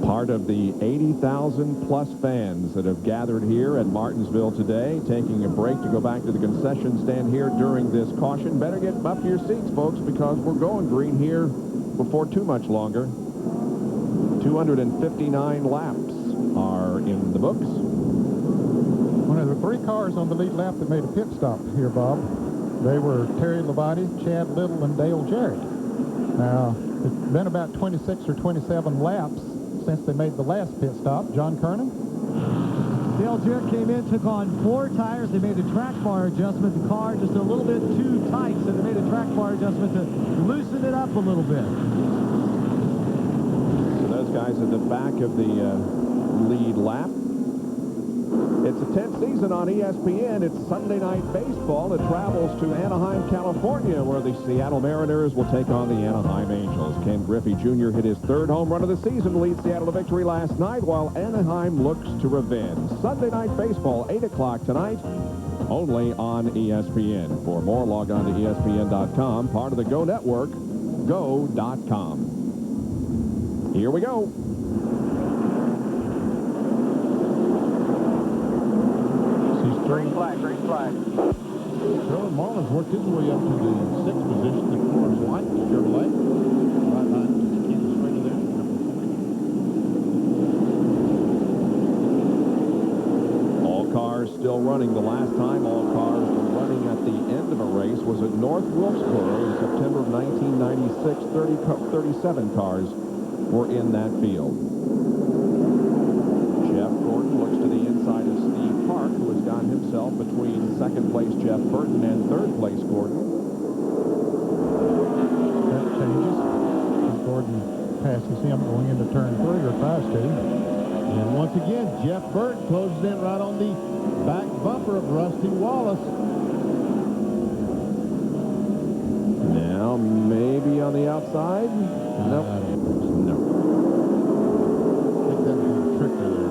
Speaker 1: Part of the 80,000 plus fans that have gathered here at Martinsville today, taking a break to go back to the concession stand here during this caution. Better get up to your seats, folks, because we're going green here before too much longer. 259 laps are in the books.
Speaker 4: One of the three cars on the lead lap that made a pit stop here, Bob. They were Terry Labonte, Chad Little, and Dale Jarrett. Now, it's been about 26 or 27 laps since they made the last pit stop. John Kernan?
Speaker 9: Dale Jarrett came in, took on 4 tires. They made a track bar adjustment. The car just a little bit too tight, so they made a track bar adjustment to loosen it up a little bit.
Speaker 1: Those guys at the back of the lead lap. It's a 10th season on ESPN. It's Sunday Night Baseball. It travels to Anaheim, California, where the Seattle Mariners will take on the Anaheim Angels. Ken Griffey Jr. hit his 3rd home run of the season, lead Seattle to victory last night, while Anaheim looks to revenge. Sunday Night Baseball, 8 o'clock tonight, only on ESPN. For more, log on to ESPN.com, part of the Go Network. go.com. Here we go.
Speaker 6: Green flag, green flag.
Speaker 7: Sherwin Marlin's worked his way up to the 6th position. The Florence White Chevrolet. Right behind Kansas Stringer there.
Speaker 1: All cars still running. The last time all cars were running at the end of a race was at North Wilkesboro in September of 1996. 37 cars were in that field. Jeff Gordon looks to the inside of Steve Park, who has got himself between second place Jeff Burton and third place Gordon.
Speaker 4: That changes. Gordon passes him going into turn 3, or tries to.
Speaker 7: And once again, Jeff Burton closes in right on the back bumper of Rusty Wallace.
Speaker 1: Now, maybe on the outside? Nope. No.
Speaker 7: I think that's a trick there.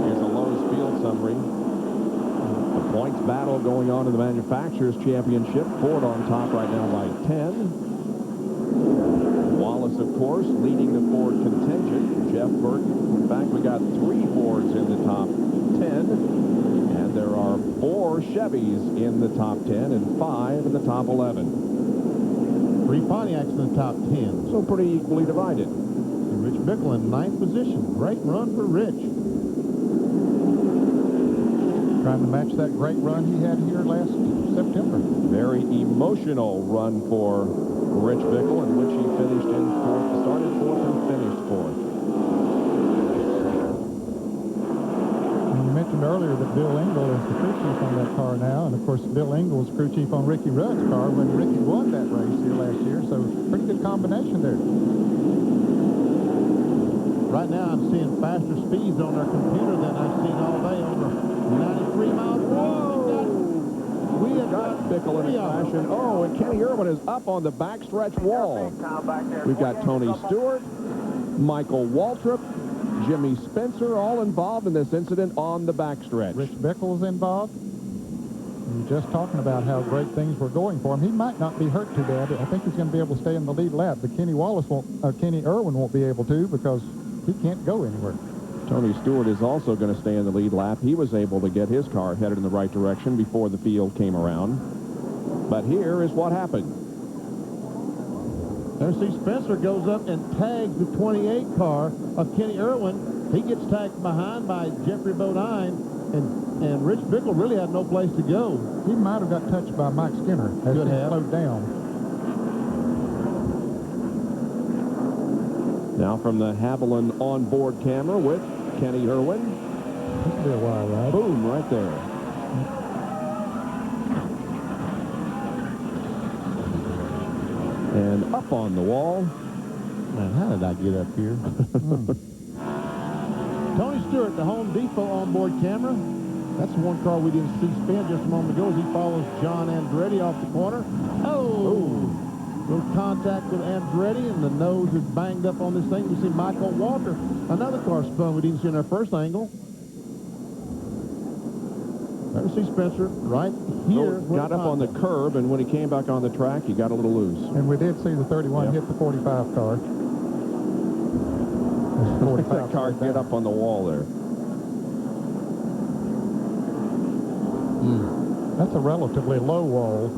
Speaker 1: Here's a Lowe's field summary. The points battle going on in the Manufacturers' Championship. Ford on top right now by 10. Wallace, of course, leading the Ford contingent. Jeff Burton. In fact, we got 3 Fords in the top 10. And there are 4 Chevys in the top 10 and 5 in the top 11.
Speaker 7: 3 Pontiacs in the top 10.
Speaker 1: So pretty equally divided.
Speaker 7: And Rich Bickle in 9th position. Great run for Rich.
Speaker 4: Trying to match that great run he had here last September.
Speaker 1: Very emotional run for Rich Bickle, in which he finished in 4th, started 4th and finished 4th.
Speaker 4: And you mentioned earlier that Bill Engel is the crew chief on that car now, and of course Bill Engel was crew chief on Ricky Rudd's car when Ricky won that race here last year, so pretty good combination there.
Speaker 7: Right now I'm seeing faster speeds on our computer than I've seen all day over 93 miles per hour. We have got
Speaker 1: Bickle in a fashion. Oh, and Kenny Irwin is up on the backstretch wall. We've got Tony Stewart, Michael Waltrip, Jimmy Spencer, all involved in this incident on the backstretch.
Speaker 4: Rich Bickle is involved. We were just talking about how great things were going for him. He might not be hurt too bad. I think he's going to be able to stay in the lead lap, but Kenny Irwin won't be able to because he can't go anywhere.
Speaker 1: Tony Stewart is also going to stay in the lead lap. He was able to get his car headed in the right direction before the field came around. But here is what happened.
Speaker 7: There, see, Spencer goes up and tags the 28 car of Kenny Irwin. He gets tagged behind by Jeffrey Bodine, and Rich Bickle really had no place to go.
Speaker 4: He might have got touched by Mike Skinner as he slowed down.
Speaker 1: Now from the Haviland onboard camera with Kenny Irwin.
Speaker 4: This will be a wild ride.
Speaker 1: Boom, right there. And up on the wall.
Speaker 7: Man, how did I get up here? Tony Stewart, the Home Depot onboard camera. That's one car we didn't see spin just a moment ago as he follows John Andretti off the corner. Oh! Little contact with Andretti, and the nose is banged up on this thing. We see Michael Walter, another car spun we didn't see in our first angle. There we see Spencer right here.
Speaker 1: Got up on the curb, and when he came back on the track, he got a little loose.
Speaker 4: And we did see the 31 hit the 45 car.
Speaker 1: That car get up on the wall there.
Speaker 4: That's a relatively low wall.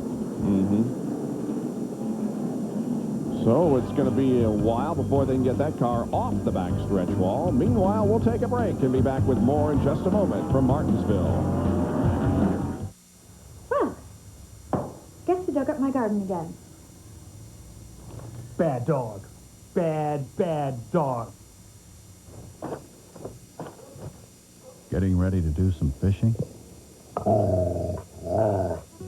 Speaker 1: So it's going to be a while before they can get that car off the backstretch wall. Meanwhile, we'll take a break and be back with more in just a moment from Martinsville.
Speaker 3: Well, guess you dug up my garden again.
Speaker 14: Bad dog. Bad dog.
Speaker 15: Getting ready to do some fishing?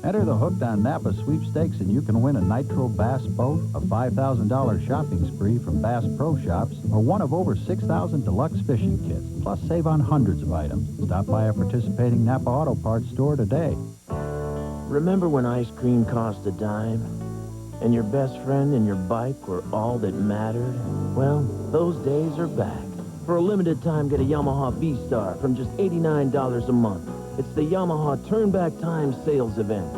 Speaker 15: Enter the Hooked on Napa sweepstakes and you can win a Nitro Bass boat, a $5,000 shopping spree from Bass Pro Shops, or one of over 6,000 deluxe fishing kits, plus save on hundreds of items. Stop by a participating Napa Auto Parts store today.
Speaker 17: Remember when ice cream cost a dime? And your best friend and your bike were all that mattered? Well, those days are back. For a limited time, get a Yamaha V-Star from just $89 a month. It's the Yamaha Turn Back Time sales event.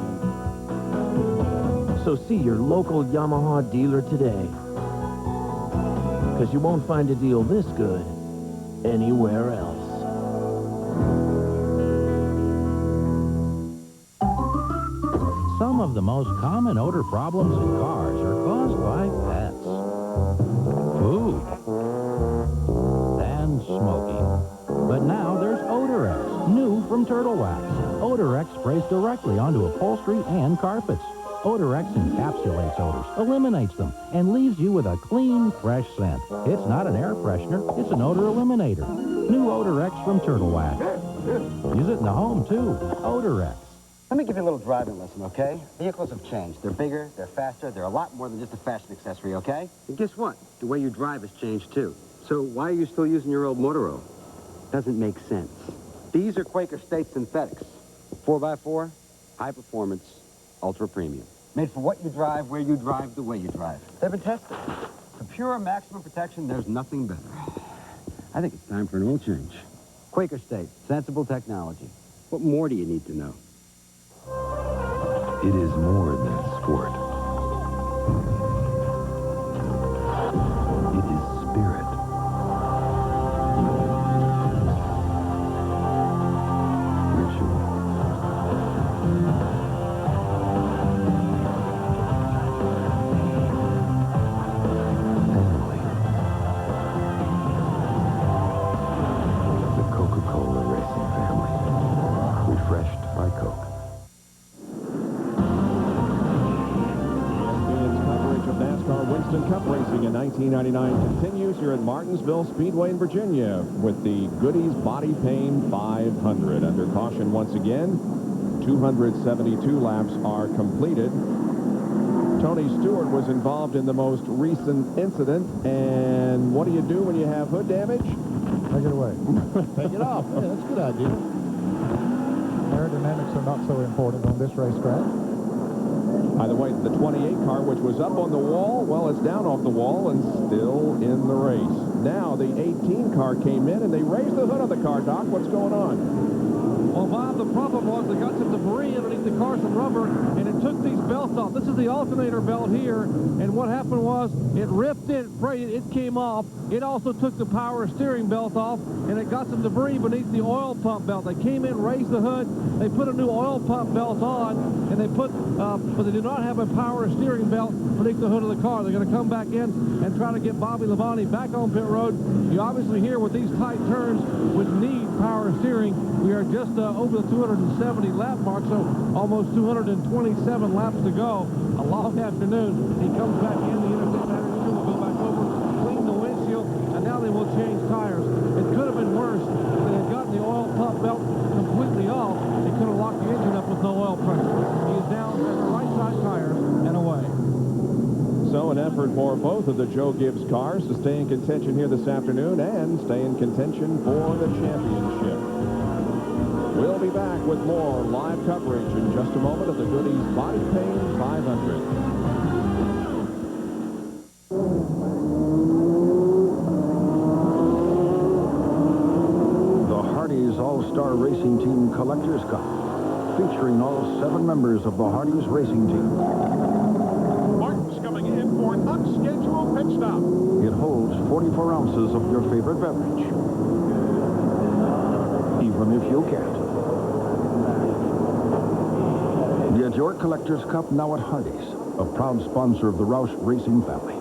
Speaker 17: So see your local Yamaha dealer today. Because you won't find a deal this good anywhere else.
Speaker 15: Some of the most common odor problems in cars are caused by pets, food, and smoking. But now there's Odorex, new from Turtle Wax. Odorex sprays directly onto upholstery and carpets. Odorex encapsulates odors, eliminates them, and leaves you with a clean, fresh scent. It's not an air freshener, it's an odor eliminator. New Odorex from Turtle Wax. Use it in the home, too. Odorex.
Speaker 5: Let me give you a little driving lesson, okay? Vehicles have changed. They're bigger, they're faster, they're a lot more than just a fashion accessory, okay? And guess what? The way you drive has changed, too. So why are you still using your old Motorola? Doesn't make sense. These are Quaker State Synthetics. 4x4, high performance, ultra premium. Made for what you drive, where you drive, the way you drive. They've been tested. For pure maximum protection, there's nothing better. I think it's time for an oil change. Quaker State, sensible technology. What more do you need to know?
Speaker 11: It is more than sport. It is spirit. Ritual. Family. The Coca-Cola Racing family. Refreshed by Coke.
Speaker 1: Winston Cup racing in 1999 continues here at Martinsville Speedway in Virginia with the Goody's Body Pain 500. Under caution once again, 272 laps are completed. Tony Stewart was involved in the most recent incident. And what do you do when you have hood damage?
Speaker 4: Take it away.
Speaker 7: Take it off. Yeah, that's a good idea.
Speaker 4: Aerodynamics are not so important on this racetrack.
Speaker 1: By the way, the 28 car, which was up on the wall, well, it's down off the wall and still in the race. Now, the 18 car came in, and they raised the hood of the car. Doc, what's going on?
Speaker 9: Well, Bob, the problem was they got some debris underneath the car, some rubber, and it took these belts off. This is the alternator belt here, and what happened was it ripped it, frayed it came off. It also took the power steering belt off, and it got some debris beneath the oil pump belt. They came in, raised the hood, they put a new oil pump belt on, and they put, but they did not have a power steering belt beneath the hood of the car. They're going to come back in and try to get Bobby Labonte back on pit road. You obviously hear with these tight turns would need power steering. We are just over the 270 lap mark, so almost 227 laps to go. A long afternoon. He comes back in, the interstate battery will go back over, clean the windshield, and now they will change tires. It could have been worse if they had gotten the oil pump belt completely off. They could have locked the engine up with no oil pressure. He is down at the right side tires and away.
Speaker 1: So an effort for both of the Joe Gibbs cars to stay in contention here this afternoon and stay in contention for the championship. We'll be back with more live coverage in just a moment of the Goody's Body Pain 500.
Speaker 2: The Hardee's All-Star Racing Team Collectors Cup, featuring all 7 members of the Hardee's Racing Team.
Speaker 8: Martin's coming in for an unscheduled pit stop.
Speaker 2: It holds 44 ounces of your favorite beverage, even if you can't. Get your Collector's Cup now at Hardee's, a proud sponsor of the Roush Racing family.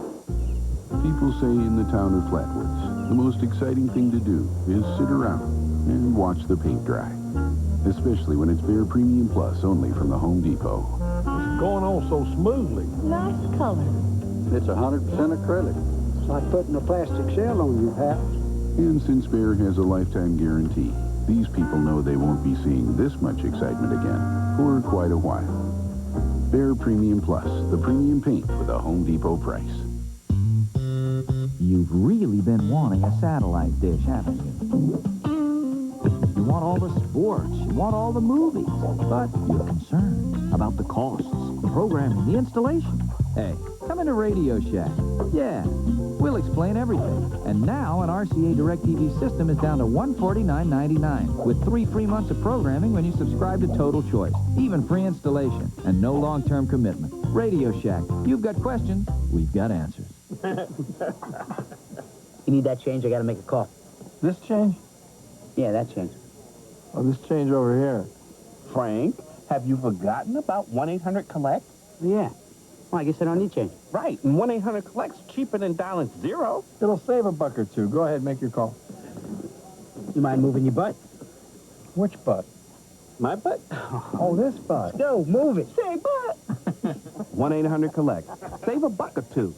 Speaker 13: People say in the town of Flatwoods, the most exciting thing to do is sit around and watch the paint dry. Especially when it's Behr Premium Plus only from the Home Depot.
Speaker 10: It's going on so smoothly.
Speaker 18: Nice color.
Speaker 13: It's 100% acrylic.
Speaker 19: It's like putting a plastic shell on your house.
Speaker 13: And since Behr has a lifetime guarantee, these people know they won't be seeing this much excitement again for quite a while. Behr Premium Plus, the premium paint with a Home Depot price.
Speaker 21: You've really been wanting a satellite dish, haven't you? You want all the sports, you want all the movies, but you're concerned about the costs, the programming, the installation. Hey, come into Radio Shack. Yeah, we'll explain everything. And now an RCA DirecTV system is down to $149.99 with 3 free months of programming when you subscribe to Total Choice. Even free installation and no long-term commitment. Radio Shack. You've got questions, we've got answers.
Speaker 12: You need that change? I gotta make a call.
Speaker 10: This change?
Speaker 12: Yeah, that change.
Speaker 10: Oh, this change over here.
Speaker 16: Frank, have you forgotten about 1-800-COLLECT?
Speaker 12: Yeah. Well, I guess I don't need change.
Speaker 16: Right, and 1-800-COLLECT's cheaper than dialing zero.
Speaker 10: It'll save a buck or two. Go ahead, make your call.
Speaker 12: You mind moving your butt?
Speaker 10: Which butt?
Speaker 16: My butt?
Speaker 10: Oh, this butt.
Speaker 12: No, move it.
Speaker 16: Say butt. 1-800-COLLECT. Save a buck or two.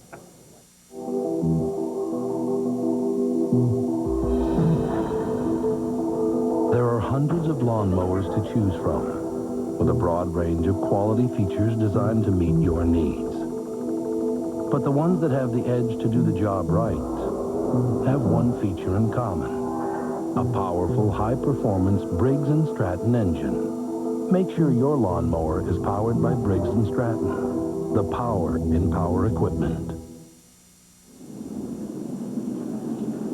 Speaker 2: There are hundreds of lawnmowers to choose from, with a broad range of quality features designed to meet your needs. But the ones that have the edge to do the job right have one feature in common: a powerful, high-performance Briggs & Stratton engine. Make sure your lawnmower is powered by Briggs & Stratton, the power in power equipment.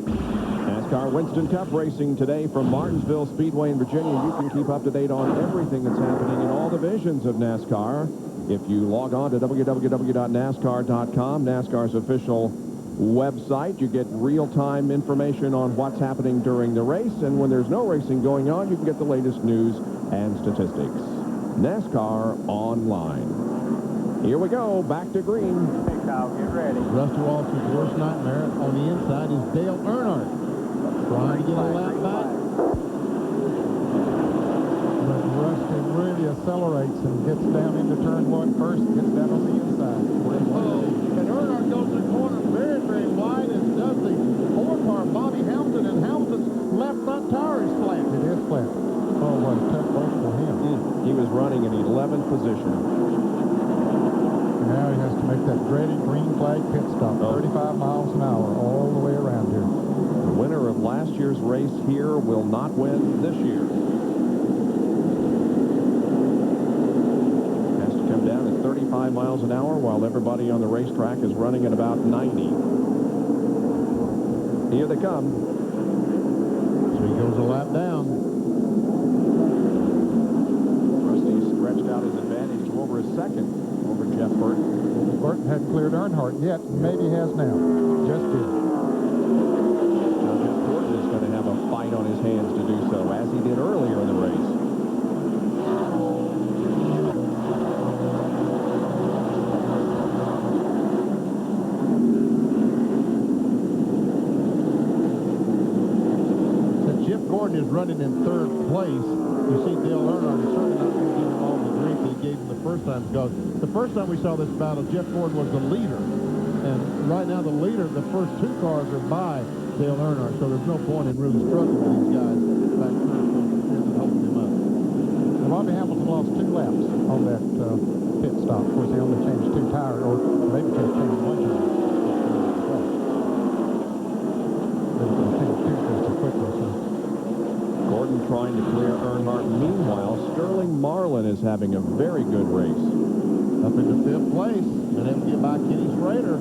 Speaker 1: NASCAR Winston Cup racing today from Martinsville Speedway in Virginia. You can keep up to date on everything that's happening in all divisions of NASCAR if you log on to www.nascar.com, NASCAR's official website. You get real-time information on what's happening during the race, and when there's no racing going on, you can get the latest news and statistics. NASCAR Online. Here we go, back to green.
Speaker 6: Hey, Kyle, get ready.
Speaker 7: Rusty Wallace's worst nightmare on the inside is Dale Earnhardt. Trying to get a lap back.
Speaker 4: But Rusty really accelerates and gets down into turn one first, gets down on the inside.
Speaker 7: And Earnhardt goes to the corner very, very wide, and does the four-car Bobby Hamilton, and Hamilton's left front tire is flat.
Speaker 4: It is flat. Oh, what a tough break for him.
Speaker 1: He was running in 11th position.
Speaker 4: Now he has to make that dreaded green flag pit stop, 35 miles an hour all the way around here.
Speaker 1: The winner of last year's race here will not win this year. Has to come down at 35 miles an hour while everybody on the racetrack is running at about 90. Here they come.
Speaker 7: So he goes a lap down.
Speaker 1: Rusty stretched out his advantage to over a second over Jeff Burton.
Speaker 4: Burton hadn't cleared Earnhardt yet. Maybe has now. Just did.
Speaker 1: Now Jeff Gordon is going to have a fight on his hands to do so, as he did earlier in the race.
Speaker 7: Since Jeff Gordon is running in third place, you see Dale Earnhardt is certainly not going to give him all the grief that he gave him the first time, because the first time we saw this battle, Jeff Gordon was the leader. And right now the leader, the first two cars are by Dale Earnhardt, so there's no point in really struggling with these guys back there and holding him up.
Speaker 4: Well, Bobby Hamilton lost 2 laps on that pit stop. Of course, he only changed 2 tires, or maybe just changed 1 tire. They were going to change 2 just as quickly, so.
Speaker 1: Gordon trying to clear Earnhardt. Meanwhile, Sterling Marlin is having a very good race.
Speaker 7: Up into 5th place, and able to get by Kenny Schrader.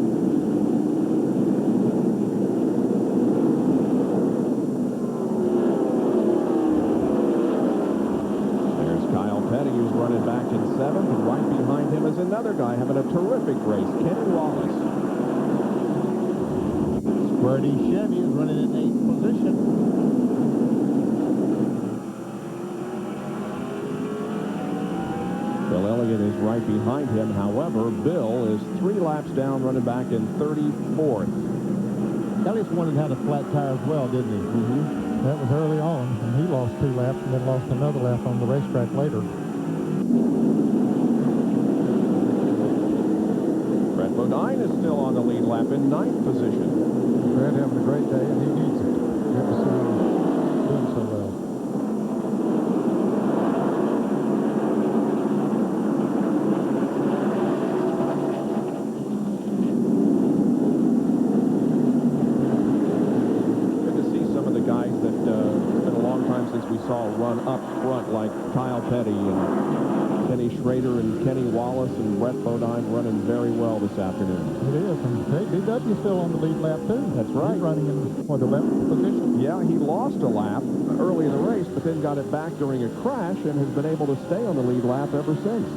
Speaker 1: There's Kyle Petty, who's running back in 7th, and right behind him is another guy having a terrific race, Kenny Wallace.
Speaker 7: Squirty Chevy is running in 8th position.
Speaker 1: Bill Elliott is right behind him. However, Bill is 3 laps down, running back in 34th.
Speaker 7: Elliott's one that had a flat tire as well, didn't he?
Speaker 4: That was early on, and he lost 2 laps and then lost another lap on the racetrack later.
Speaker 1: Brett Bodine is still on the lead lap in 9th position.
Speaker 4: Brett having a great day, and he needs it. Good to see him doing so well.
Speaker 1: We saw run up front, like Kyle Petty and Kenny Schrader and Kenny Wallace and Brett Bodine running very well this afternoon.
Speaker 4: It is, and BW still on the lead lap too.
Speaker 1: That's right.
Speaker 4: He's running in, what, 11th position?
Speaker 1: Yeah, he lost a lap early in the race, but then got it back during a crash and has been able to stay on the lead lap ever since.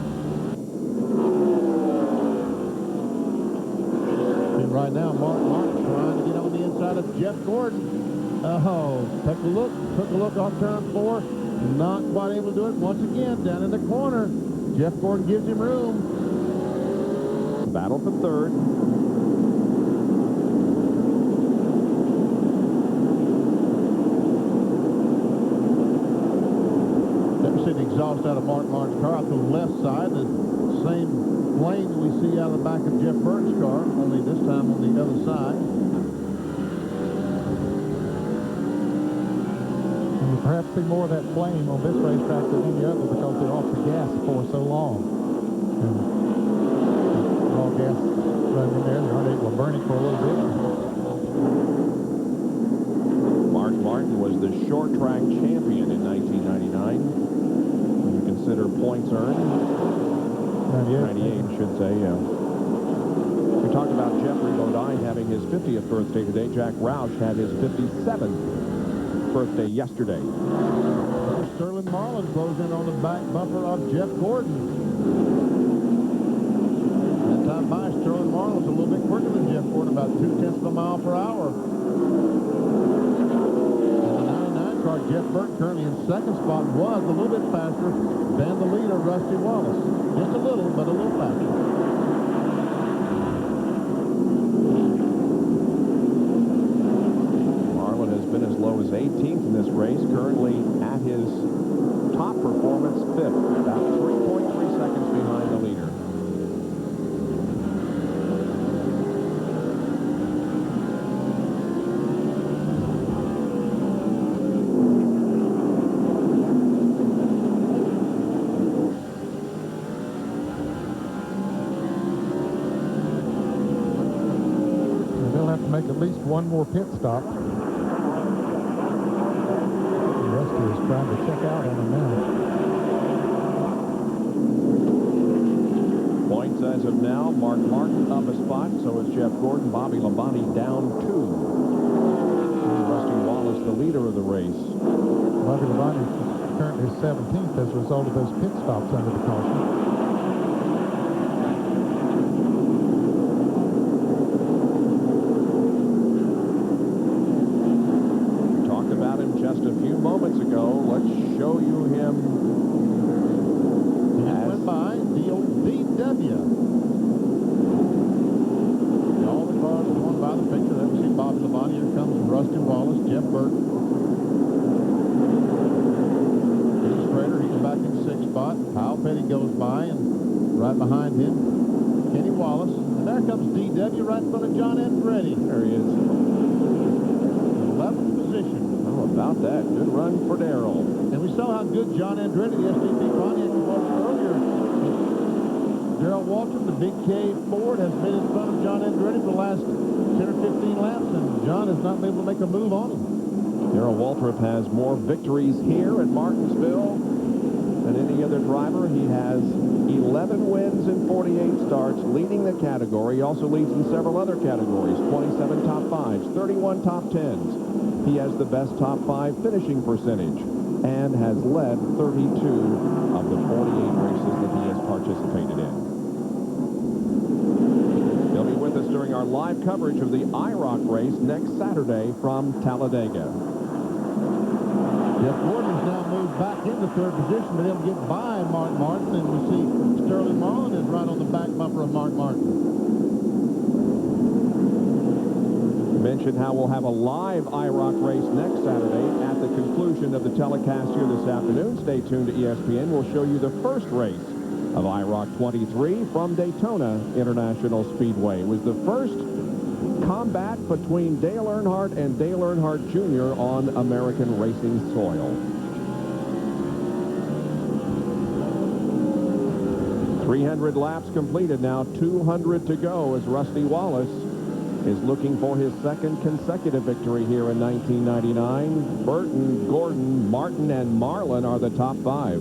Speaker 7: right now. Mark trying to get on the inside of Jeff Gordon. Oh, took a look on turn 4. Not quite able to do it. Once again, down in the corner. Jeff Gordon gives him room.
Speaker 1: Battle for third.
Speaker 7: Never seen the exhaust out of Mark's car out to the left side. The same flame that we see out of the back of Jeff Burton's car, only this time on the other side.
Speaker 4: And you perhaps see more of that flame on this racetrack than any other because they're off the gas for so long. And raw gas running in there, they aren't able to burn it for a little bit.
Speaker 1: Mark Martin was the short track champion in 1999. When you consider points earned. 98, should say. We talked about Jeffrey Bodine having his 50th birthday today. Jack Roush had his 57th birthday yesterday.
Speaker 7: Sterling Marlin closed in on the back bumper of Jeff Gordon. That time by, Sterling Marlin was a little bit quicker than Jeff Gordon, about 0.2 miles per hour. In the 99 car, Jeff Burton currently in second spot was a little bit faster than the leader, Rusty Wallace. Just a little, but a little faster.
Speaker 1: Marlin has been as low as 18th in this race, currently at his top performance, 5th, about 3.3 seconds behind the leader.
Speaker 4: Make at least one more pit stop. Rusty is trying to check out on him now.
Speaker 1: Points as of now, Mark Martin up a spot, so is Jeff Gordon. Bobby Labonte down 2. Rusty Wallace, the leader of the race.
Speaker 4: Bobby Labonte currently is 17th as a result of those pit stops under the caution.
Speaker 1: Just a few moments ago. Let's show you him.
Speaker 7: He just went by the old DW. All the cars are going by the picture. There we see Bobby Labonte. Here comes Rusty Wallace, Jeff Burton. Kenny Strader, he's back in 6th spot. Kyle Petty goes by, and right behind him, Kenny Wallace. And there comes DW right in front of John Andretti.
Speaker 1: There he is.
Speaker 7: 11th position.
Speaker 1: About that. Good run for Darrell.
Speaker 7: And we saw how good John Andretti, the STP Pontiac, was earlier. Darrell Waltrip, the Big K Ford, has been in front of John Andretti for the last 10 or 15 laps, and John has not been able to make a move on him.
Speaker 1: Darrell Waltrip has more victories here at Martinsville than any other driver. He has 11 wins in 48 starts, leading the category. He also leads in several other categories, 27 top 5s, 31 top 10s. He has the best top 5 finishing percentage and has led 32 of the 48 races that he has participated in. He'll be with us during our live coverage of the IROC race next Saturday from Talladega.
Speaker 7: Jeff Gordon has now moved back into 3rd position, but he'll get by Mark Martin, and we see Sterling Marlin is right on the back bumper of Mark Martin.
Speaker 1: Mentioned how we'll have a live IROC race next Saturday at the conclusion of the telecast here this afternoon. Stay tuned to ESPN. We'll show you the first race of IROC 23 from Daytona International Speedway. It was the first combat between Dale Earnhardt and Dale Earnhardt Jr. on American racing soil. 300 laps completed now, 200 to go as Rusty Wallace is looking for his 2nd consecutive victory here in 1999. Burton, Gordon, Martin, and Marlin are the top 5.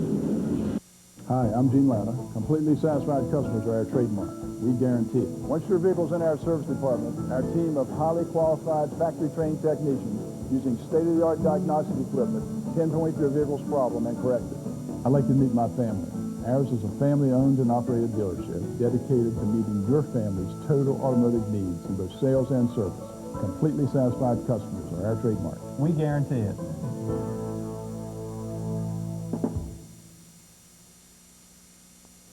Speaker 20: Hi, I'm Gene Latta. Completely satisfied customers are our trademark. We guarantee it. Once your vehicle's in our service department, our team of highly qualified factory-trained technicians using state-of-the-art diagnostic equipment pinpoint your vehicle's problem and correct it. I like to meet my family. Ours is a family-owned and operated dealership dedicated to meeting your family's total automotive needs in both sales and service. Completely satisfied customers are our trademark.
Speaker 3: We guarantee it.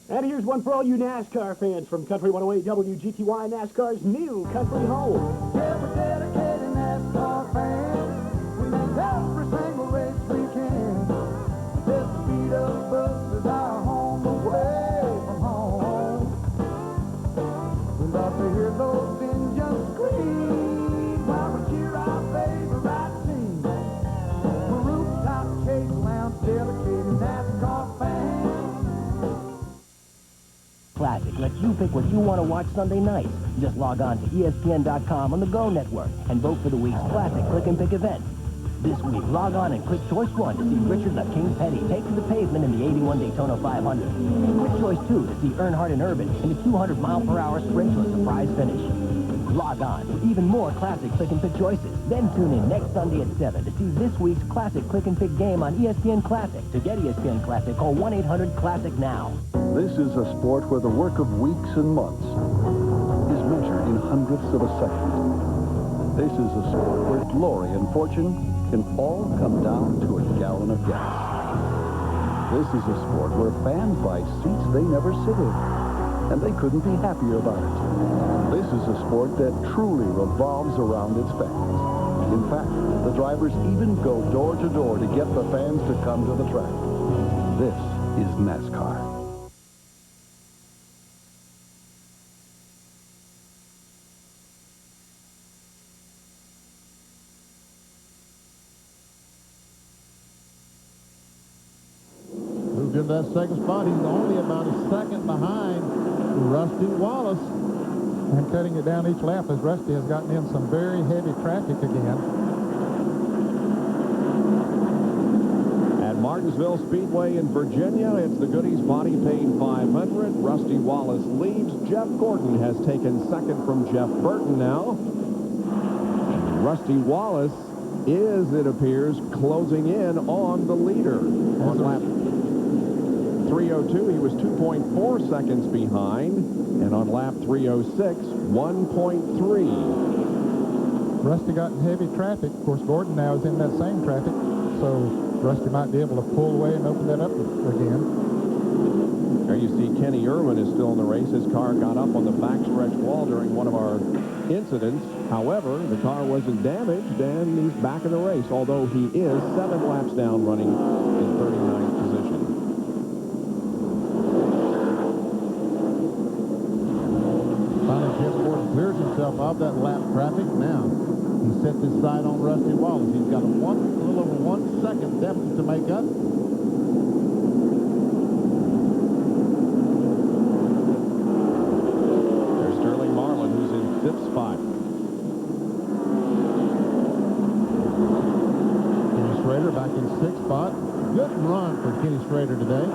Speaker 14: And here's one for all you NASCAR fans from Country 108 WGTY, NASCAR's new country home.
Speaker 22: Yeah, we're dedicated NASCAR fans. We make every single race we can. Just speed up bus is our home away from home. We love to hear those engines scream while we cheer our favorite team. We're rooftop chase lounge dedicated NASCAR fans.
Speaker 23: Classic lets you pick what you want to watch Sunday nights. Just log on to ESPN.com on the Go Network and vote for the week's Classic Click and Pick event. This week, log on and click Choice 1 to see Richard the King Petty take to the pavement in the 81 Daytona 500. And click Choice 2 to see Earnhardt and Urban in the 200-mile-per-hour sprint to a surprise finish. Log on for even more Classic Click and Pick choices. Then tune in next Sunday at 7 to see this week's Classic Click and Pick game on ESPN Classic. To get ESPN Classic, call 1-800-CLASSIC now.
Speaker 2: This is a sport where the work of weeks and months is measured in hundredths of a second. This is a sport where glory and fortune can all come down to a gallon of gas. This is a sport where fans buy seats they never sit in, and they couldn't be happier about it. This is a sport that truly revolves around its fans. In fact, the drivers even go door to door to get the fans to come to the track. This is NASCAR.
Speaker 7: Moved into that second spot. He's only about a second behind Rusty Wallace.
Speaker 4: And cutting it down each lap as Rusty has gotten in some very heavy traffic again.
Speaker 1: At Martinsville Speedway in Virginia, it's the Goody's Body Paint 500. Rusty Wallace leads. Jeff Gordon has taken second from Jeff Burton now. Rusty Wallace is, it appears, closing in on the leader. On lap 302, he was 2.4 seconds behind. And on lap 306, 1.3.
Speaker 4: Rusty got in heavy traffic. Of course, Gordon now is in that same traffic, so Rusty might be able to pull away and open that up again.
Speaker 1: There you see Kenny Irwin is still in the race. His car got up on the backstretch wall during one of our incidents. However, the car wasn't damaged, and he's back in the race, although he is 7 laps down, running in 39th position.
Speaker 7: Clears himself off that lap traffic. Now he sets his sight on Rusty Wallace. He's got a little over 1 second deficit to make up.
Speaker 1: There's Sterling Marlin, who's in 5th spot.
Speaker 7: Kenny Schrader back in 6th spot. Good run for Kenny Schrader today.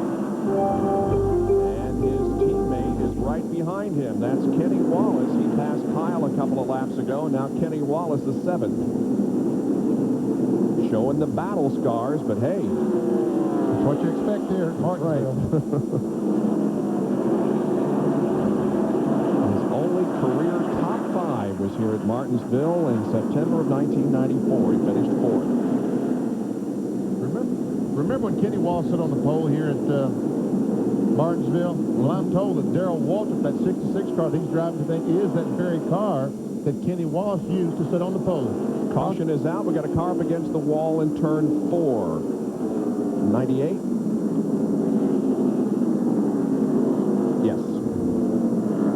Speaker 1: And his teammate is right behind him. That's Kenny Wallace. He passed Kyle a couple of laps ago. Now Kenny Wallace is 7th. Showing the battle scars, but hey.
Speaker 4: That's what you expect here at Martinsville.
Speaker 1: His only career top 5 was here at Martinsville in September of 1994. He finished 4th.
Speaker 7: Remember when Kenny Wallace sit on the pole here at Martinsville? Well, I'm told that Darrell Waltrip, that 66 car that he's driving today, is that very car that Kenny Wallace used to sit on the pole.
Speaker 1: Caution is out. We got a car up against the wall in turn 4. 98? Yes.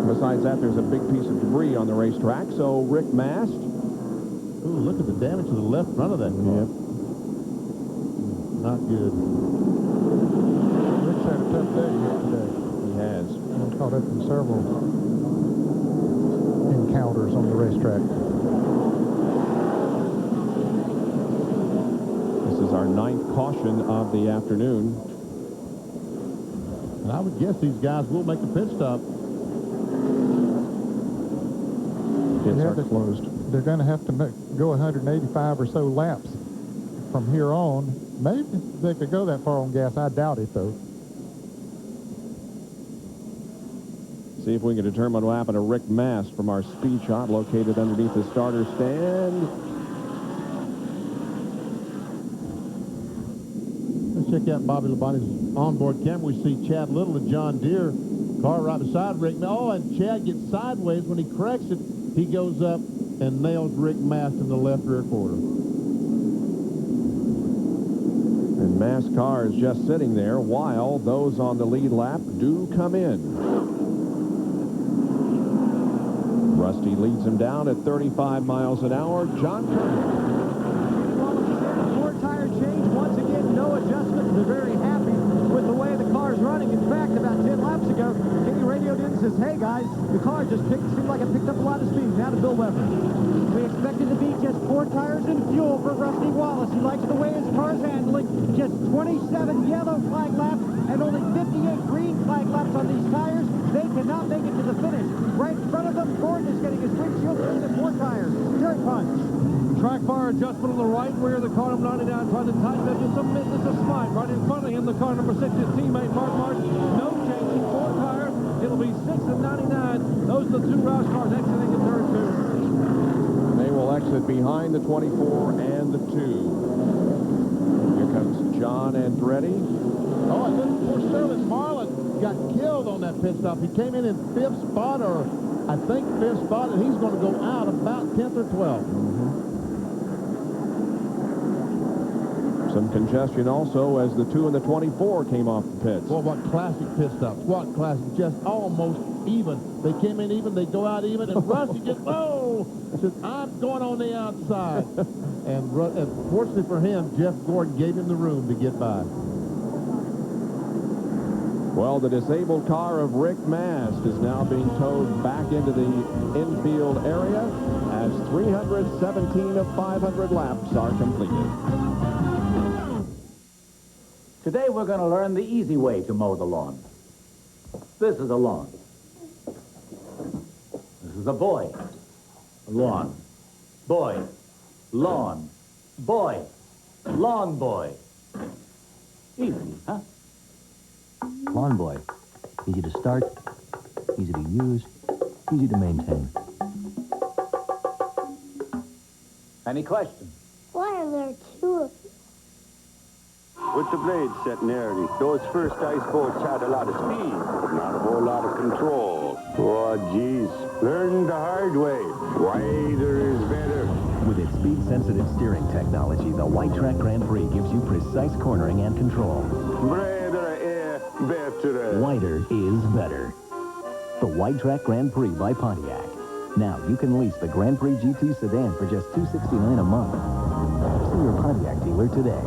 Speaker 1: Besides that, there's a big piece of debris on the racetrack, so Rick Mast.
Speaker 7: Ooh, look at the damage to the left front of that car. Yep. Not good.
Speaker 4: Rick's had a tough day here today.
Speaker 1: He has.
Speaker 4: I'm caught up in several encounters on the racetrack.
Speaker 1: This is our 9th caution of the afternoon.
Speaker 7: And I would guess these guys will make a pit stop.
Speaker 1: Pits are closed.
Speaker 4: They're going to have to go 185 or so laps from here on. Maybe they could go that far on gas. I doubt it, though.
Speaker 1: See if we can determine what happened to Rick Mast from our speed shot located underneath the starter stand.
Speaker 7: Let's check out Bobby Labonte's onboard camera. We see Chad Little of John Deere, car right beside Rick. Oh, and Chad gets sideways. When he corrects it, he goes up and nails Rick Mast in the left rear quarter.
Speaker 1: And Mast car is just sitting there while those on the lead lap do come in. Rusty leads him down at 35 miles an hour. John Kerr.
Speaker 3: Tire change once again, no adjustments. They're very happy with the way the car's running. In fact, about 10 laps ago, Kenny radioed in and says, "Hey guys, the car just seemed like it picked up a lot of speed." Now to Bill Weber.
Speaker 15: We expected to be just 4 tires and fuel for Rusty Wallace. He likes the way his car's handling. Just 27 yellow flag laps and only 58 green flag laps on these tires. They cannot make it to the finish. Right in front of them, Gordon is getting his windshield clean and 4 tires. Dirt punch.
Speaker 9: Track bar adjustment on the right rear of the car number 99, trying to tighten it just a minute. It's a smite. Right in front of him, the car number 6, his teammate Mark Martin. No changing, 4 tires. It'll be 6 and 99. Those are the 2 Roush cars exiting in turn 2.
Speaker 1: They will exit behind the 24 and the 2. Here comes John Andretti.
Speaker 7: Oh, and then poor Sterling Marlin got killed on that pit stop. He came in 5th spot, or I think 5th spot, and he's going to go out about 10th or 12th.
Speaker 1: Some congestion also as the 2 and the 24 came off the pits.
Speaker 7: Well, what classic pit stops. What classic. Just almost even. They came in even, they go out even, and Rusty just, oh, says, I'm going on the outside. and fortunately for him, Jeff Gordon gave him the room to get by.
Speaker 1: Well, the disabled car of Rick Mast is now being towed back into the infield area as 317 of 500 laps are completed.
Speaker 21: Today we're going to learn the easy way to mow the lawn. This is a lawn. This is a boy. Lawn. Boy. Lawn. Boy. Lawn boy. Easy, huh?
Speaker 23: Lawn Boy. Easy to start, easy to use, easy to maintain.
Speaker 21: Any questions?
Speaker 17: Why are there 2 of you?
Speaker 24: With the blades set nearly, those first ice boats had a lot of speed, but not a whole lot of control. Oh, geez. Learn the hard way. Wider is better.
Speaker 23: With its speed-sensitive steering technology, the White Track Grand Prix gives you precise cornering and control.
Speaker 24: Better, better.
Speaker 23: Wider is better. The White Track Grand Prix by Pontiac. Now you can lease the Grand Prix GT sedan for just $269 a month. See your Pontiac dealer today.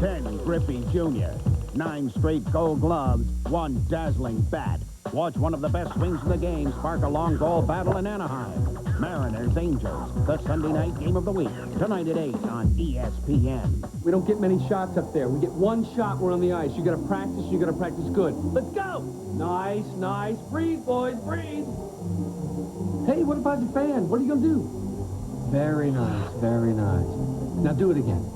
Speaker 25: Ken Griffey Jr., 9 straight gold gloves, 1 dazzling bat. Watch one of the best swings in the game spark a long ball battle in Anaheim. Mariners Angels, the Sunday night game of the week, tonight at 8 on ESPN.
Speaker 26: We don't get many shots up there. We get 1 shot, we're on the ice. You got to practice good. Let's go! Nice, nice. Breathe, boys, breathe. Hey, what about your fan? What are you going to do? Very nice, very nice. Now do it again.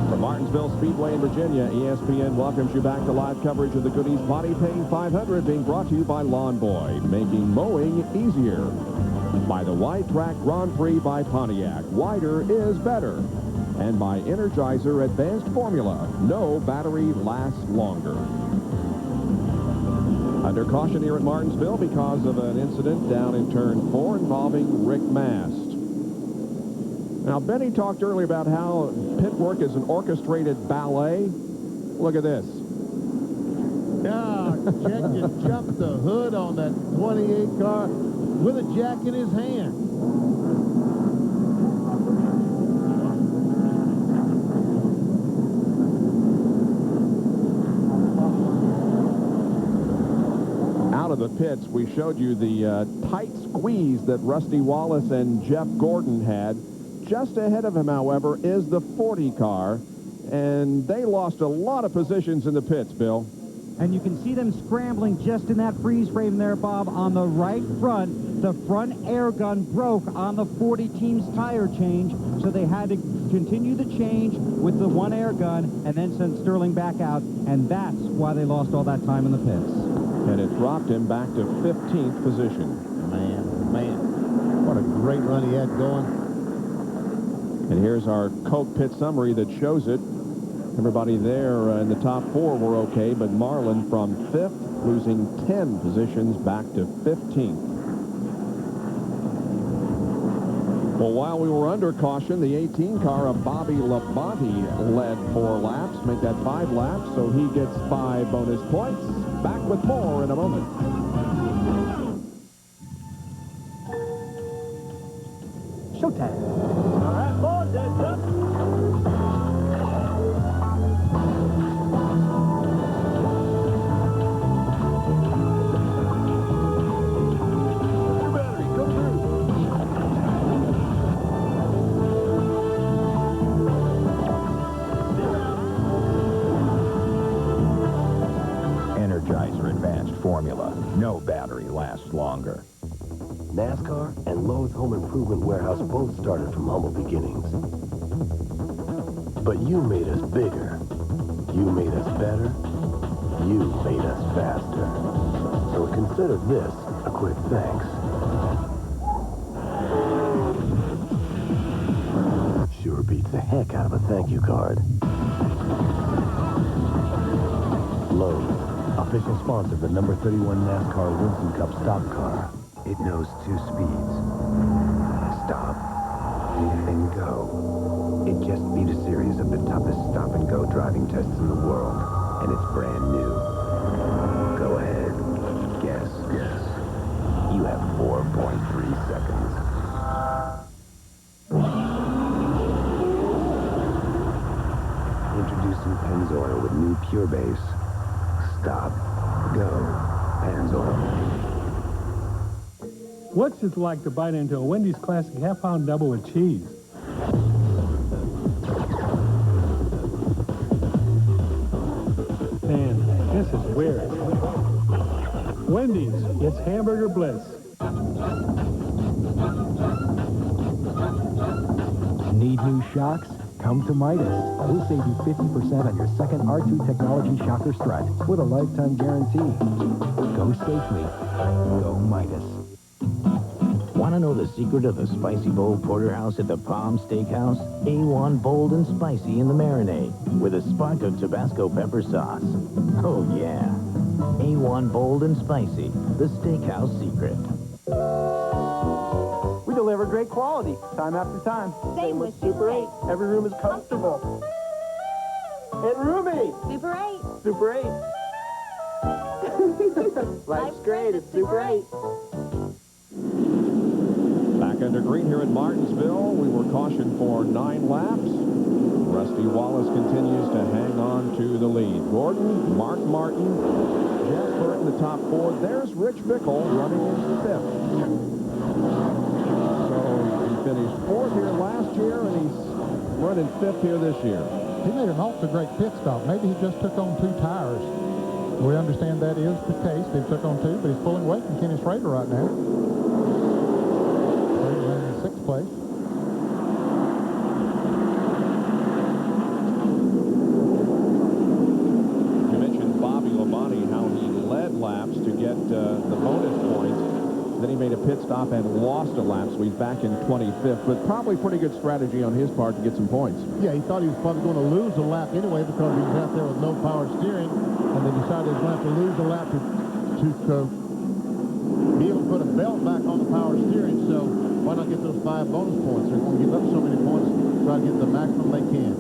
Speaker 1: From Martinsville Speedway in Virginia, ESPN welcomes you back to live coverage of the Goody's Body Paint 500, being brought to you by Lawn Boy, making mowing easier. By the White Track Grand Prix by Pontiac, wider is better. And by Energizer Advanced Formula, no battery lasts longer. Under caution here at Martinsville because of an incident down in turn 4 involving Rick Mast. Now, Benny talked earlier about how pit work is an orchestrated ballet. Look at this.
Speaker 7: Yeah, check and jump the hood on that 28 car with a jack in his hand.
Speaker 1: Out of the pits, we showed you the tight squeeze that Rusty Wallace and Jeff Gordon had. Just ahead of him, however, is the 40 car, and they lost a lot of positions in the pits, Bill.
Speaker 3: And you can see them scrambling just in that freeze frame there, Bob, on the right front. The front air gun broke on the 40 team's tire change, so they had to
Speaker 15: continue the change with the one air gun and then send Sterling back out, and that's why they lost all that time in the pits.
Speaker 1: And it dropped him back to 15th position.
Speaker 7: Man, what a great run he had going.
Speaker 1: And here's our Coke pit summary that shows it. Everybody there in the top 4 were okay, but Marlin from 5th, losing 10 positions back to 15th. Well, while we were under caution, the 18 car of Bobby Labonte led 4 laps, make that 5 laps, so he gets 5 bonus points. Back with more in a moment.
Speaker 6: Showtime. All right, boys, that's up.
Speaker 5: Energizer Advanced Formula. No battery lasts longer.
Speaker 8: NASCAR and Lowe's Home Improvement Warehouse both started from humble beginnings. But you made us bigger. You made us better. You made us faster. So consider this a quick thanks. Sure beats the heck out of a thank you card. Lowe's, official sponsor of the number 31 NASCAR Winston Cup Stop Car. It knows 2 speeds. Stop and go. It just beat a series of the toughest stop-and-go driving tests in the world, and it's brand new. Go ahead. Guess. You have 4.3 seconds. Introducing Pennzoil with new Pure Base. Stop. Go. Pennzoil.
Speaker 9: What's it like to bite into a Wendy's Classic half-pound double with cheese? Man, this is weird. Wendy's, it's hamburger bliss.
Speaker 11: Need new shocks? Come to Midas. We'll save you 50% on your second R2 Technology shocker strut with a lifetime guarantee. Go safely. Go Midas.
Speaker 21: Want to know the secret of the spicy bowl porterhouse at the Palm Steakhouse? A1 bold and spicy in the marinade with a spark of Tabasco pepper sauce. Oh, yeah. A1 bold and spicy, the steakhouse secret.
Speaker 13: We deliver great quality, time after time.
Speaker 17: Same with Super 8.
Speaker 13: Every room is comfortable. And roomy.
Speaker 17: Super 8.
Speaker 13: Super 8. Life's great at Super 8.
Speaker 1: Back under green here at Martinsville. We were cautioned for 9 laps. Rusty Wallace continues to hang on to the lead. Gordon, Mark Martin, Jeff Burt in the top 4. There's Rich Bickle running in 5th. So he finished 4th here last year, and he's running 5th here this year.
Speaker 4: He made an awfully great pit stop. Maybe he just took on 2 tires. We understand that is the case. He took on 2, but he's pulling away from Kenny Schrader right now. Schrader in 6th place.
Speaker 1: You mentioned Bobby Labonte, how he led laps to get the bonus points. Then he made a pit stop and lost a lap, so he's back in 25th. But probably pretty good strategy on his part to get some points.
Speaker 7: Yeah, he thought he was probably going to lose a lap anyway because he was out there with no power steering, and they decided he was going to have to lose a lap to be able to put a belt back on the power steering. So why not get those 5 bonus points? They're going to give up so many points, try to get the maximum they can.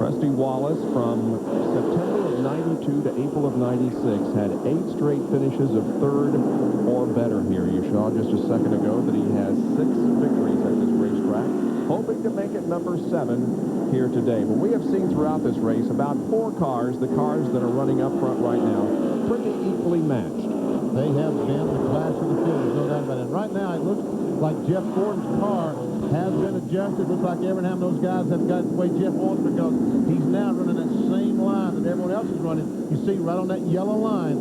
Speaker 1: Rusty Wallace from September of 92 to April of 96 had 8 straight finishes of 3rd or better here. You saw just a second ago that he has 6 victories at this racetrack, hoping to make it number 7 here today. But we have seen throughout this race about 4 cars, the cars that are running up front right now, pretty equally matched.
Speaker 7: They have been the class of the field, there's no doubt about it. And right now, it looks like Jeff Gordon's car has been adjusted. Looks like every time those guys have got the way Jeff wants, because he's now running that same line that everyone else is running. You see right on that yellow line,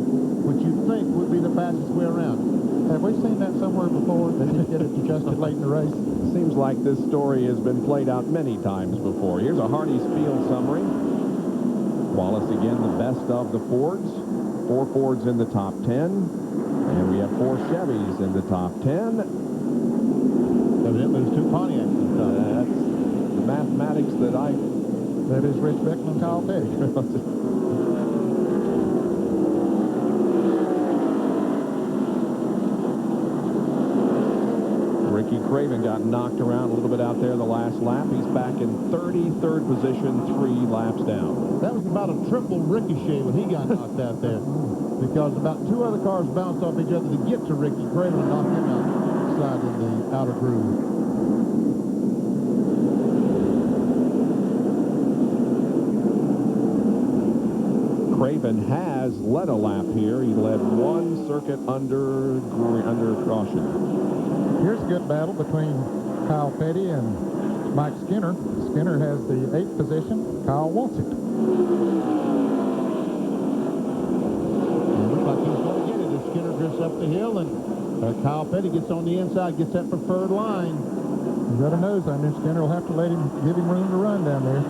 Speaker 7: which you think would be the fastest way around.
Speaker 4: Have we seen that somewhere before? They didn't get it adjusted late in the race?
Speaker 1: Seems like this story has been played out many times before. Here's a Hardee's field summary. Wallace again the best of the Fords. 4 Fords in the top 10. And we have 4 Chevys in the top 10.
Speaker 7: Evidently there's 2 Pontiacs in the top.
Speaker 1: That's the mathematics that
Speaker 4: That is Rich Beckman and Kyle Petty.
Speaker 1: Ricky Craven got knocked around a little bit out there the last lap. He's back in 33rd position, 3 laps down.
Speaker 7: That was about a triple ricochet when he got knocked out there, because about 2 other cars bounced off each other to get to Ricky Craven and knock him outside in the outer groove.
Speaker 1: Craven has led a lap here. He led 1 circuit under caution.
Speaker 4: Here's a good battle between Kyle Petty and Mike Skinner. Skinner has the 8th position. Kyle wants it.
Speaker 7: It looks like he's going to get it as Skinner drifts up the hill, and Kyle Petty gets on the inside, gets that preferred line.
Speaker 4: You got a nose on him. Skinner will have to give him room to run down there.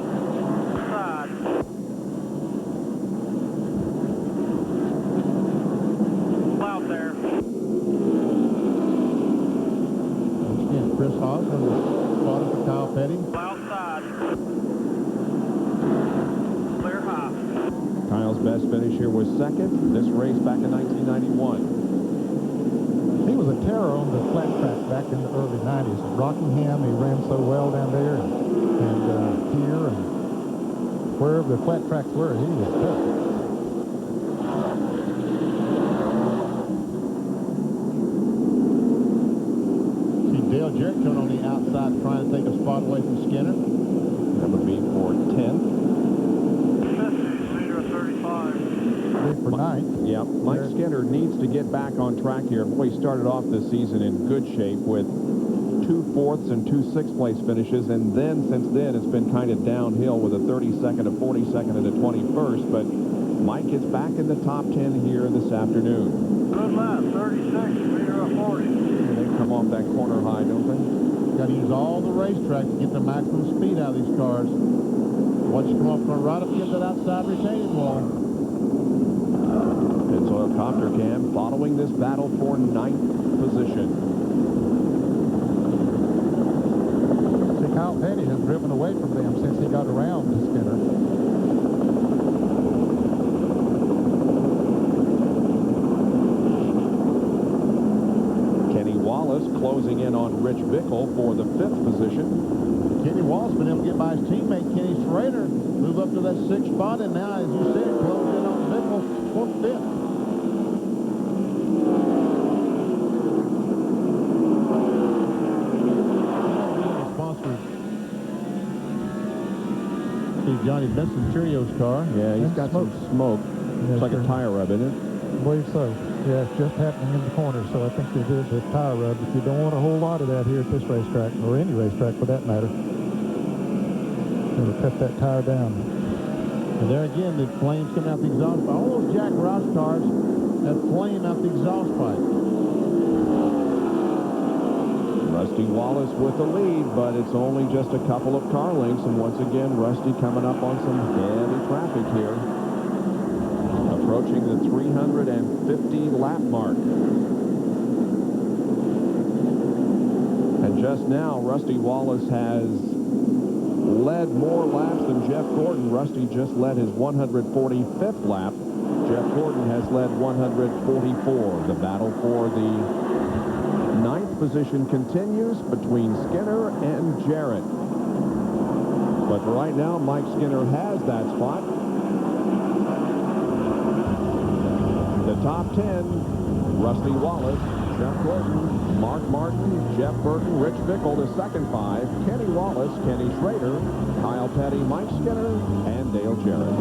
Speaker 7: Chris Haas on the spotted for Kyle Petty.
Speaker 6: Outside. Clear high.
Speaker 1: Kyle's best finish here was 2nd. This race back in 1991.
Speaker 4: He was a terror on the flat track back in the early 90s. Rockingham, he ran so well down there, and here, and wherever the flat tracks were, he was tough.
Speaker 7: Dale Jarrett coming on the outside trying to take a spot away from Skinner.
Speaker 1: That would be for 10th.
Speaker 6: Leader of 35.
Speaker 4: For 9th.
Speaker 1: Yeah, Mike Skinner needs to get back on track here. Boy, he started off this season in good shape with 2 4ths and 2 6th-place finishes, and then since then it's been kind of downhill with a 32nd, a 42nd, and a 21st. But Mike is back in the top 10 here this afternoon.
Speaker 6: Good lap, 36, leader of 40.
Speaker 1: Come off that corner high, don't they?
Speaker 7: Got to use all the racetrack to get the maximum speed out of these cars. Once you come off front right up against that outside retaining wall.
Speaker 1: Pennzoil Copter Cam following this battle for 9th position.
Speaker 4: See, Kyle Petty has driven away from them since he got around to Skinner.
Speaker 1: Closing in on Rich Bickle for the 5th position.
Speaker 7: Kenny Wallace been able to get by his teammate Kenny Schrader, move up to that 6th spot, and now, as you said, close in on Bickle for 5th. Sponsors. See Johnny Benson Cheerios car.
Speaker 1: Yeah, he's got some smoke. It's like a tire rub, isn't it?
Speaker 4: I believe so. Yeah, it's just happening in the corner, so I think they did the tire rub, but you don't want a whole lot of that here at this racetrack, or any racetrack for that matter. It'll cut that tire down.
Speaker 7: And there again, the flames coming out the exhaust pipe. All those Jack Roush cars have flame out the exhaust pipe.
Speaker 1: Rusty Wallace with the lead, but it's only just a couple of car lengths, and once again, Rusty coming up on some heavy traffic here. Approaching the 350 lap mark. And just now, Rusty Wallace has led more laps than Jeff Gordon. Rusty just led his 145th lap. Jeff Gordon has led 144. The battle for the 9th position continues between Skinner and Jarrett. But right now, Mike Skinner has that spot. The top 10, Rusty Wallace, Jeff Gordon, Mark Martin, Jeff Burton, Rich Bickle. The second 5, Kenny Wallace, Kenny Schrader, Kyle Petty, Mike Skinner, and Dale Jarrett.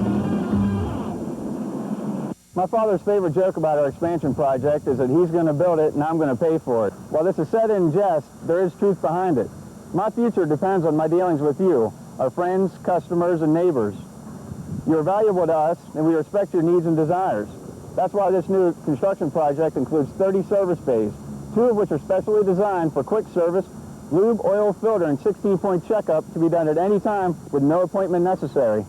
Speaker 10: My father's favorite joke about our expansion project is that he's going to build it and I'm going to pay for it. While this is said in jest, there is truth behind it. My future depends on my dealings with you, our friends, customers, and neighbors. You're valuable to us, and we respect your needs and desires. That's why this new construction project includes 30 service bays, 2 of which are specially designed for quick service, lube, oil filter, and 16-point checkup to be done at any time with no appointment necessary.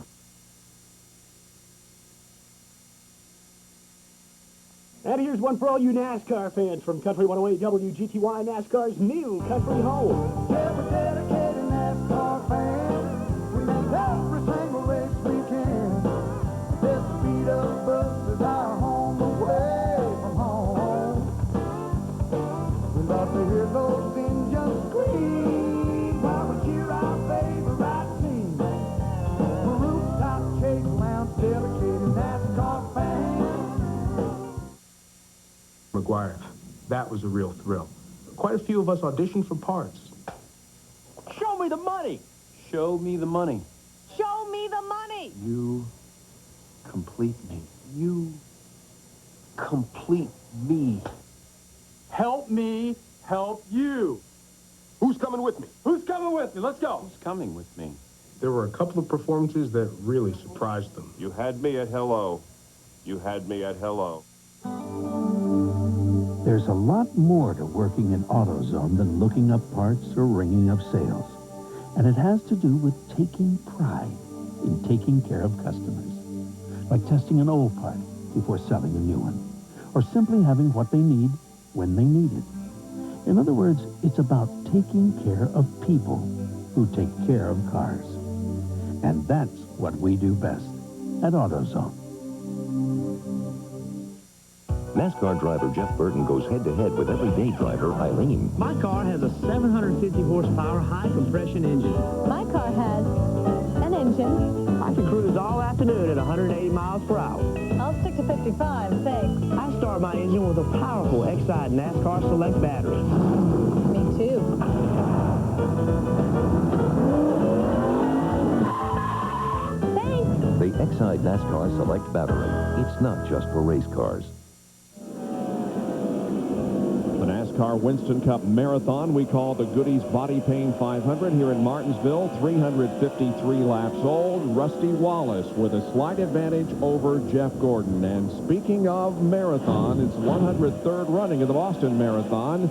Speaker 12: And here's one for all you NASCAR fans from Country 108 WGTY, NASCAR's new country home.
Speaker 22: Yeah, we're dedicated NASCAR fans. We make every single race we can. This beat up bus is our home away from home. We love to hear those engines scream while we cheer our favorite team. We're rooftop chase lounge dedicated NASCAR fans.
Speaker 14: McGuire. That was a real thrill. Quite a few of us auditioned for parts.
Speaker 6: Show me the money. Show me the money.
Speaker 16: Show me the money.
Speaker 14: You complete me.
Speaker 6: You complete me. Help me help you.
Speaker 14: Who's coming with me?
Speaker 6: Who's coming with me? Let's go.
Speaker 14: Who's coming with me? There were a couple of performances that really surprised them.
Speaker 24: You had me at hello. You had me at hello.
Speaker 2: There's a lot more to working in AutoZone than looking up parts or ringing up sales. And it has to do with taking pride in taking care of customers. Like testing an old part before selling a new one. Or simply having what they need when they need it. In other words, it's about taking care of people who take care of cars. And that's what we do best at AutoZone.
Speaker 18: NASCAR driver Jeff Burton goes head-to-head with everyday driver Eileen.
Speaker 19: My car has a 750 horsepower high-compression engine.
Speaker 20: My car has an engine.
Speaker 19: I can cruise all afternoon at 180 miles per hour.
Speaker 20: I'll stick to 55, thanks.
Speaker 19: I start my engine with a powerful Exide NASCAR Select battery.
Speaker 20: Me too. Thanks.
Speaker 18: The Exide NASCAR Select battery. It's not just for race cars.
Speaker 1: NASCAR Winston Cup Marathon we call the Goody's Body Pain 500 here in Martinsville. 353 laps old. Rusty Wallace with a slight advantage over Jeff Gordon. And speaking of marathon, it's 103rd running of the Boston Marathon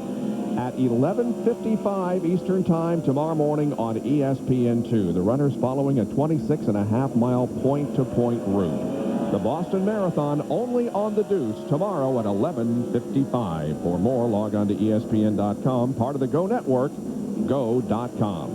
Speaker 1: at 11:55 Eastern Time tomorrow morning on ESPN2. The runners following a 26.5-mile point-to-point route. The Boston Marathon only on the Deuce tomorrow at 11:55. For more, log on to ESPN.com, part of the Go Network, go.com.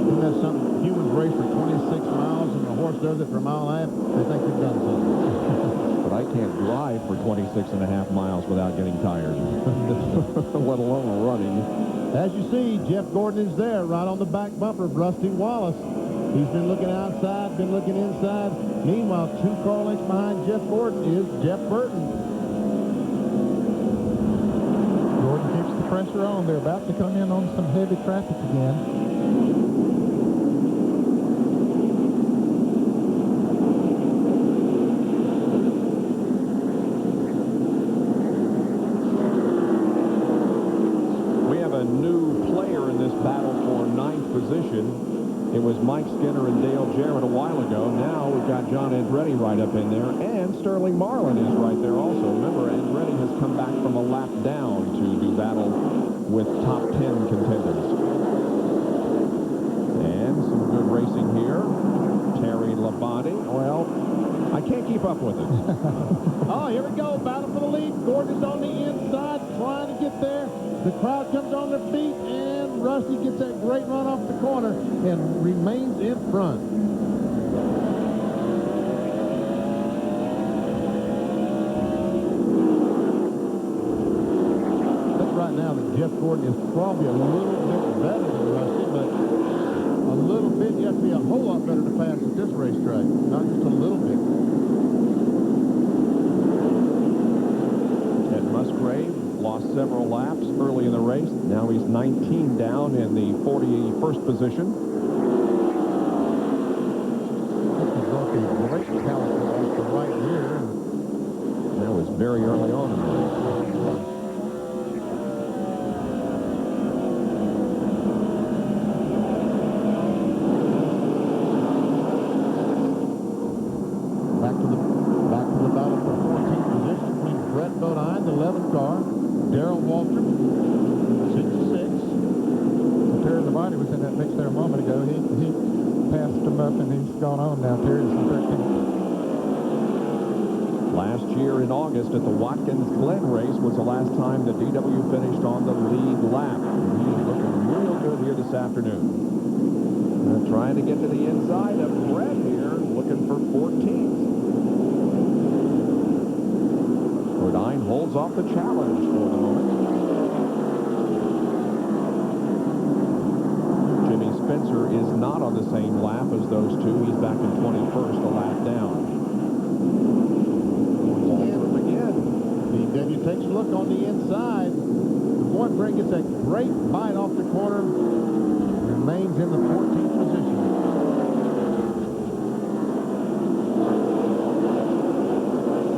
Speaker 7: Isn't that something? Humans race for 26 miles and the horse does it for a mile and a half. They think they've done something.
Speaker 1: But I can't drive for 26.5 miles without getting tired, let alone running.
Speaker 7: As you see, Jeff Gordon is there right on the back bumper of Rusty Wallace. He's been looking outside, been looking inside. Meanwhile, 2 car lengths behind Jeff Gordon is Jeff Burton.
Speaker 4: Gordon keeps the pressure on. They're about to come in on some heavy traffic again.
Speaker 1: We have a new player in this battle for 9th position. It was Mike Skinner and Dale Jarrett a while ago. Now we've got John Andretti right up in there, and Sterling Marlin is right there also. Remember, Andretti has come back from a lap down to do battle with top 10 contenders. And some good racing here. Terry Labonte. Well, I can't keep up with it.
Speaker 7: Oh, here we go. Battle for the lead. Gordon is on the inside trying to get there. The crowd comes on their feet, and Rusty gets that great run off the corner and remains in front. I think right now that Jeff Gordon is probably a little bit better than Rusty, but a little bit, you have to be a whole lot better to pass at this racetrack, not just a little bit.
Speaker 1: Ted Musgrave lost several laps early in the race. Now he's 19 down in the 41st position.
Speaker 4: Great talent right here.
Speaker 1: That was very early on in the race.
Speaker 4: Roddy was in that mix there a moment ago. He passed him up, and he's gone on now. Terry's in 13th.
Speaker 1: Last year in August at the Watkins-Glen race was the last time that DW finished on the lead lap. He's looking real good here this afternoon. Trying to get to the inside of Brett here, looking for 14th. Bodine holds off the challenge for the moment. Jimmy Spencer is not on the same lap as those two. He's back in 21st, a lap down.
Speaker 7: DW takes a look on the inside. The boyfriend gets a great bite off the corner. Remains in the 14th position.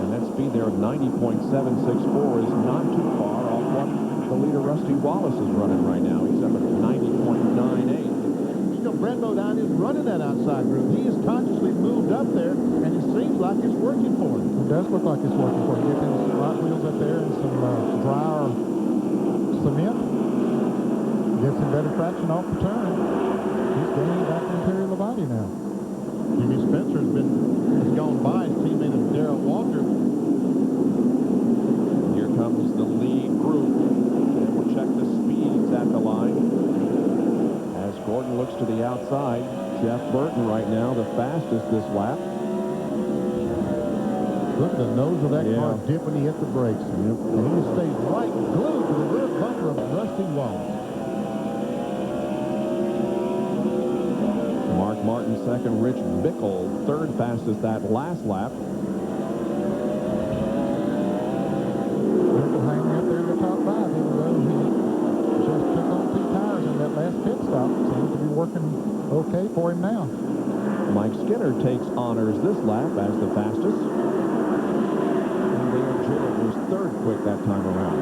Speaker 1: And that speed there of 90.764 is not too far off what the leader Rusty Wallace is running right now. He's up at 90.98.
Speaker 7: You know, Brett Bodine is running that outside groove. He has consciously moved up there, and it seems like it's working for him.
Speaker 4: It does look like it's working for him. Get him some light wheels up there and some drier cement. Get some better traction off the turn. He's gaining back from Terry Labonte now.
Speaker 7: Jimmy Spencer has gone by his teammate of Darrell Walker.
Speaker 1: Here comes the lead group. And we'll check the speeds at the line. As Gordon looks to the outside, Jeff Burton right now the fastest this lap.
Speaker 7: Look at the nose of that car dip when he hit the brakes. And he just stays right glued to the rear bumper of Rusty Wallace.
Speaker 1: Mark Martin second, Rich Bickle third fastest that last lap.
Speaker 4: Bickle hanging up there in the top five, even though he just took on 2 tires in that last pit stop. Seems to be working okay for him now.
Speaker 1: Mike Skinner takes honors this lap as the fastest. Was third quick that time around.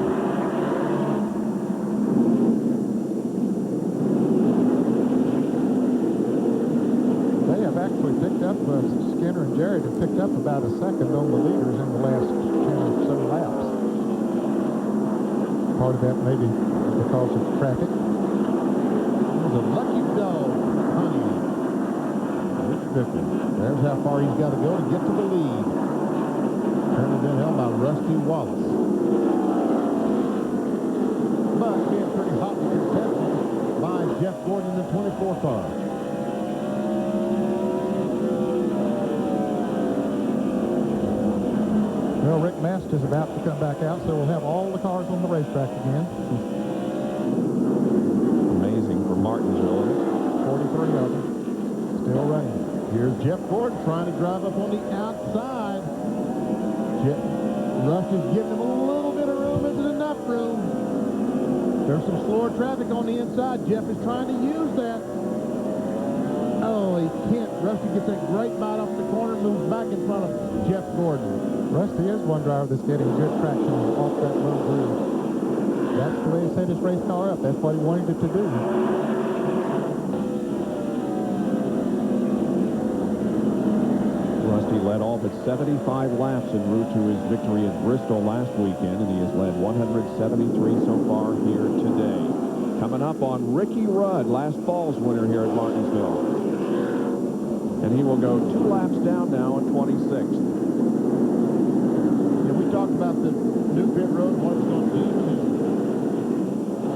Speaker 4: They have actually picked up, Skinner and Jared have picked up about a second on the leaders in the last 10 or so laps. Part of that maybe because of traffic.
Speaker 7: There's a lucky dog, honey. There's how far he's got to go to get to the lead. Currently been held by Rusty Wallace. But being pretty hotly contested by Jeff Gordon in the 24 car.
Speaker 4: Well, Rick Mast is about to come back out, so we'll have all the cars on the racetrack again.
Speaker 1: Amazing for Martinsville.
Speaker 4: 43 of them still running.
Speaker 7: Here's Jeff Gordon trying to drive up on the outside. Rush is giving him a little bit of room. Isn't enough room. There's some slower traffic on the inside. Jeff is trying to use that. Oh, he can't. Rusty gets that great bite off the corner, moves back in front of Jeff Gordon.
Speaker 4: Rusty is one driver that's getting good traction off that low groove. That's the way he set his race car up. That's what he wanted it to do.
Speaker 1: Rusty led all but 75 laps en route to his victory at Bristol last weekend, and he has led 173 so far here today. Coming up on Ricky Rudd, last fall's winner here at Martinsville. And he will go 2 laps down now in 26th.
Speaker 7: Yeah, we talked about the new pit road, what it's going to do to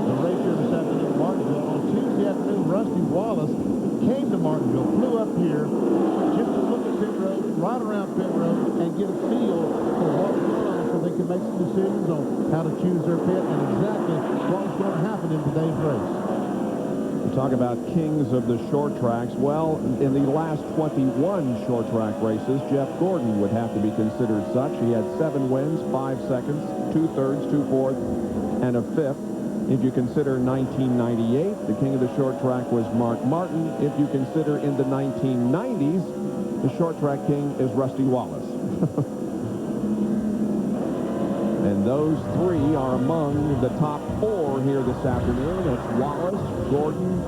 Speaker 7: the race here this afternoon in Martinsville. On Tuesday afternoon, Rusty Wallace came to Martinsville, flew up here just to look at pit road, ride around pit road, and get a feel for what was going on so they can make some decisions on how to choose their pit and exactly what was going to happen in today's race.
Speaker 1: We talk about kings of the short tracks. Well, in the last 21 short track races, Jeff Gordon would have to be considered such. He had 7 wins, 5 seconds, 2 thirds, 2 fourths, and a 5th. If you consider 1998, the king of the short track was Mark Martin. If you consider in the 1990s, the short track king is Rusty Wallace. And those 3 are among the top 4 here this afternoon. It's Wallace, Gordon,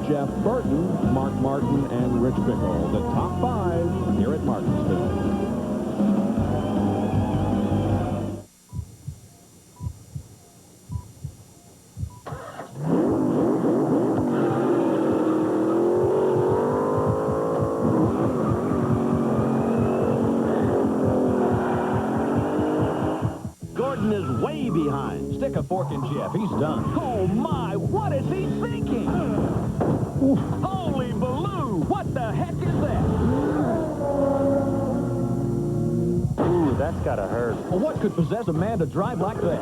Speaker 1: Jeff Burton, Mark Martin, and Rich Bickle. The top 5 here at Martinsville.
Speaker 3: working Jeff. He's done.
Speaker 6: Oh, my, what is he thinking? Holy baloo, what the heck is that?
Speaker 10: Ooh, that's gotta hurt.
Speaker 3: Well, what could possess a man to drive like that?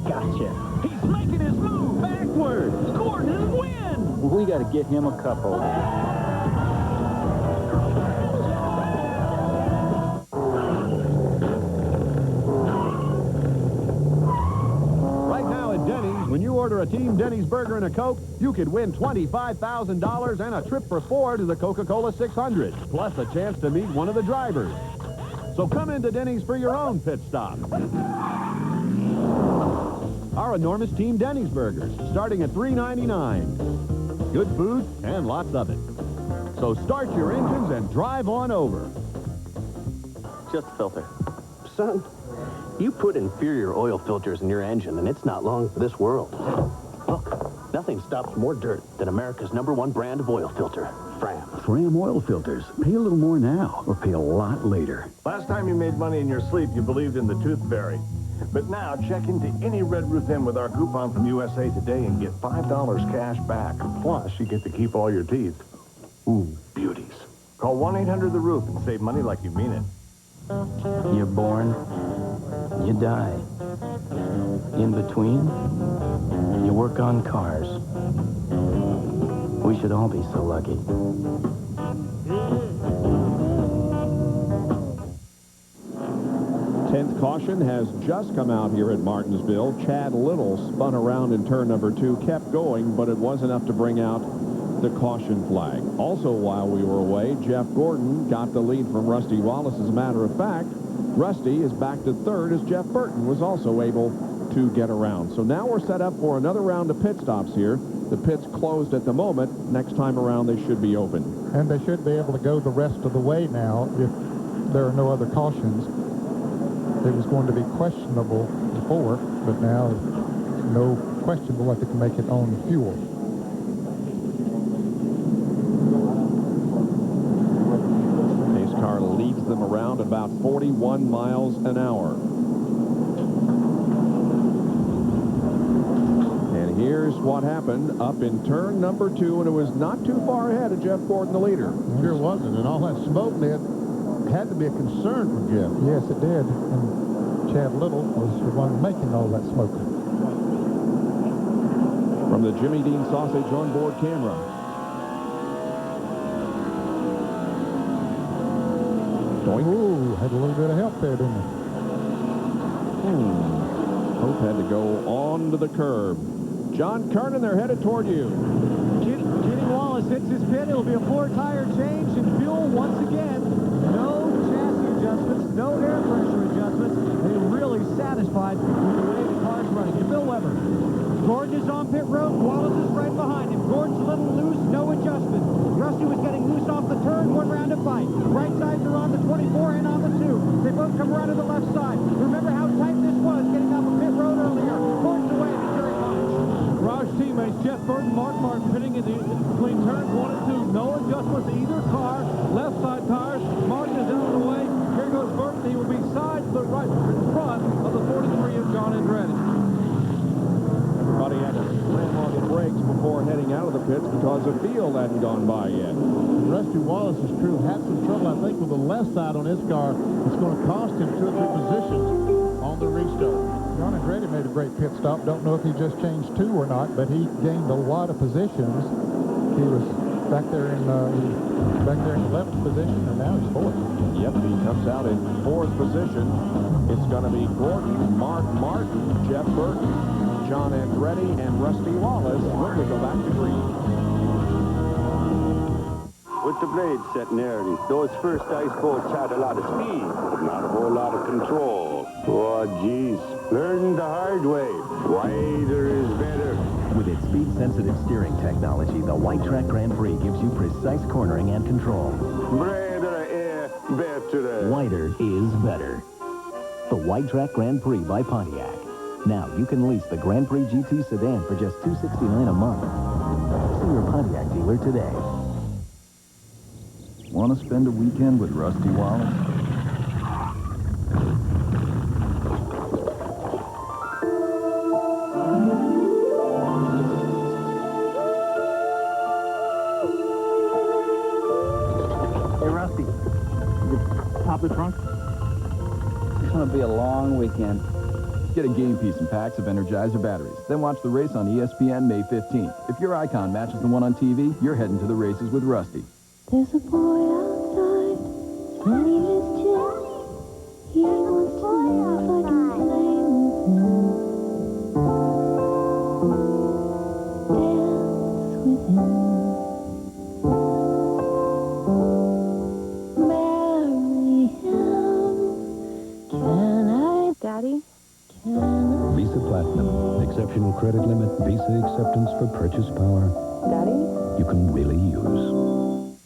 Speaker 10: Gotcha.
Speaker 6: He's making his move backwards. Gordon wins.
Speaker 10: We gotta get him a couple.
Speaker 1: Right now at Denny's, when you order a Team Denny's burger and a Coke, you could win $25,000 and a trip for 4 to the Coca-Cola 600, plus a chance to meet one of the drivers. So come into Denny's for your own pit stop. Our enormous Team Denny's burgers, starting at $3.99. Good food and lots of it. So start your engines and drive on over.
Speaker 10: Just a filter. Son, you put inferior oil filters in your engine, and it's not long for this world. Look, nothing stops more dirt than America's #1 brand of oil filter, Fram.
Speaker 2: Fram oil filters. Pay a little more now, or pay a lot later.
Speaker 5: Last time you made money in your sleep, you believed in the tooth fairy. But now, check into any Red Roof Inn with our coupon from USA Today and get $5 cash back. Plus, you get to keep all your teeth. Ooh, beauties. Call 1-800-THE-ROOF and save money like you mean it.
Speaker 21: You're born, you die. In between, you work on cars. We should all be so lucky.
Speaker 1: 10th caution has just come out here at Martinsville. Chad Little spun around in turn number 2, kept going, but it was enough to bring out the caution flag. Also, while we were away, Jeff Gordon got the lead from Rusty Wallace. As a matter of fact, Rusty is back to 3rd as Jeff Burton was also able to get around. So now we're set up for another round of pit stops here. The pit's closed at the moment. Next time around, they should be open.
Speaker 4: And they should be able to go the rest of the way now if there are no other cautions. It was going to be questionable before, but now no question but what they can make it on the fuel.
Speaker 1: Pace car leads them around about 41 miles an hour. And here's what happened up in turn number 2, and it was not too far ahead of Jeff Gordon, the leader.
Speaker 7: Sure wasn't, and all that smoke did had to be a concern for Jeff.
Speaker 4: Yes, it did. And Chad Little was the one making all that smoke.
Speaker 1: From the Jimmy Dean Sausage on board camera. Doink.
Speaker 4: Ooh, had a little bit of help there, didn't he?
Speaker 1: Hope had to go on to the curb. John Kernan, they're headed toward you.
Speaker 15: Kenny Wallace hits his pit. It'll be a 4-tire change and fuel once again. No chassis adjustments, no air pressure adjustments. They're really satisfied with the way the car's running. To Bill Weber. Gordon is on pit road. Wallace is right behind him. Gordon's a little loose, no adjustment. Rusty was getting loose off the turn, 1 round of fight. Right sides are on the 24 and on the 2. They both come around to the left side. Remember how tight this was getting off of pit road earlier. Gordon's away to Jerry Hodge.
Speaker 9: Garage teammates Jeff Burton, Mark Martin pitting in between turns 1 and 2. No adjustments to either car. Left side tires. Martin is out of the way. Here goes Burton. He will be side to the right in front of the 43 of John Andretti.
Speaker 1: Everybody had to slam on the brakes before heading out of the pits because the field hadn't gone by yet.
Speaker 7: Rusty Wallace's crew had some trouble, I think, with the left side on his car. It's going to cost him 2 or 3 positions on the restart.
Speaker 4: John Andretti made a great pit stop. Don't know if he just changed 2 or not, but he gained a lot of positions. He was back there in 11th position, and now he's 4th.
Speaker 1: Yep, he comes out in 4th position. It's going to be Gordon, Mark Martin, Jeff Burton, John Andretti, and Rusty Wallace when we go back to green.
Speaker 24: With the blades set nearly, those first ice boats had a lot of speed, but not a whole lot of control. Oh, geez. Learn the hard way. Wider is better.
Speaker 11: With its speed-sensitive steering technology, the White Track Grand Prix gives you precise cornering and control.
Speaker 24: Better, better.
Speaker 11: Wider is better. The White Track Grand Prix by Pontiac. Now you can lease the Grand Prix GT sedan for just $269 a month. See your Pontiac dealer today.
Speaker 2: Want to spend a weekend with Rusty Wallace?
Speaker 8: the trunk?
Speaker 10: It's going to be a long weekend.
Speaker 11: Get a game piece and packs of Energizer batteries. Then watch the race on ESPN May 15th. If your icon matches the one on TV, you're heading to the races with Rusty.
Speaker 22: There's a boy outside, his name is Jeff. He wants to know if I can play with him. Dance with him. Marry him. Can I? Daddy? Can I?
Speaker 13: Visa Platinum. Exceptional credit limit. Visa acceptance for purchase power.
Speaker 20: Daddy?
Speaker 13: You can really use.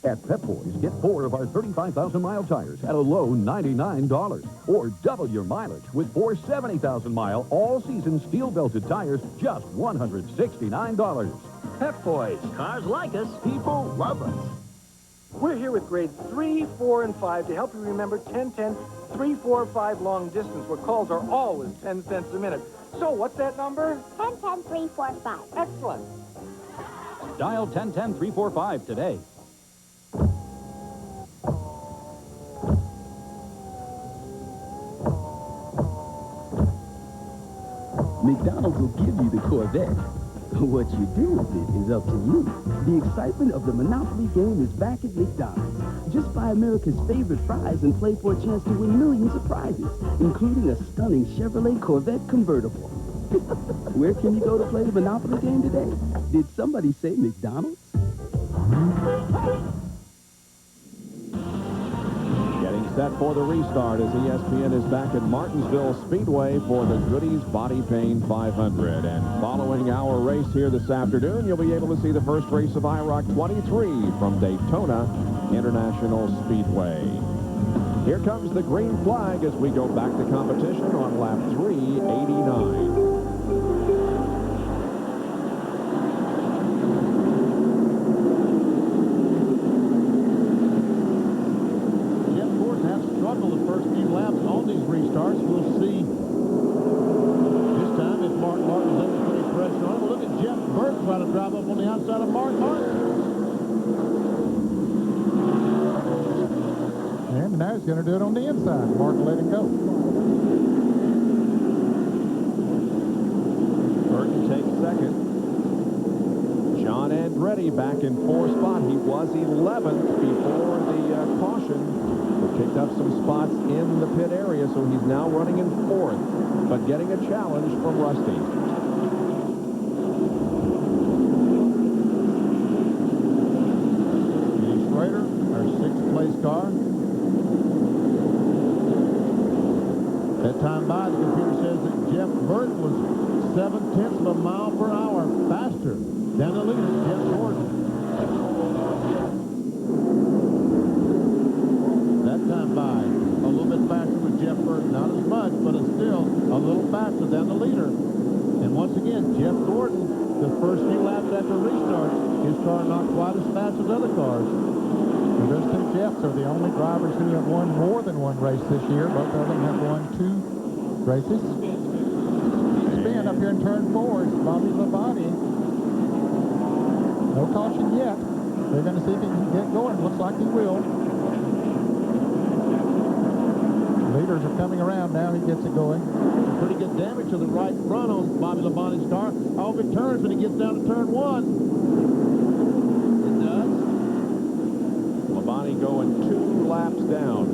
Speaker 2: At Pep Boys, get 4 of our 35,000-mile tires at a low $99. Or double your mileage with 4 70,000-mile, all-season steel-belted tires, just $169.
Speaker 12: Pep Boys. Cars like us. People love us. We're here with grades 3, 4, and 5 to help you remember 10-10, 3, 4, 5 long distance, where calls are always 10 cents a minute. So what's that number?
Speaker 20: 10-10, 3, 4, 5.
Speaker 12: Excellent.
Speaker 3: Dial 10-10-345 today.
Speaker 17: McDonald's will give you the Corvette. What you do with it is up to you. The excitement of the Monopoly game is back at McDonald's. Just buy America's favorite fries and play for a chance to win millions of prizes, including a stunning Chevrolet Corvette convertible. Where can you go to play the Monopoly game today? Did somebody say McDonald's?
Speaker 1: Getting set for the restart as ESPN is back at Martinsville Speedway for the Goody's Body Pain 500. And following our race here this afternoon, you'll be able to see the first race of IROC 23 from Daytona International Speedway. Here comes the green flag as we go back to competition on lap 389.
Speaker 7: The first few laps on these restarts. We'll see this time if Mark Martin's able to put any pressure on him. Look at Jeff Burke trying to drive up on the outside of Mark Martin.
Speaker 4: And now he's going to do it on the inside. Mark let him go.
Speaker 1: Burton takes second. John Andretti back in 4th spot. He was 11th before the caution. Picked up some spots in the pit area, so he's now running in 4th, but getting a challenge from Rusty.
Speaker 7: Schrader, our 6th place car. That time by, the computer says that Jeff Burton was 0.7 of a mile per hour faster than the leader, Jeff Gordon. Time by a little bit faster with Jeff Burton, not as much, but it's still a little faster than the leader. And once again, Jeff Gordon, the first few laps after restart, his car not quite as fast as other cars.
Speaker 4: And those two Jeffs are the only drivers who have won more than one race this year. Both of them have won 2 races. Spin up here in turn 4 is Bobby Labonte. No caution yet. They're going to see if he can get going. Looks like he will. Leaders are coming around now. He gets it going.
Speaker 7: Pretty good damage to the right front on Bobby Labonte's car. All it turns when he gets down to turn 1. It does.
Speaker 1: Labonte going 2 laps down.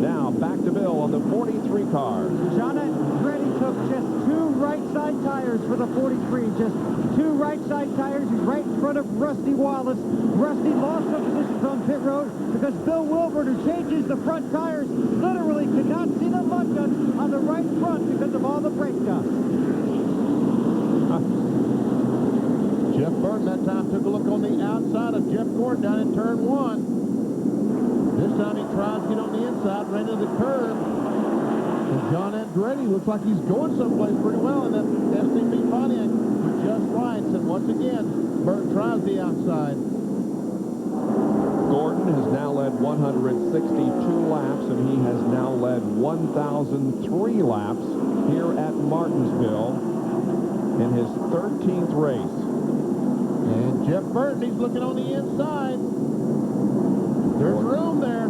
Speaker 1: Now back to Bill on the 43 car.
Speaker 15: John Andretti took just 2 right side tires for the 43. Just 2 right side tires. He's right in front of Rusty Wallace. Rusty lost some positions on pit road because Bill Wilbert, who changes the front tires, literally could not see the mud guts on the right front because of all the brake dust.
Speaker 7: Jeff Burton that time took a look on the outside of Jeff Gordon down in turn 1. This time he tries to get on the inside, ran into the curb. And John Andretti looks like he's going someplace pretty well in that STP Pontiac with just right. And once again, Burton tries the outside.
Speaker 1: Gordon has now led 162 laps, and he has now led 1,003 laps here at Martinsville in his 13th race.
Speaker 7: And Jeff Burton, he's looking on the inside. There's room there.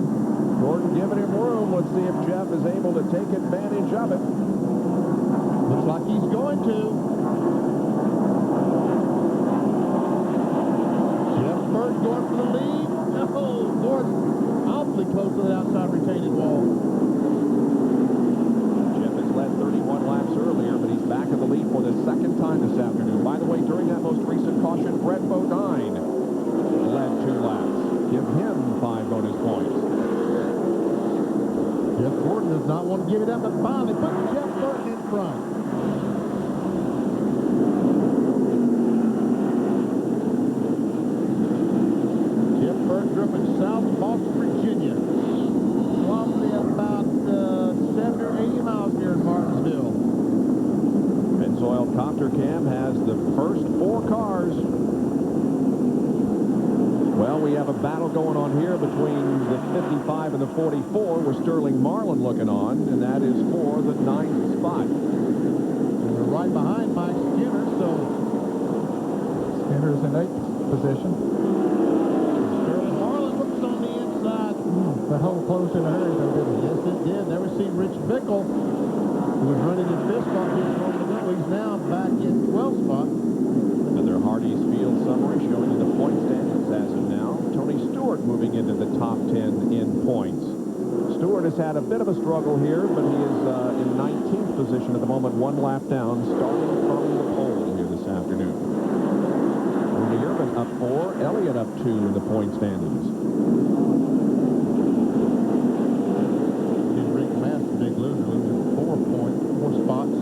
Speaker 1: Gordon giving him room. Let's see if Jeff is able to take advantage of it.
Speaker 7: Looks like he's going to. Jeff Burton going for the lead. Oh, Gordon awfully close to the outside retaining wall.
Speaker 1: Jeff has led 31 laps earlier, but he's back in the lead for the second time this afternoon. By the way, during that most recent caution, Brett Bodine led 2 laps. Give him 5 bonus points.
Speaker 7: Jeff Gordon does not want to give it up, but finally put Jeff Burton in front. Jeff Burton grew up in South Boston, Virginia. Probably about 70 or 80 miles here in Martinsville.
Speaker 1: Pennzoil Copter Cam has the first 4 cars. Well, we have a battle going on here between the 55 and the 44 with Sterling Marlin looking on, and that is for the 9th spot.
Speaker 7: And they're right behind Mike Skinner, so
Speaker 4: Skinner's in 8th position.
Speaker 7: Sterling Marlin looks on the inside.
Speaker 4: That hole closed in a hurry, though, didn't it?
Speaker 7: Yes, it did. There we see Rich Bickle, who was running in 5th spot just a moment ago. He's now back in 12th spot.
Speaker 1: Another Hardee's Field summary showing you the point standings as of now. Tony Stewart moving into the top 10 in points. Stewart has had a bit of a struggle here, but he is in 19th position at the moment, 1 lap down, starting from the pole here this afternoon. Rudy Urban up 4, Elliott up 2 in the point standings.
Speaker 7: Rick Mass, the big loser, losing 4 spots.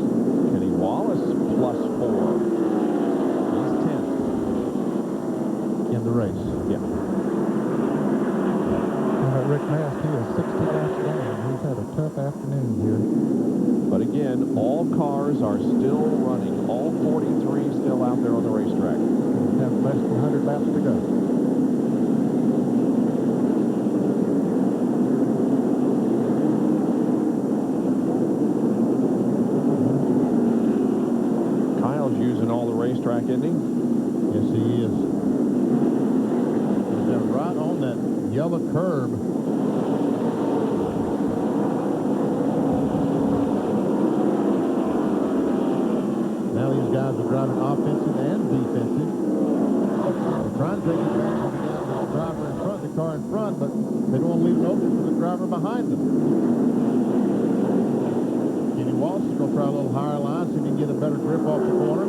Speaker 1: Kenny Wallace plus 4. He's 10th.
Speaker 7: In the race.
Speaker 1: Yeah.
Speaker 4: Rick Mast, he is 60 laps down. He's had a tough afternoon here.
Speaker 1: But again, all cars are still running. All 43 still out there on the racetrack.
Speaker 4: We have less than 100 laps to go.
Speaker 1: Kyle's using all the racetrack, isn't he?
Speaker 7: Yes, he is. He's been right on that yellow curb. Now these guys are driving offensive and defensive. They're trying to take advantage of the driver in front, the car in front, but they don't want to leave it open for the driver behind them. Kenny Wallace is going to try a little higher line, see if he can get a better grip off the corner.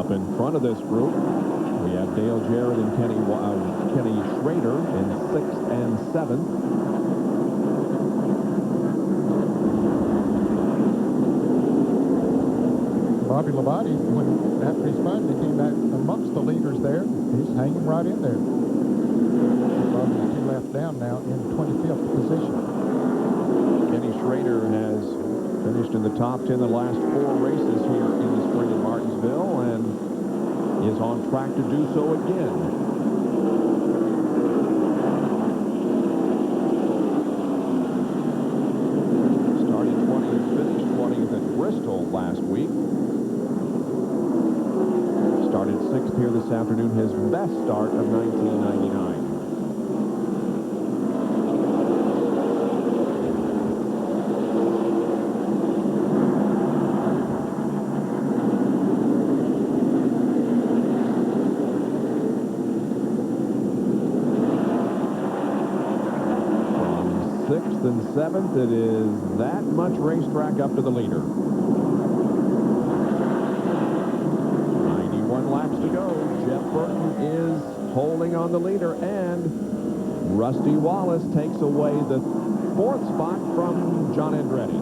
Speaker 1: In front of this group, we have Dale Jarrett and Kenny Schrader in 6th and 7th.
Speaker 4: Bobby Labate, after he spun, he came back amongst the leaders there. He's hanging right in there. Bobby's 2 laps down now in 25th position.
Speaker 1: Kenny Schrader has finished in the top 10 the last 4 races here in the spring in Martinsville and is on track to do so again. Started 20th, finished 20th at Bristol last week. Started 6th here this afternoon, his best start of 1999. And 7th, it is that much racetrack up to the leader. 91 laps to go. Jeff Burton is holding on the leader, and Rusty Wallace takes away the 4th spot from John Andretti.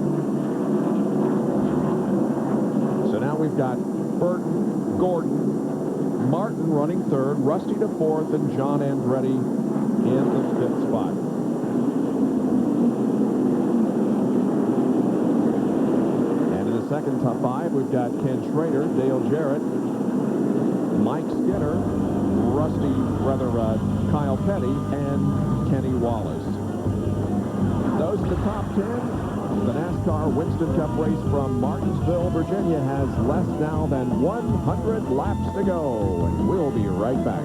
Speaker 1: So now we've got Burton, Gordon, Martin running 3rd, Rusty to 4th, and John Andretti in the 5th spot. Second top 5, we've got Ken Schrader, Dale Jarrett, Mike Skinner, Kyle Petty, and Kenny Wallace. those in the top 10, the NASCAR Winston Cup race from Martinsville, Virginia has less now than 100 laps to go. And we'll be right back.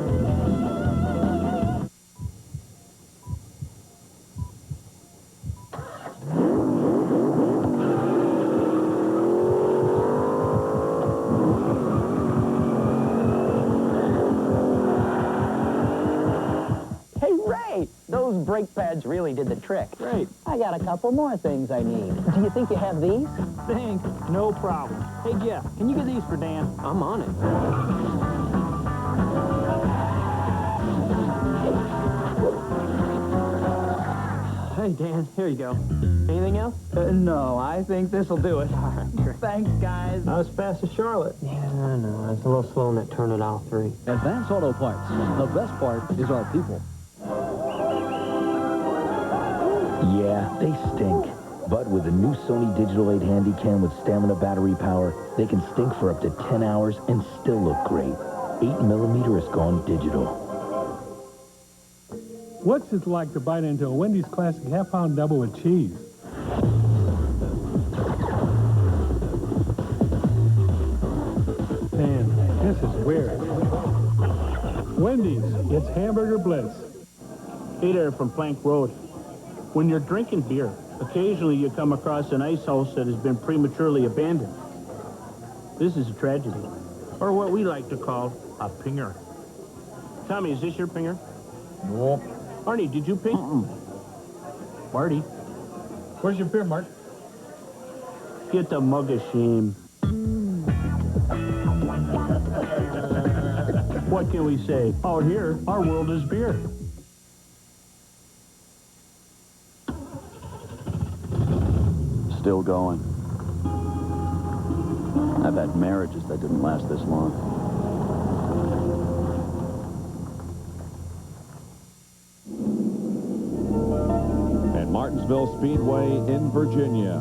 Speaker 8: Those brake pads really did the trick.
Speaker 6: Great.
Speaker 8: I got a couple more things I need. Do you think you have these?
Speaker 6: Think? No problem. Hey, Jeff, can you get these for Dan?
Speaker 8: I'm on it.
Speaker 6: Hey, Dan, here you go. Anything else?
Speaker 8: No, I think this'll do it.
Speaker 6: All right, great.
Speaker 8: Thanks, guys.
Speaker 6: Not as fast as Charlotte.
Speaker 8: Yeah, I know. It's a little slow in that turn at aisle 3.
Speaker 3: Advance Auto Parts. The best part is our people.
Speaker 11: Yeah, they stink. But with the new Sony Digital 8 Handycam with stamina battery power, they can stink for up to 10 hours and still look great. 8mm has gone digital.
Speaker 9: What's it like to bite into a Wendy's Classic half-pound double with cheese? Man, this is weird. Wendy's, it's hamburger bliss.
Speaker 14: Hey there from Plank Road. When you're drinking beer, occasionally you come across an ice house that has been prematurely abandoned. This is a tragedy, or what we like to call a pinger. Tommy, is this your pinger?
Speaker 4: Nope.
Speaker 14: Arnie, did you ping? Marty.
Speaker 4: Where's your beer, Mark?
Speaker 14: Get the mug of shame. What can we say? Out here, our world is beer.
Speaker 16: Still going. I've had marriages that didn't last this long.
Speaker 1: At Martinsville Speedway in Virginia,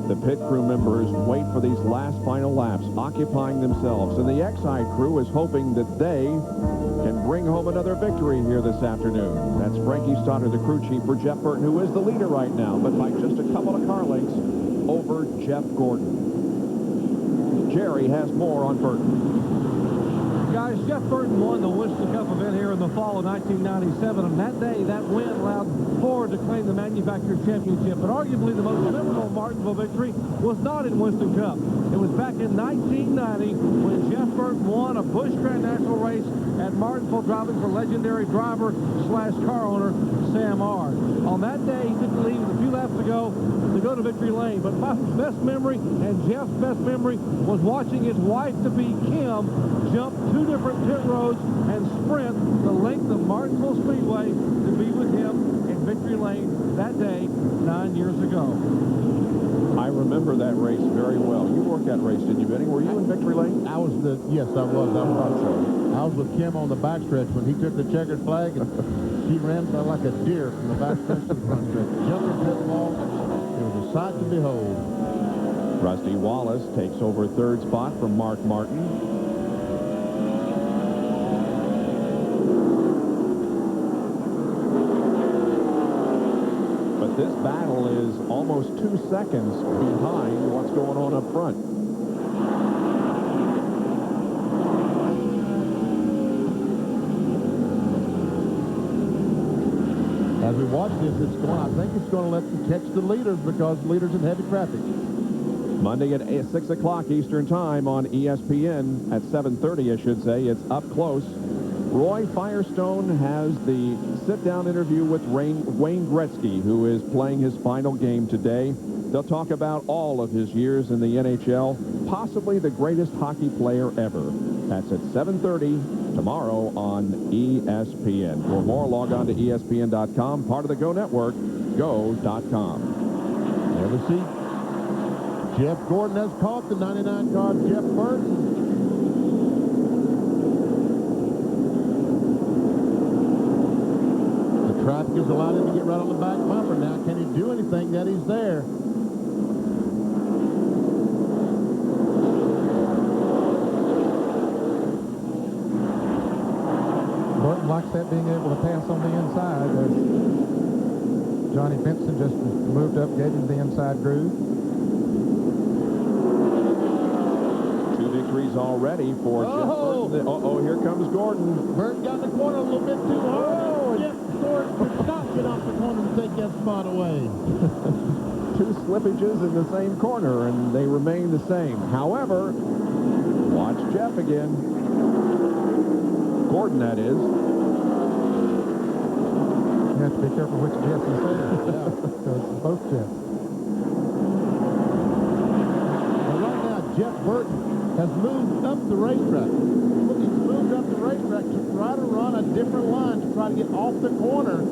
Speaker 1: the pit crew members wait for these last final laps, occupying themselves. And the Exide crew is hoping that they can bring home another victory here this afternoon. That's Frankie Stoddard, the crew chief for Jeff Burton, who is the leader right now, but by just a couple of car lengths over Jeff Gordon. Jerry has more on Burton.
Speaker 9: Guys, Jeff Burton won the Winston Cup event here in the fall of 1997, and that day, that win allowed Ford to claim the manufacturer championship. But arguably the most memorable Martinsville victory was not in Winston Cup. It was back in 1990 when Jeff Burton won a Busch Grand National race at Martinsville, driving for legendary driver slash car owner Sam Ard. On that day, he took the lead with a few laps to go to victory lane. But my best memory and Jeff's best memory was watching his wife-to-be Kim jump 2 different pit roads and sprint the length of Martinsville Speedway to be with him in victory lane that day 9 years ago.
Speaker 1: I remember that race very well. You worked that race, didn't you, Benny? Were you in victory lane?
Speaker 7: Yes, I was. I was with Kim on the backstretch when he took the checkered flag, and she ran like a deer from the backstretch to the front stretch. Jumped her pit wall. It was a sight to behold.
Speaker 1: Rusty Wallace takes over 3rd spot from Mark Martin. But this battle is almost 2 seconds behind what's going on up front.
Speaker 7: As we watch this, I think it's going to let them catch the leaders because leaders in heavy traffic.
Speaker 1: Monday at 6 o'clock Eastern Time on ESPN at 7:30, I should say. It's Up Close. Roy Firestone has the sit-down interview with Wayne Gretzky, who is playing his final game today. They'll talk about all of his years in the NHL, possibly the greatest hockey player ever. That's at 7:30 tomorrow on ESPN. For more, log on to ESPN.com, part of the Go Network, go.com.
Speaker 7: There we see Jeff Gordon has caught the 99 car, Jeff Burton. The traffic has allowed him to get right on the back bumper. Now, can he do anything that he's there?
Speaker 4: Burton likes that being able to pass on the inside. Johnny Benson just moved up, gave him the inside groove.
Speaker 1: 2 victories already for Jeff Burton. Uh-oh, here comes Gordon.
Speaker 7: Burton got in the corner a little bit too hard. Jeff Gordon could not get off the corner to take that spot away.
Speaker 1: 2 slippages in the same corner, and they remain the same. However, watch Jeff again. Gordon, that is.
Speaker 4: You have to be careful which Jeff you say. Yeah, because both Jeffs.
Speaker 7: Well, right now, Jeff Burton has moved up the racetrack. Look, he's moved up the racetrack to try to run a different line, to try to get off the corner.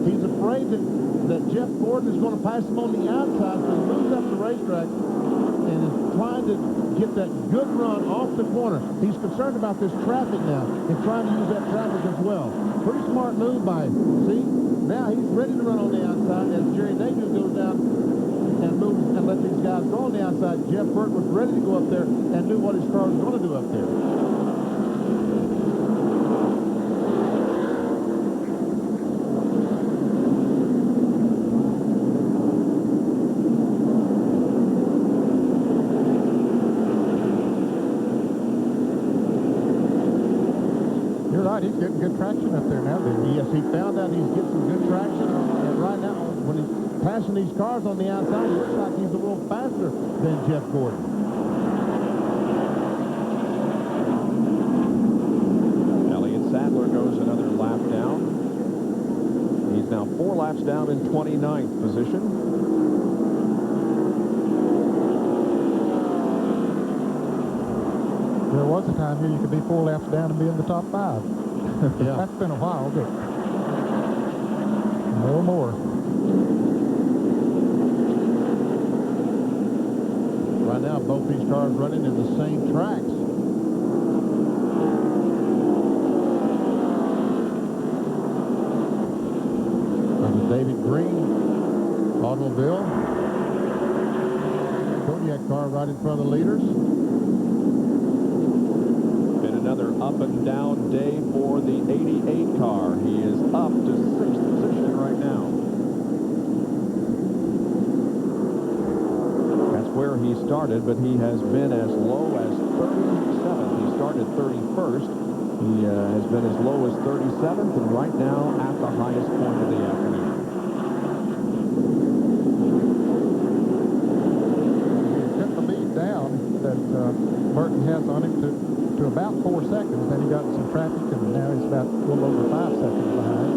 Speaker 7: He's afraid that Jeff Gordon is going to pass him on the outside, so he moves up the racetrack and is trying to get that good run off the corner. He's concerned about this traffic now and trying to use that traffic as well. Pretty smart move by him. See? Now he's ready to run on the outside as Jerry Davies goes down and moves and lets these guys go on the outside. Jeff Burton was ready to go up there and knew what his car was going to do up there.
Speaker 4: You're right, he's getting good traction up there now.
Speaker 7: Yes, he found out he's getting some good traction. And right now, when he's passing these cars on the outside, it looks like he's a little faster than Jeff Gordon.
Speaker 1: Elliott Sadler goes another lap down. He's now 4 laps down in 29th position.
Speaker 4: There was a time here you could be 4 laps down and be in the top 5.
Speaker 7: Yeah.
Speaker 4: That's been a while, but no more.
Speaker 7: Right now, both these cars running in the same tracks. There's a David Green automobile. Kodiak car right in front of the leaders.
Speaker 1: Another up and down day for the 88 car. He is up to 6th position right now. That's where he started, but he has been as low as 37th. He started 31st. He has been as low as 37th, and right now at the highest point of the afternoon.
Speaker 4: He cut the lead down that Burton has on him to about 4 seconds. Then he got in some traffic, and now he's about a little over 5 seconds behind.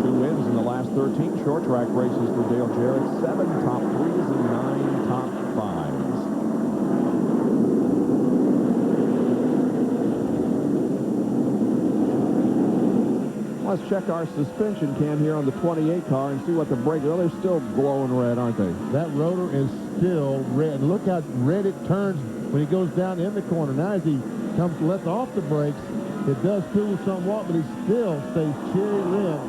Speaker 1: 2 wins in the last 13 short track races for Dale Jarrett. 7 top 3s and 9 top 5s. Let's check our suspension cam here on the 28 car and see what the brake. Well, they're still glowing red, aren't they?
Speaker 7: That rotor is still red. Look how red it turns when he goes down in the corner. Now as he lets off the brakes, it does cool somewhat, but he still stays cherry red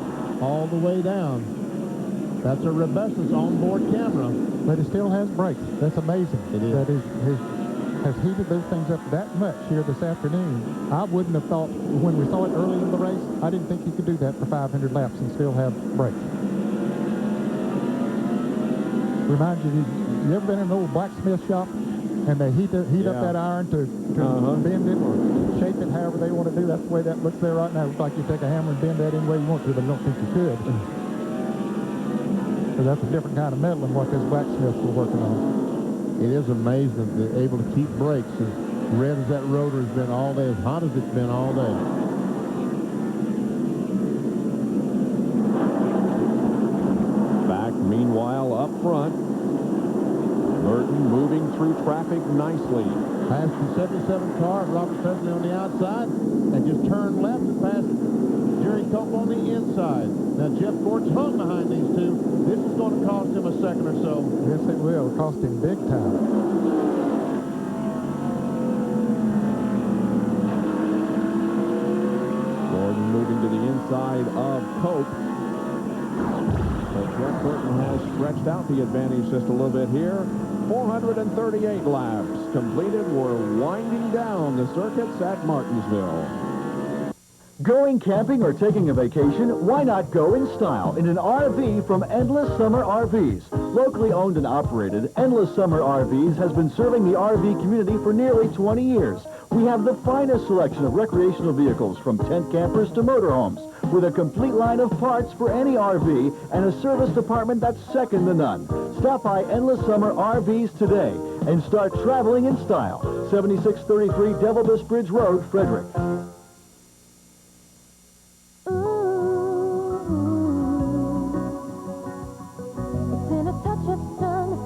Speaker 7: all the way down. That's a Rebecca's onboard camera.
Speaker 4: But he still has brakes. That's amazing.
Speaker 7: It is.
Speaker 4: That has heated those things up that much here this afternoon. I wouldn't have thought, when we saw it early in the race, I didn't think he could do that for 500 laps and still have brakes. Reminds you ever been in an old blacksmith shop and they heat up that iron to bend it or shape it however they want to do? That's the way that looks there right now. It looks like you take a hammer and bend that any way you want to, but I don't think you could. So that's a different kind of metal than what those blacksmiths were working on.
Speaker 7: It is amazing that they're able to keep brakes as red as that rotor has been all day, as hot as it's been all day.
Speaker 1: Back, meanwhile, up front. Burton moving through traffic nicely.
Speaker 7: Passed the 77 car, Robert Presley on the outside, and just turned left and passed Jerry Cope on the inside. Now, Jeff Gordon's hung behind these two. This is going to cost him a second or so.
Speaker 4: Yes, it will. It'll cost him big time.
Speaker 1: Gordon moving to the inside of Cope. So Jeff Burton has stretched out the advantage just a little bit here. 438 laps completed. We're winding down the circuits at Martinsville.
Speaker 3: Going camping or taking a vacation? Why not go in style in an RV from Endless Summer RVs? Locally owned and operated, Endless Summer RVs has been serving the RV community for nearly 20 years. We have the finest selection of recreational vehicles from tent campers to motorhomes, with a complete line of parts for any RV and a service department that's second to none. Stop by Endless Summer RVs today and start traveling in style. 7633 Devil Bisque Bridge Road, Frederick.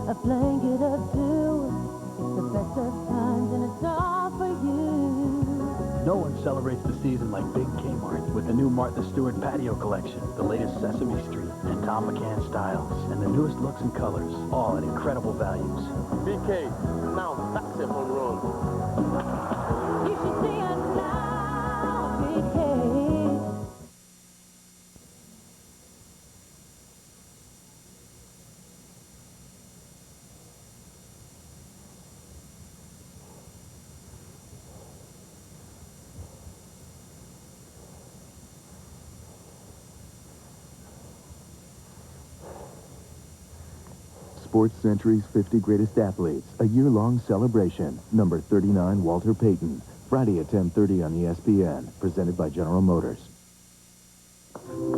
Speaker 5: A blanket of dew. It's the best of times and it's all for you.
Speaker 18: No one celebrates the season like Big Kmart with the new Martha Stewart patio collection, the latest Sesame Street and Tom McCann styles, and the newest looks and colors, all at incredible values.
Speaker 6: BK, now that's a home run.
Speaker 5: You should see it now, BK.
Speaker 2: Sports Century's 50 Greatest Athletes, a year-long celebration. Number 39, Walter Payton. Friday at 10:30 on ESPN. Presented by General Motors.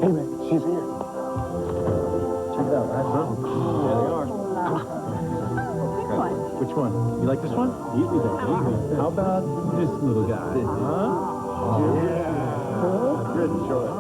Speaker 6: Hey, man, she's here.
Speaker 18: Check it out. That's them. Yeah, they are. Which one? You like this one? Usually the How about this little guy? Huh?
Speaker 6: Yeah. Good choice.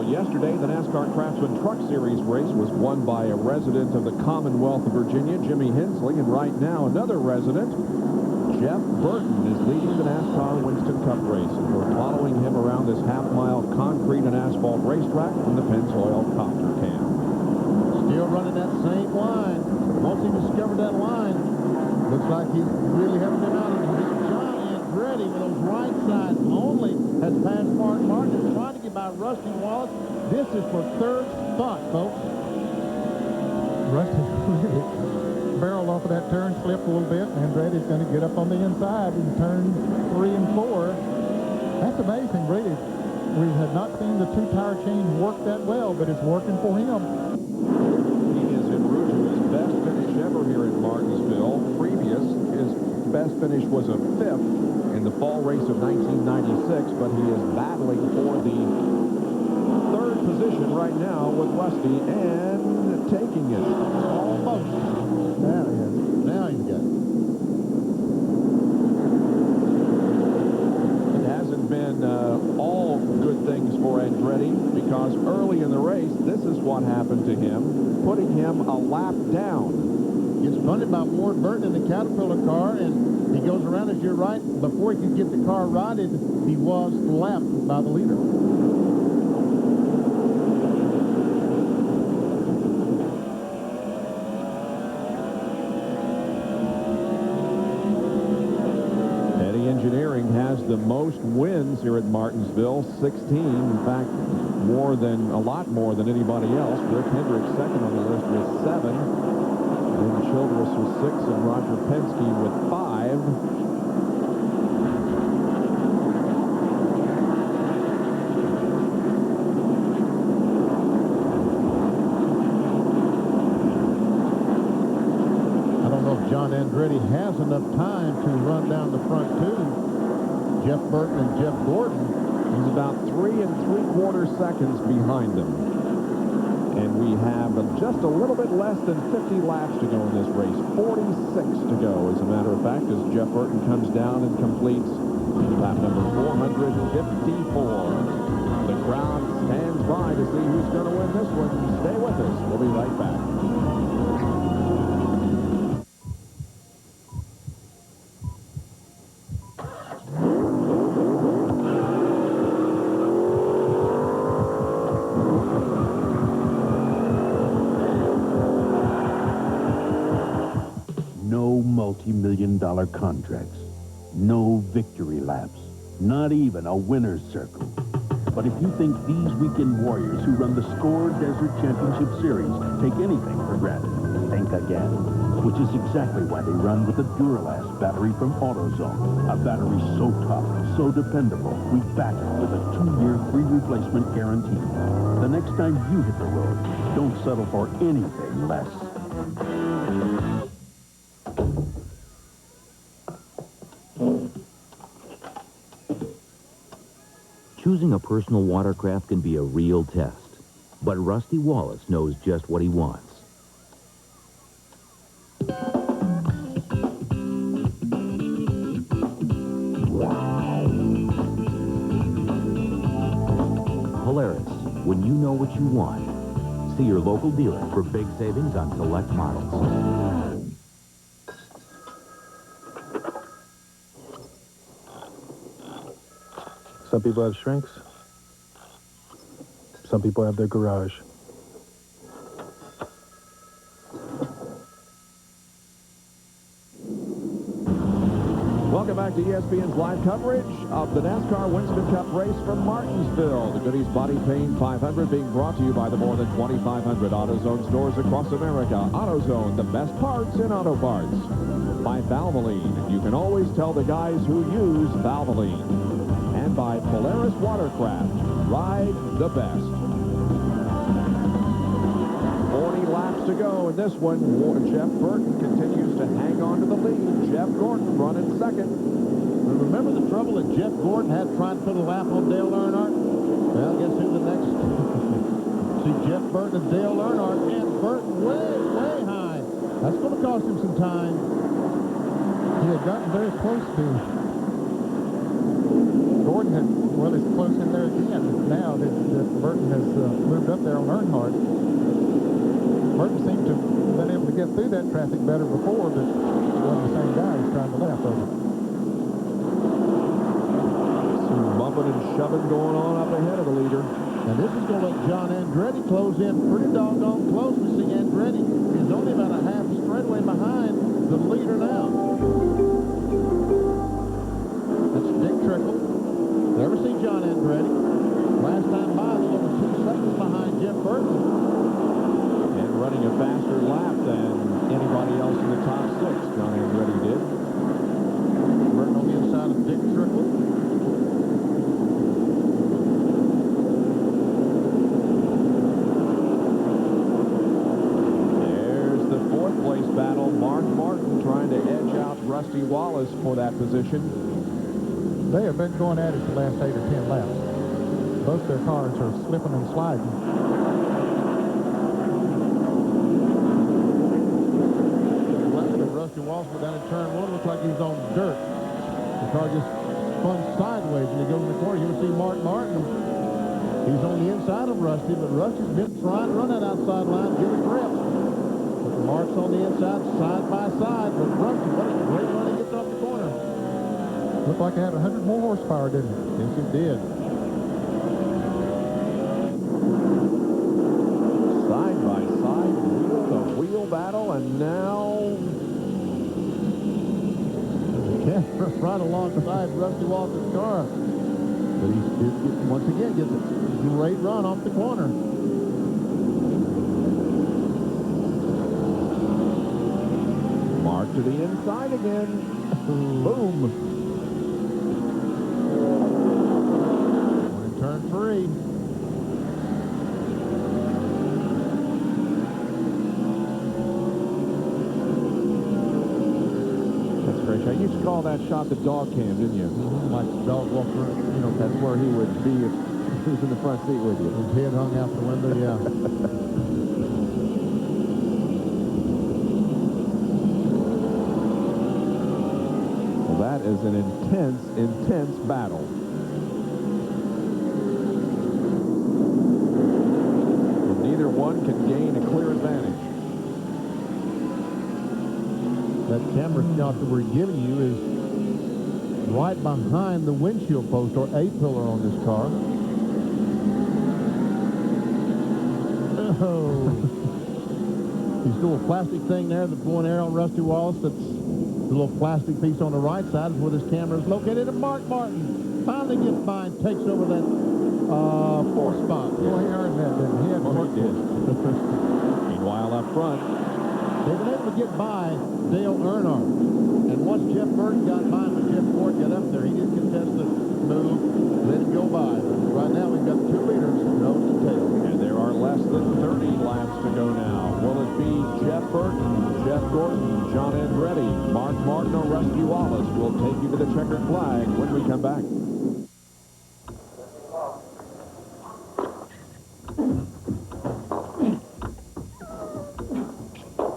Speaker 1: Yesterday, the NASCAR Craftsman Truck Series race was won by a resident of the Commonwealth of Virginia, Jimmy Hensley, and right now another resident, Jeff Burton, is leading the NASCAR Winston Cup race. And we're following him around this half-mile concrete and asphalt racetrack from the Pennzoil copter cam.
Speaker 7: Still running that same line. Once he discovered that line, looks like he's really having it out. John Andretti with those right sides only has passed Mark Martin, trying to get by Rusty Wallace. This is for third spot, folks.
Speaker 4: Rusty barreled off of that turn, slipped a little bit, and Andretti's going to get up on the inside in turn 3 and 4. That's amazing, Brady. We have not seen the two-tire change work that well, but it's working for him.
Speaker 1: He is en route to his best finish ever here at Martinsville. Previous, his best finish was a 5th in the fall race of 1996, but he is battling for the 3rd position right now with Rusty and taking it.
Speaker 7: Almost. Now he is. Now he's got it.
Speaker 1: It hasn't been all good things for Andretti, because early in the race, this is what happened to him, putting him a lap down.
Speaker 7: Gets punted by Ward Burton in the Caterpillar car, and he goes around, as you're right. Before he could get the car righted, he was lapped by the leader.
Speaker 1: Petty Engineering has the most wins here at Martinsville, 16. In fact, a lot more than anybody else. Rick Hendrick second on the list with 7. And Childress with 6 and Roger Penske with 5.
Speaker 7: John Andretti has enough time to run down the front two. Jeff Burton and Jeff Gordon.
Speaker 1: He's about 3 3/4 seconds behind them. And we have just a little bit less than 50 laps to go in this race. 46 to go, as a matter of fact, as Jeff Burton comes down and completes Lap number 454. The crowd stands by to see who's going to win this one. Stay with us. We'll be right back.
Speaker 2: No multi-million-dollar contracts. No victory laps. Not even a winner's circle. But if you think these weekend warriors who run the Score Desert Championship Series take anything for granted, think again. Which is exactly why they run with the Duralast battery from AutoZone. A battery so tough, so dependable, we back it with a 2-year free replacement guarantee. The next time you hit the road, don't settle for anything less.
Speaker 19: Choosing a personal watercraft can be a real test, but Rusty Wallace knows just what he wants. Polaris, when you know what you want. See your local dealer for big savings on select models.
Speaker 21: Some people have shrinks. Some people have their garage.
Speaker 1: Welcome back to ESPN's live coverage of the NASCAR Winston Cup race from Martinsville. The Goody's Body Paint 500 being brought to you by the more than 2,500 AutoZone stores across America. AutoZone, the best parts in auto parts. By Valvoline, you can always tell the guys who use Valvoline. And by Polaris Watercraft, ride the best. 40 laps to go in this one. Jeff Burton continues to hang on to the lead. Jeff Gordon running second.
Speaker 7: Remember the trouble that Jeff Gordon had trying to put a lap on Dale Earnhardt? Well, guess who the next? See Jeff Burton and Dale Earnhardt, and Burton way high. That's going to cost him some time.
Speaker 4: He had gotten very close to Gordon. Well, he's close in there again. Now that Burton has moved up there on Earnhardt. Burton seemed to have been able to get through that traffic better before, but it wasn't the same guy who's trying to lap over.
Speaker 1: Some bumping and shoving going on up ahead of the leader.
Speaker 7: And this is going to let John Andretti close in pretty doggone close. We see Andretti is only about a half straightaway behind the leader now. That's Dick Trickle. Never see John Andretti. Last time by, a little over 2 seconds behind Jeff Burton.
Speaker 1: And running a faster lap than anybody else in the top 6, John Andretti did.
Speaker 7: Burton on the inside of Dick Trickle.
Speaker 1: There's the 4th place battle. Mark Martin trying to edge out Rusty Wallace for that position.
Speaker 4: They have been going at it the last 8 or 10 laps. Both their cars are slipping and sliding.
Speaker 7: Rusty Wallace went down in turn 1. Looked like he was on dirt. The car just spun sideways when he goes in the corner. You'll see Mark Martin. He's on the inside of Rusty, but Rusty's been trying to run that outside line, get a grip. But Mark's on the inside, side by side. But Rusty, what a great run he gets off the corner.
Speaker 4: Looked like it had 100 more horsepower, didn't it?
Speaker 7: Yes, it did.
Speaker 1: Side by side, wheel to wheel battle, and now
Speaker 7: right alongside Rusty Wallace's car. But he once again gets a great run off the corner.
Speaker 1: Mark to the inside again. Boom.
Speaker 7: Turn 3.
Speaker 1: That's great. I used to call that shot the dog cam, didn't you?
Speaker 7: Like the dog walked around, you know.
Speaker 1: That's where he would be if he was in the front seat with you.
Speaker 7: His head hung out the window, yeah.
Speaker 1: that is an intense, intense battle. And neither one can gain a clear advantage.
Speaker 4: That camera shot that we're giving you is right behind the windshield post or A-pillar on this car. Oh. You see a little plastic thing there, the bow and arrow on Rusty Wallace. That's the little plastic piece on the right side is where this camera is located. And Mark Martin finally gets by and takes over that fourth spot.
Speaker 1: Yeah.
Speaker 4: Well, he earned that, didn't he? He had to work for it.
Speaker 1: Meanwhile, up front,
Speaker 4: they've been able to get by Dale Earnhardt. And once Jeff Burton got by him, when Jeff Ford got up there, he didn't contest the move, let him go by. But right now, we've got the two leaders, nose to tail.
Speaker 1: and there are less than 30 laps to go now. Will it be Jeff Burton, Jeff Gordon, John Andretti, Mark Martin, or Rusty Wallace? We'll take you to the checkered flag when we come back.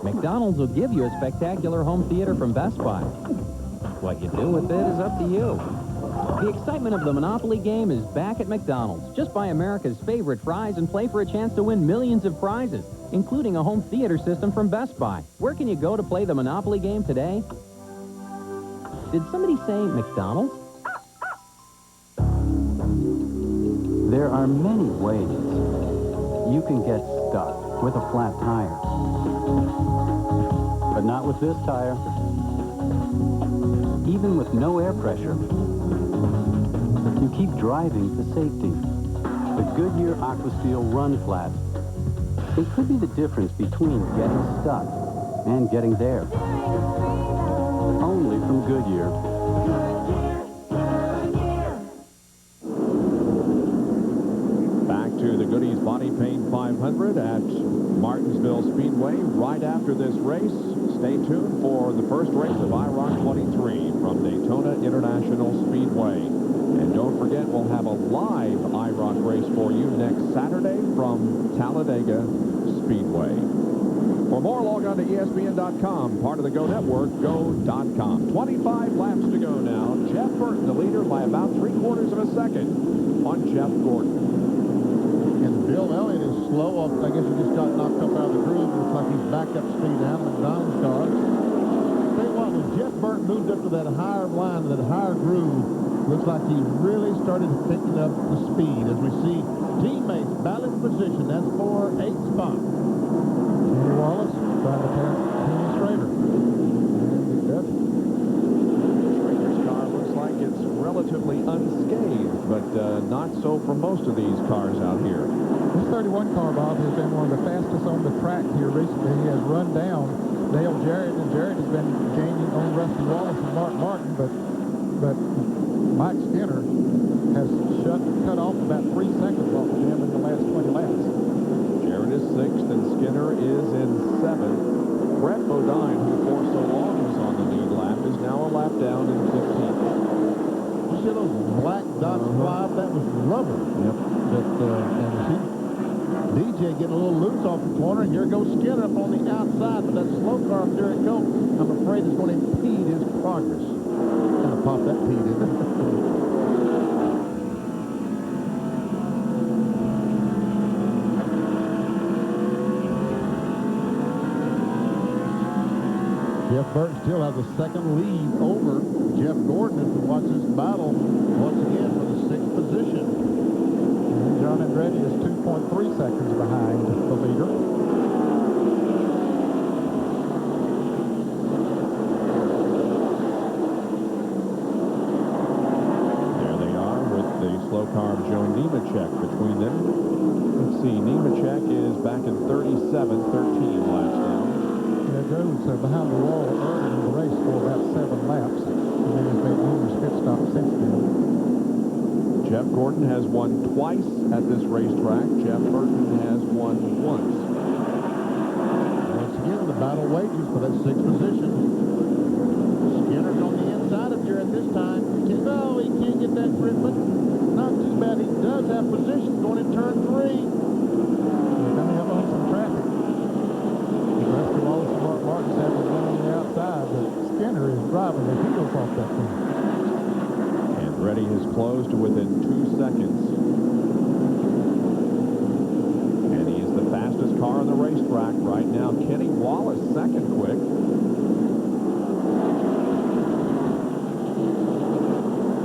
Speaker 10: McDonald's will give you a spectacular home theater from Best Buy. What you do with it is up to you. The excitement of the Monopoly game is back at McDonald's. Just buy America's favorite fries and play for a chance to win millions of prizes, including a home theater system from Best Buy. Where can you go to play the Monopoly game today? Did somebody say McDonald's?
Speaker 16: There are many ways you can get stuck with a flat tire. But not with this tire. Even with no air pressure, you keep driving to safety. The Goodyear Aquasteel Run Flat. It could be the difference between getting stuck and getting there. Only from Goodyear.
Speaker 1: Back to the Goody's Body Paint 500 at Martinsville Speedway right after this race. Stay tuned for the first race of IROC 23 from Daytona International Speedway. And don't forget, we'll have a live IROC race for you next Saturday from Talladega Speedway. For more, log on to ESPN.com, part of the Go Network, go.com. 25 laps to go now. Jeff Burton, the leader, by about 3/4 of a second on Jeff Gordon.
Speaker 4: And Bill Elliott is slow. I guess he just got knocked up out of the groove. Looks like he's back up speed now. McDonald's car. Tell you what, when Jeff Burton moved up to that higher line, that higher groove, looks like he really started picking up the speed. As we see teammates battle for position. That's for 8th spot. Kenny Wallace trying to pass Kenny Schrader. And he does it.
Speaker 1: Schrader's car looks like it's relatively unscathed, but not so for most of these cars out here.
Speaker 4: This 31 car, Bob, has been one of the fastest on the track here recently. He has run down Dale Jarrett, and Jarrett has been gaining on Rusty Wallace and Mark Martin, but Mike Skinner has cut off about 3 seconds off of him in the last 20 laps.
Speaker 1: Jarrett is 6th, and Skinner is in 7th. Brett Bodine, who for so long was on the lead lap, is now a lap down in 15th.
Speaker 4: You see those black dots fly up? That was rubber.
Speaker 1: Yep.
Speaker 4: And see DJ getting a little loose off the corner, and here goes Skinner up on the outside, but that slow car up there it goes. I'm afraid it's going to impede his progress. Kind of pop that P, didn't it? Jeff Burton still has a second lead over Jeff Gordon as we watch this battle once again for the 6th position. And John Andretti is 2.3 seconds behind the leader.
Speaker 1: There they are with the slow car of Joe Nemechek between them. Let's see, Nemechek is back in 37, 13 laps down.
Speaker 4: Yeah, Joe's behind the wall early in the race for about 7 laps. And then he's made numerous pit stops since then.
Speaker 1: Jeff Gordon has won twice at this racetrack. Jeff Burton has won once.
Speaker 4: Once again, the battle wages for that 6th position. Skinner's on the inside of Jarrett this time. No, he can't get that grip, but not too bad. He does have position going in turn 3. He's coming up on some traffic. Rusty Wallace and Mark Martin's having to run on the outside, but Skinner is driving the heels off that thing.
Speaker 1: Andretti has closed to within 2 seconds. And he is the fastest car on the racetrack right now. Kenny Wallace second quick.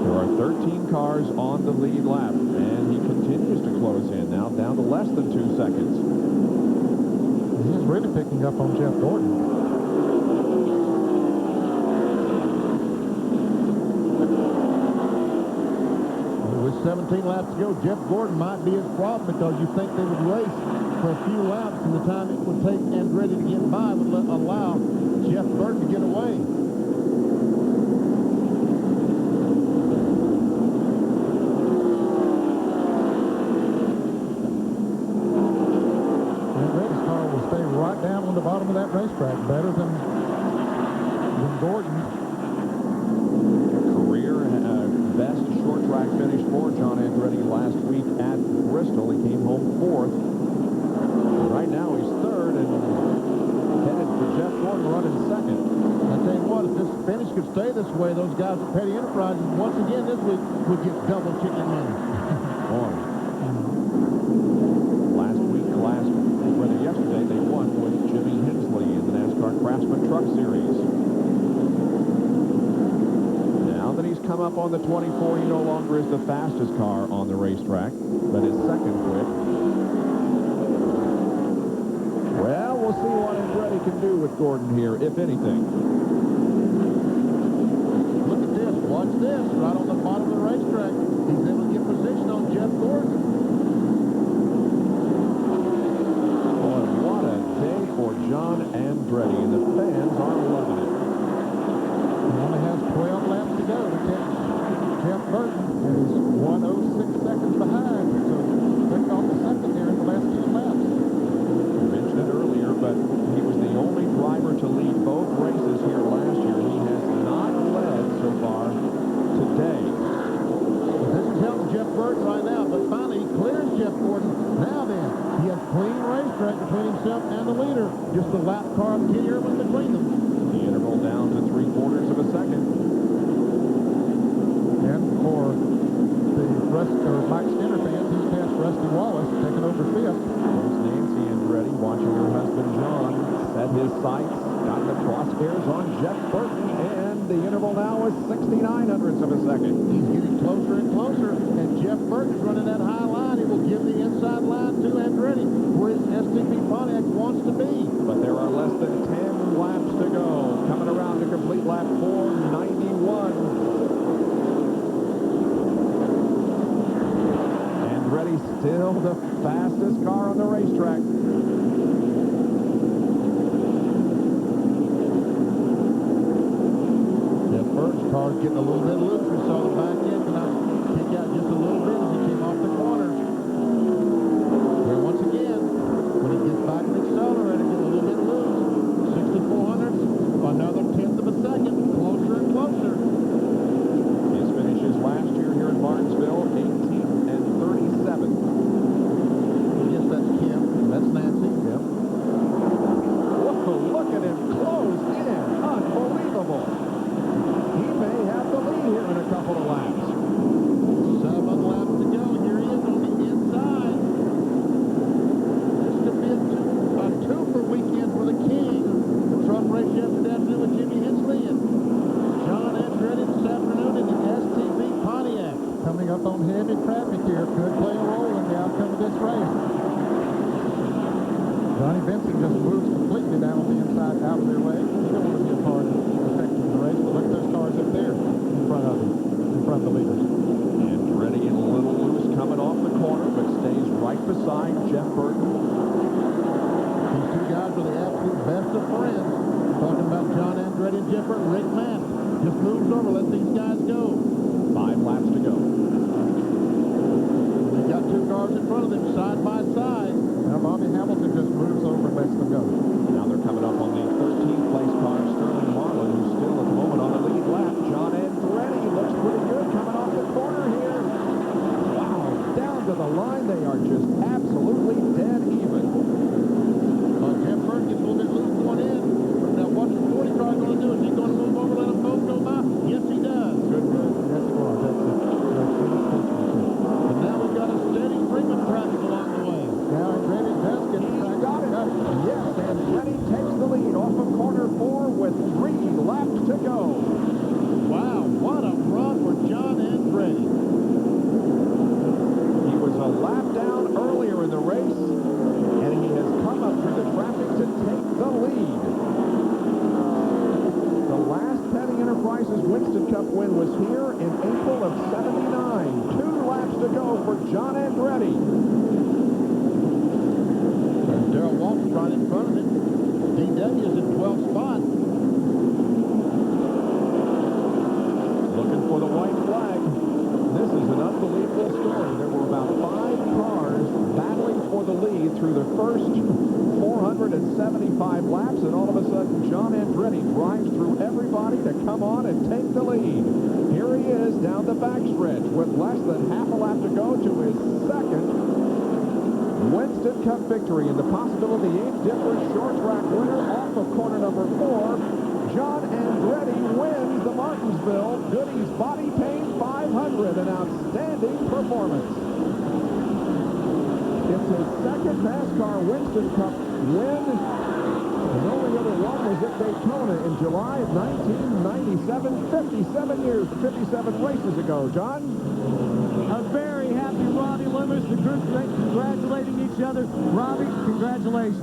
Speaker 1: There are 13 cars on the lead lap, and he continues to close in now, down to less than 2 seconds.
Speaker 4: He's really picking up on Jeff Gordon.
Speaker 7: With 17 laps to go, Jeff Gordon might be his problem, because you think they would race for a few laps, and the time it would take Andretti to get by would allow Jeff Burton to get away.
Speaker 4: Andretti's car will stay right down on the bottom of that racetrack, better than Gordon's.
Speaker 1: Best short track finish for John Andretti last week at Bristol. He came home 4th. Right now he's 3rd and headed for Jeff Gordon running 2nd.
Speaker 7: I tell you what, if this finish could stay this way, those guys at Petty Enterprises once again this week would get double chicken money.
Speaker 1: Boy. Last week, yesterday, they won with Jimmy Hensley in the NASCAR Craftsman Truck Series. Come up on the 24, he no longer is the fastest car on the racetrack, but is second quick. Well, we'll see what Andretti can do with Gordon here, if anything.
Speaker 7: Look at this. Watch this. Right on the bottom of the racetrack. He's able to get position on Jeff Gordon.
Speaker 1: Boy, what a day for John Andretti, and the fans are loving it.
Speaker 4: He only has 12 laps to go to catch Jeff Burton, and he's 1:06 seconds behind. So picked off the second there in the last 10 laps.
Speaker 1: I mentioned it earlier, but he was the only driver to lead both races here last year. He has not led so far today.
Speaker 7: But this is helping Jeff Burton right now, but finally he clears Jeff Gordon. Now then, he has clean racetrack between himself and the leader. Just a lap car of Kenny Irwin between them.
Speaker 1: The interval down to 3/4 of a second.
Speaker 4: And for the Mike Skinner fans, he's passed Rusty Wallace, taking over 5th.
Speaker 1: There's Nancy Andretti watching her husband John set his sights, got the crosshairs on Jeff Burton, and the interval now is 69/100 of a second.
Speaker 7: He's getting closer and closer, and Jeff Burton's running that high line. He will give the inside line to Andretti, where his STP Pontiac wants to be.
Speaker 1: But there are less than 10 laps to go. Coming around to complete lap 491. Andretti still the fastest car on the racetrack.
Speaker 7: Jeff Burton's car getting a little bit loose. We saw the back end tonight kick out just a little bit as he came off the corner. Here once again, when he gets back to the accelerator, getting a little bit loose. 6400ths, another 1/10 of a second, closer and closer.
Speaker 1: His finishes last year here in Martinsville, 18th and 37th.
Speaker 7: Yes, that's Kim. That's Nancy.
Speaker 1: Yep. Whoa, look at him close in. Unbelievable. He may have the lead here in a couple of laps.
Speaker 7: 7 laps to go. Here he is on the inside. This could be a two-for weekend for the King. The truck race yesterday afternoon with Jimmy Hensley and John Andretti this afternoon in the STP Pontiac.
Speaker 4: Coming up on heavy traffic here, could play a role in the outcome of this race. Johnny Benson just moves completely down on the inside, out of their way. He don't want to be a part of affecting the race, but look at those cars up there in front of him, in front of the leaders.
Speaker 1: Andretti a little loose coming off the corner, but stays right beside Jeff Burton.
Speaker 7: These two guys are the absolute best of friends. Talking about John Andretti and Jeff Burton. Rick Matt just moves over, let these guys go.
Speaker 1: 5 laps to go.
Speaker 7: They've got two cars in front of them, side by side.
Speaker 4: Now Bobby Hamilton just moves over and lets them go.
Speaker 1: Now they're coming up on the 13th place car, Sterling Marlin, who's still at the moment on the lead lap. John Andretti looks pretty good coming off the corner here. Wow, down to the line. They are just absolutely dead even.
Speaker 7: Jeff Burton gets a little bit loose going in. Now what's the 40 car going to do? Is he going to move over, let them both go by? Yes, he does.
Speaker 1: Good here in April of '79. 2 laps to go for John Andretti.
Speaker 7: Darrell Waltrip right in front of him. DW is in 12th spot.
Speaker 1: Looking for the white flag. This is an unbelievable story. There were about 5 cars battling for the lead through the first 475 laps, and all of a sudden, John Andretti drives through everybody to come on and take the lead. Here he is down the backstretch with less than half a lap to go to his second Winston Cup victory, and the possibility 8th different short track winner off of corner number 4. John Andretti wins the Martinsville Goody's Body Paint 500, an outstanding performance. It's his second NASCAR Winston Cup win. His only other one was at Daytona in July of 1997, 57 years, 57 races ago. John?
Speaker 15: A very happy Robbie Loomis. The group congratulating each other. Robbie, congratulations.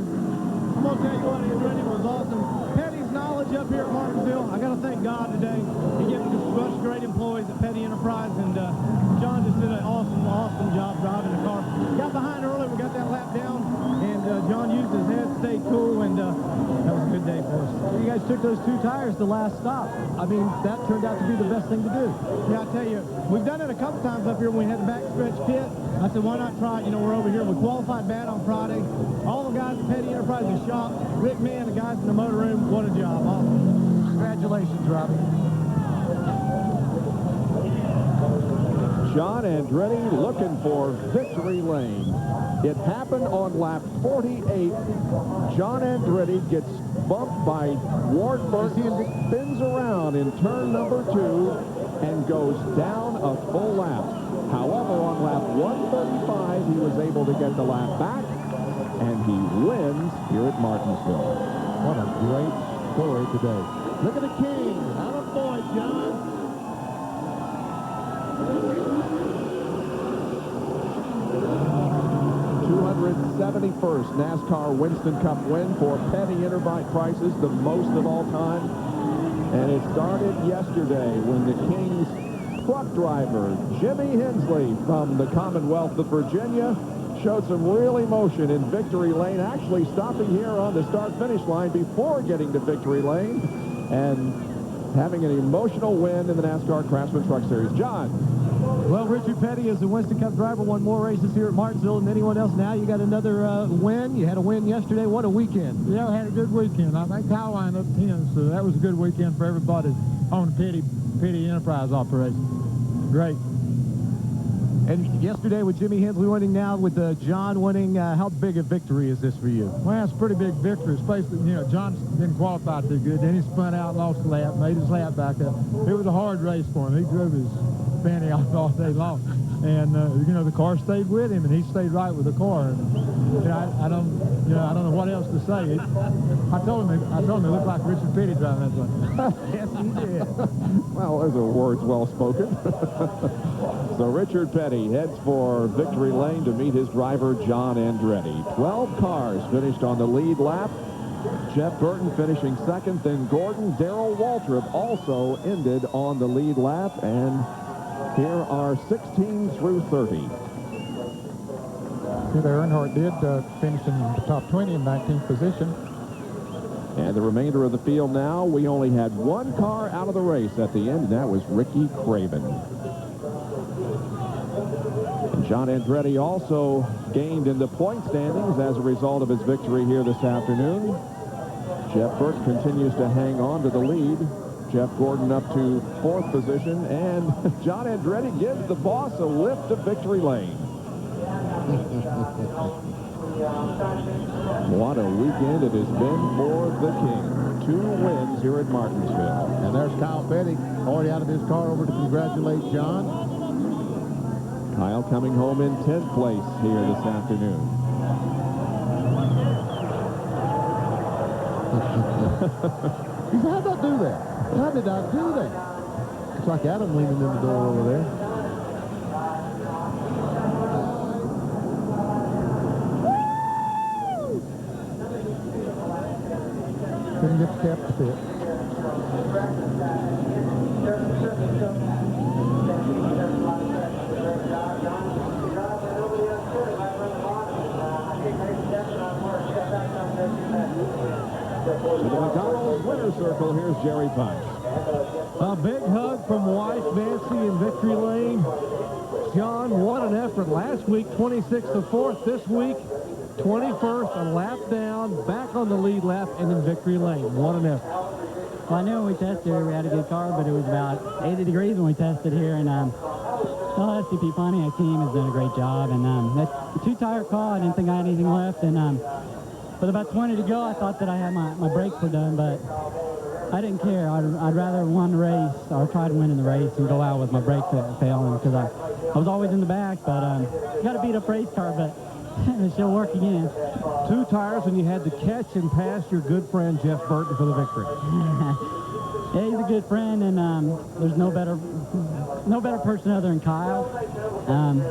Speaker 15: I'm going to tell you what, Andretti was awesome. Petty's knowledge up here at Martinsville, I got to thank God today. He gave me such great employees at Petty Enterprise, and John just did an awesome job driving the car. Got behind early, we got that lap down, and John used his head, stayed cool, and that was a good day for us.
Speaker 3: You guys took those 2 tires the last stop. I mean, that turned out to be the best thing to do.
Speaker 15: Yeah, I tell you, we've done it a couple times up here when we had the backstretch pit. I said, why not try it? You know, we're over here. We qualified bad on Friday. All the guys at Petty Enterprise in shop, Rick Mann, the guys in the motor room, what a job. Awesome.
Speaker 3: Congratulations, Robbie.
Speaker 1: John Andretti looking for victory lane. It happened on lap 48. John Andretti gets bumped by Ward Burton, spins around in turn number 2, and goes down a full lap. However, on lap 135, he was able to get the lap back, and he wins here at Martinsville.
Speaker 7: What a great story today. Look at the King. Attaboy, John.
Speaker 1: 271st NASCAR Winston Cup win for Petty Enterprises, the most of all time. And it started yesterday when the Kings truck driver, Jimmy Hensley from the Commonwealth of Virginia, showed some real emotion in victory lane, actually stopping here on the start-finish line before getting to victory lane and having an emotional win in the NASCAR Craftsman Truck Series. John?
Speaker 3: Well, Richard Petty is the Winston Cup driver, won more races here at Martinsville than anyone else. Now you got another win. You had a win yesterday. What a weekend.
Speaker 4: Yeah, I had a good weekend. I think Kyle lined up 10, so that was a good weekend for everybody on the Petty Enterprise operation. Great.
Speaker 3: And yesterday with Jimmy Hensley winning, now with John winning, how big a victory is this for you?
Speaker 4: Well, it's a pretty big victory, especially, you know, John didn't qualify too good. Then he spun out, lost a lap, made his lap back up. It was a hard race for him. He drove his fanny off all day long. And, you know, the car stayed with him, and he stayed right with the car. And, you know, I don't know what else to say. I told him it looked like Richard Petty driving that thing.
Speaker 1: Yes, he did. Well, those are words well spoken. So Richard Petty heads for victory lane to meet his driver, John Andretti. 12 cars finished on the lead lap. Jeff Burton finishing second, then Gordon. Darrell Waltrip also ended on the lead lap, and here are 16 through 30.
Speaker 4: Earnhardt did finish in the top 20 in 19th position.
Speaker 1: And the remainder of the field now, we only had one car out of the race at the end, and that was Ricky Craven. John Andretti also gained in the point standings as a result of his victory here this afternoon. Jeff Burton continues to hang on to the lead. Jeff Gordon up to 4th position, and John Andretti gives the boss a lift to victory lane. What a weekend it has been for the King. 2 wins here at Martinsville.
Speaker 7: And there's Kyle Petty already out of his car over to congratulate John.
Speaker 1: Kyle coming home in 10th place here this afternoon.
Speaker 7: He said, how'd I do that? How did I do that? It's like Adam leaning in the door over there.
Speaker 4: Couldn't get the cap to fit.
Speaker 1: To the McDonald's winner's circle, here's Jerry Pike.
Speaker 9: A big hug from wife Nancy in Victory Lane. John, what an effort. Last week, 26th to 4th. This week, 21st, a lap down, back on the lead lap, and in Victory Lane. What an effort.
Speaker 13: Well, I knew when we tested here, we had a good car, but it was about 80 degrees when we tested here, and the SCP Pontiac team has done a great job, and that's a two-tire car. I didn't think I had anything left, and with about 20 to go, I thought that I had my brakes were done, but I didn't care. I'd rather won the race or try to win in the race and go out with my brakes failing, because I was always in the back, but got a beat-up race car, but she'll work again.
Speaker 9: Two tires, and you had to catch and pass your good friend Jeff Burton for the victory.
Speaker 13: Yeah, he's a good friend, and there's no better person other than Kyle.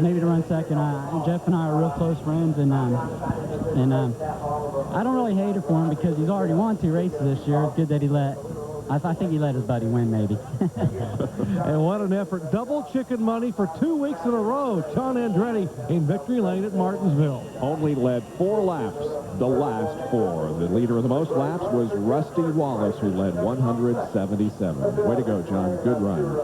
Speaker 13: Maybe to run second. Jeff and I are real close friends, and I don't really hate it for him because he's already won 2 races this year. It's good that he I think he let his buddy win, maybe.
Speaker 9: And what an effort. Double chicken money for 2 weeks in a row. John Andretti in Victory Lane at Martinsville.
Speaker 1: Only led 4 laps, the last 4. The leader of the most laps was Rusty Wallace, who led 177. Way to go, John. Good run.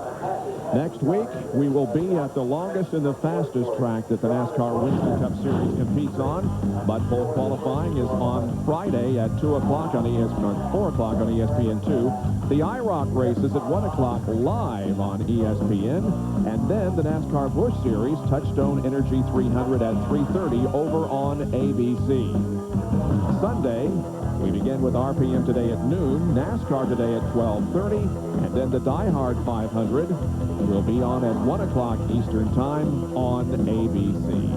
Speaker 1: Next week, we will be at the longest and the fastest track that the NASCAR Winston Cup Series competes on. Mud Pole qualifying is on Friday at 2 o'clock on 4 o'clock on ESPN2. The IROC race is at 1 o'clock live on ESPN. And then the NASCAR Busch Series Touchstone Energy 300 at 3:30 over on ABC. Sunday, we begin with RPM today at noon, NASCAR today at 12:30, and then the Die Hard 500 will be on at 1 o'clock Eastern Time on ABC.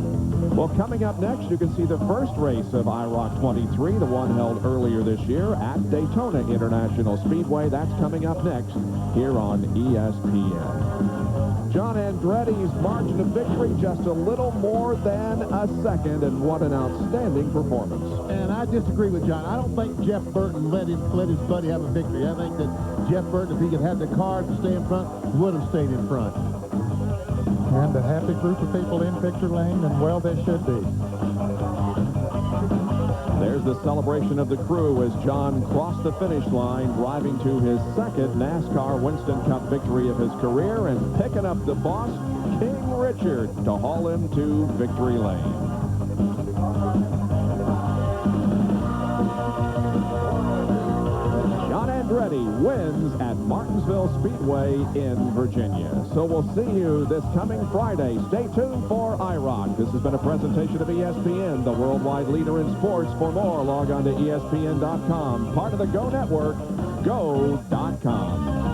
Speaker 1: Well, coming up next, you can see the first race of IROC 23, the one held earlier this year at Daytona International Speedway. That's coming up next here on ESPN. John Andretti's margin of victory just a little more than a second, and what an outstanding performance.
Speaker 7: And I disagree with John. I don't think Jeff Burton let his buddy have a victory. I think that Jeff Burton, if he could have the car to stay in front, would have stayed in front.
Speaker 4: And a happy group of people in Victory Lane, and well, they should be.
Speaker 1: There's the celebration of the crew as John crossed the finish line, driving to his second NASCAR Winston Cup victory of his career and picking up the boss, King Richard, to haul him to Victory Lane. John Andretti wins at Martinsville Speedway in Virginia. So we'll see you this coming Friday. Stay tuned for IROC. This has been a presentation of ESPN, the worldwide leader in sports. For more, log on to ESPN.com. Part of the Go Network, go.com.